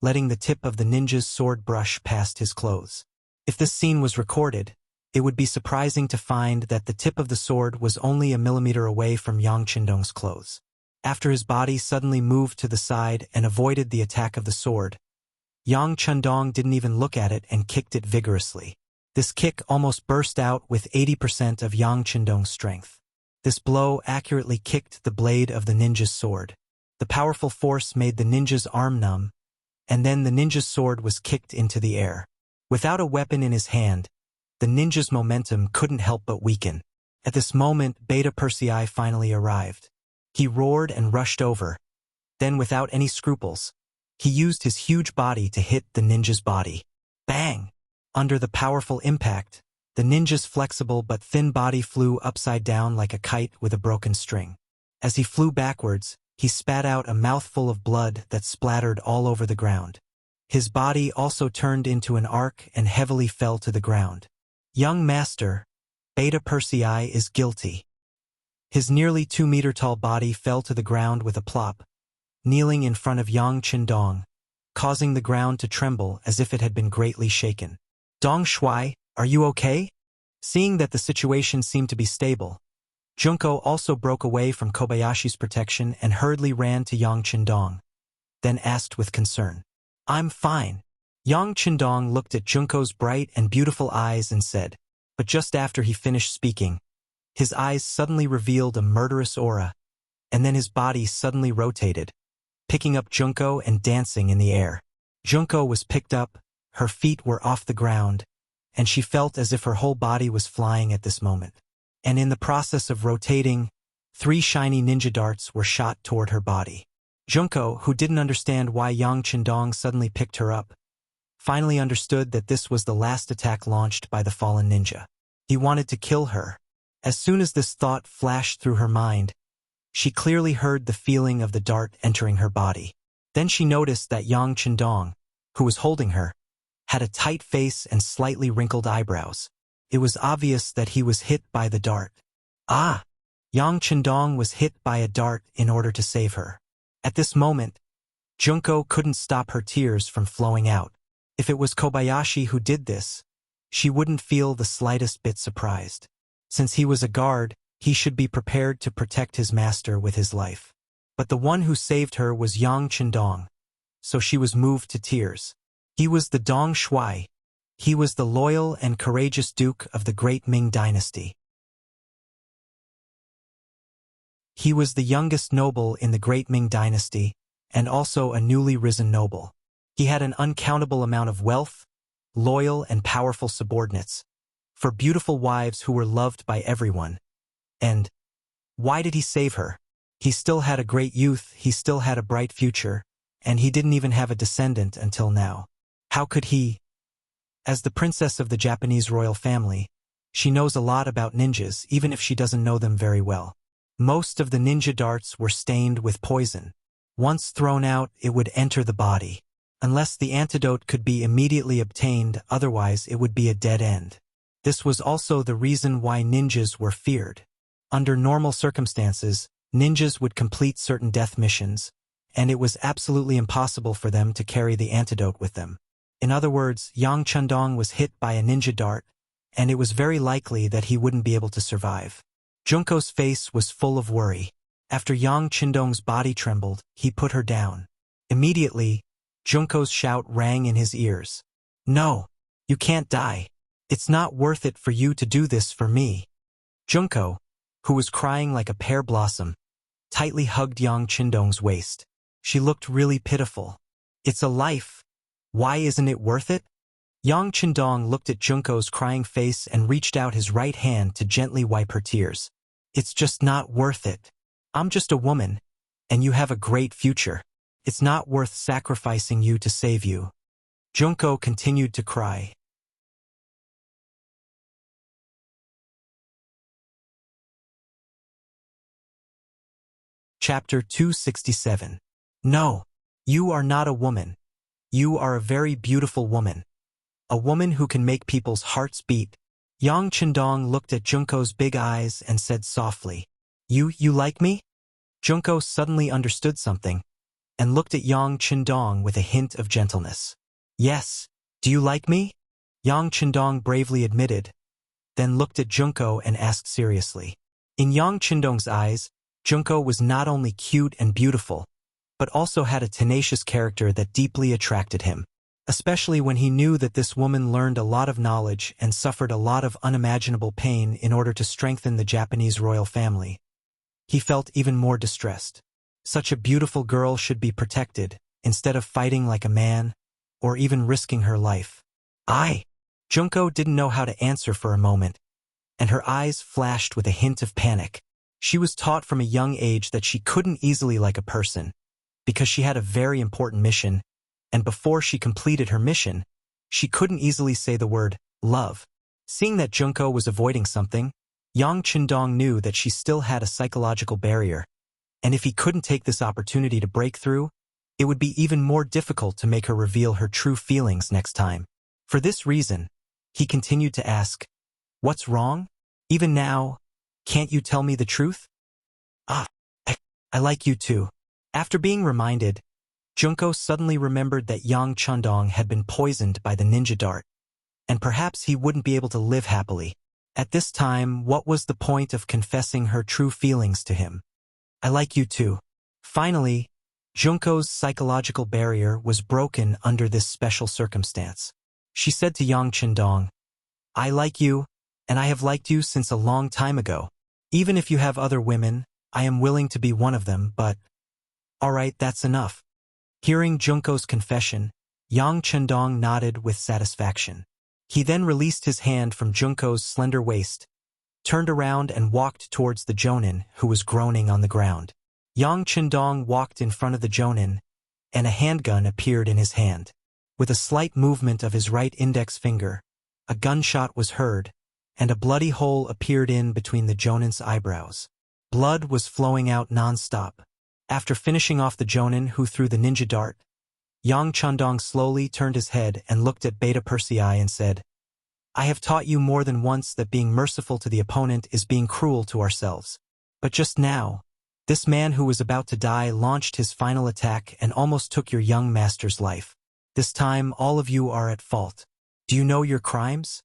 letting the tip of the ninja's sword brush past his clothes. If this scene was recorded, it would be surprising to find that the tip of the sword was only a millimeter away from Yang Qindong's clothes. After his body suddenly moved to the side and avoided the attack of the sword, Yang Qindong didn't even look at it and kicked it vigorously. This kick almost burst out with 80% of Yang Qindong's strength. This blow accurately kicked the blade of the ninja's sword. The powerful force made the ninja's arm numb, and then the ninja's sword was kicked into the air. Without a weapon in his hand, the ninja's momentum couldn't help but weaken. At this moment, Beta Persei finally arrived. He roared and rushed over. Then, without any scruples, he used his huge body to hit the ninja's body. Bang! Under the powerful impact, the ninja's flexible but thin body flew upside down like a kite with a broken string. As he flew backwards, he spat out a mouthful of blood that splattered all over the ground. His body also turned into an arc and heavily fell to the ground. Young master, Beta Persei is guilty. His nearly 2-meter-tall body fell to the ground with a plop, kneeling in front of Yang Qindong, causing the ground to tremble as if it had been greatly shaken. Dong Shui, are you okay? Seeing that the situation seemed to be stable, Junko also broke away from Kobayashi's protection and hurriedly ran to Yang Qindong, then asked with concern, "I'm fine." Yang Qindong looked at Junko's bright and beautiful eyes and said, but just after he finished speaking, his eyes suddenly revealed a murderous aura, and then his body suddenly rotated, picking up Junko and dancing in the air. Junko was picked up, her feet were off the ground, and she felt as if her whole body was flying at this moment. And in the process of rotating, 3 shiny ninja darts were shot toward her body. Junko, who didn't understand why Yang Qindong suddenly picked her up, finally understood that this was the last attack launched by the fallen ninja. He wanted to kill her. As soon as this thought flashed through her mind, she clearly heard the feeling of the dart entering her body. Then she noticed that Yang Qindong, who was holding her, had a tight face and slightly wrinkled eyebrows. It was obvious that he was hit by the dart. Ah! Yang Qindong was hit by a dart in order to save her. At this moment, Junko couldn't stop her tears from flowing out. If it was Kobayashi who did this, she wouldn't feel the slightest bit surprised. Since he was a guard, he should be prepared to protect his master with his life. But the one who saved her was Yang Qindong, so she was moved to tears. He was the Dong Shuai. He was the loyal and courageous duke of the great Ming dynasty. He was the youngest noble in the great Ming dynasty, and also a newly risen noble. He had an uncountable amount of wealth, loyal and powerful subordinates, for beautiful wives who were loved by everyone. And why did he save her? He still had a great youth, he still had a bright future, and he didn't even have a descendant until now. How could he? As the princess of the Japanese royal family, she knows a lot about ninjas even if she doesn't know them very well. Most of the ninja darts were stained with poison. Once thrown out, it would enter the body. Unless the antidote could be immediately obtained, otherwise it would be a dead end. This was also the reason why ninjas were feared. Under normal circumstances, ninjas would complete certain death missions, and it was absolutely impossible for them to carry the antidote with them. In other words, Yang Chundong was hit by a ninja dart, and it was very likely that he wouldn't be able to survive. Junko's face was full of worry. After Yang Chundong's body trembled, he put her down. Immediately, Junko's shout rang in his ears. "No, you can't die. It's not worth it for you to do this for me." Junko, who was crying like a pear blossom, tightly hugged Yang Chundong's waist. She looked really pitiful. "It's a life. Why isn't it worth it?" Yang Chundong looked at Junko's crying face and reached out his right hand to gently wipe her tears. "It's just not worth it. I'm just a woman, and you have a great future. It's not worth sacrificing you to save you." Junko continued to cry. Chapter 267. No, you are not a woman. You are a very beautiful woman. A woman who can make people's hearts beat. Yang Chundong looked at Junko's big eyes and said softly, You like me?" Junko suddenly understood something, and looked at Yang Chundong with a hint of gentleness. "Yes, do you like me?" Yang Chundong bravely admitted, then looked at Junko and asked seriously. In Yang Chundong's eyes, Junko was not only cute and beautiful, but also had a tenacious character that deeply attracted him, especially when he knew that this woman learned a lot of knowledge and suffered a lot of unimaginable pain in order to strengthen the Japanese royal family. He felt even more distressed. Such a beautiful girl should be protected, instead of fighting like a man, or even risking her life. Junko didn't know how to answer for a moment, and her eyes flashed with a hint of panic. She was taught from a young age that she couldn't easily like a person, because she had a very important mission, and before she completed her mission, she couldn't easily say the word, love. Seeing that Junko was avoiding something, Yang Chundong knew that she still had a psychological barrier, and if he couldn't take this opportunity to break through, it would be even more difficult to make her reveal her true feelings next time. For this reason, he continued to ask, "What's wrong? Even now, can't you tell me the truth?" I like you too." After being reminded, Junko suddenly remembered that Yang Chundong had been poisoned by the ninja dart, and perhaps he wouldn't be able to live happily. At this time, what was the point of confessing her true feelings to him? "I like you too." Finally, Junko's psychological barrier was broken under this special circumstance. She said to Yang Chundong, "I like you, and I have liked you since a long time ago. Even if you have other women, I am willing to be one of them, but... Alright, that's enough." Hearing Junko's confession, Yang Chundong nodded with satisfaction. He then released his hand from Junko's slender waist, turned around and walked towards the jonin, who was groaning on the ground. Yang Chundong walked in front of the jonin, and a handgun appeared in his hand. With a slight movement of his right index finger, a gunshot was heard, and a bloody hole appeared in between the jonin's eyebrows. Blood was flowing out non-stop. After finishing off the jonin who threw the ninja dart, Yang Chundong slowly turned his head and looked at Beta Persei and said, "I have taught you more than once that being merciful to the opponent is being cruel to ourselves. But just now, this man who was about to die launched his final attack and almost took your young master's life. This time, all of you are at fault. Do you know your crimes?"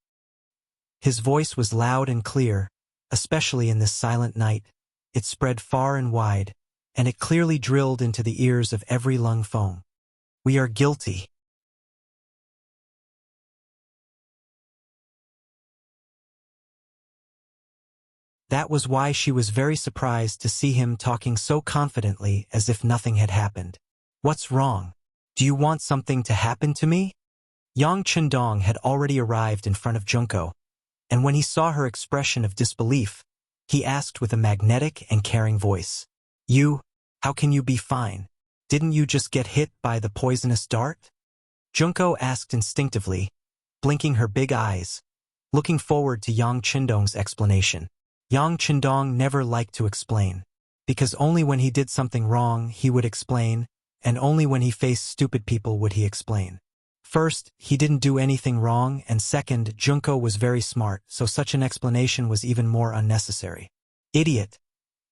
His voice was loud and clear, especially in this silent night. It spread far and wide, and it clearly drilled into the ears of every lung foam. We are guilty. That was why she was very surprised to see him talking so confidently as if nothing had happened. What's wrong? Do you want something to happen to me? Yang Chendong had already arrived in front of Junko, and when he saw her expression of disbelief, he asked with a magnetic and caring voice, How can you be fine? Didn't you just get hit by the poisonous dart? Junko asked instinctively, blinking her big eyes, looking forward to Yang Chendong's explanation. Yang Chendong never liked to explain, because only when he did something wrong he would explain, and only when he faced stupid people would he explain. First, he didn't do anything wrong, and second, Junko was very smart, so such an explanation was even more unnecessary. Idiot!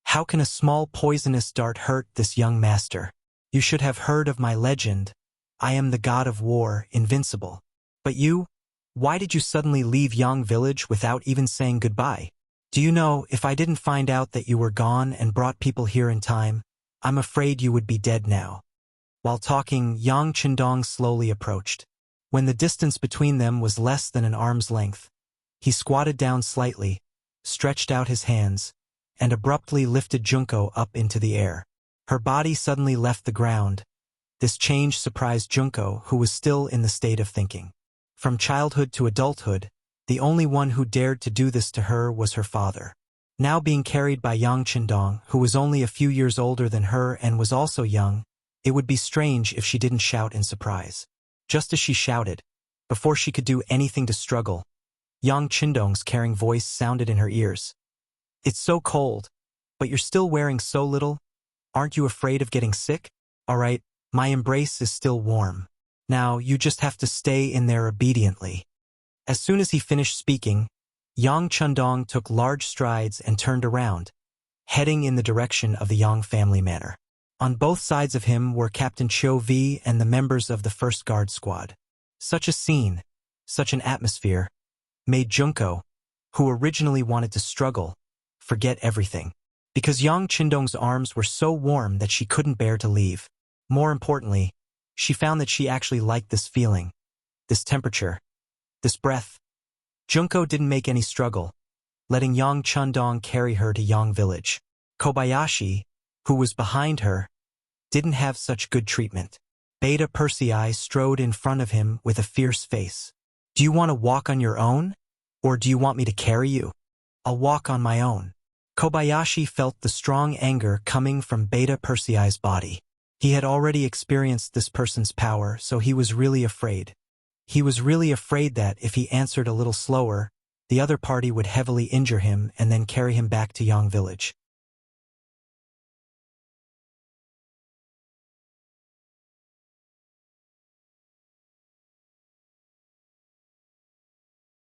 How can a small poisonous dart hurt this young master? You should have heard of my legend. I am the god of war, invincible. But you? Why did you suddenly leave Yang village without even saying goodbye? Do you know, if I didn't find out that you were gone and brought people here in time, I'm afraid you would be dead now. While talking, Yang Chendong slowly approached. When the distance between them was less than an arm's length, he squatted down slightly, stretched out his hands, and abruptly lifted Junko up into the air. Her body suddenly left the ground. This change surprised Junko, who was still in the state of thinking. From childhood to adulthood, the only one who dared to do this to her was her father. Now being carried by Yang Chendong, who was only a few years older than her and was also young, it would be strange if she didn't shout in surprise. Just as she shouted, before she could do anything to struggle, Yang Chendong's caring voice sounded in her ears. It's so cold, but you're still wearing so little. Aren't you afraid of getting sick? All right, my embrace is still warm. Now you just have to stay in there obediently. As soon as he finished speaking, Yang Chendong took large strides and turned around, heading in the direction of the Yang family manor. On both sides of him were Captain Cho V and the members of the First Guard Squad. Such a scene, such an atmosphere, made Junko, who originally wanted to struggle, forget everything. Because Yang Chendong's arms were so warm that she couldn't bear to leave. More importantly, she found that she actually liked this feeling, this temperature, this breath. Junko didn't make any struggle, letting Yang Chendong carry her to Yang village. Kobayashi, who was behind her, didn't have such good treatment. Beta Persei strode in front of him with a fierce face. Do you want to walk on your own? Or do you want me to carry you? I'll walk on my own. Kobayashi felt the strong anger coming from Beta Persei's body. He had already experienced this person's power, so he was really afraid. He was really afraid that, if he answered a little slower, the other party would heavily injure him and then carry him back to Yang village.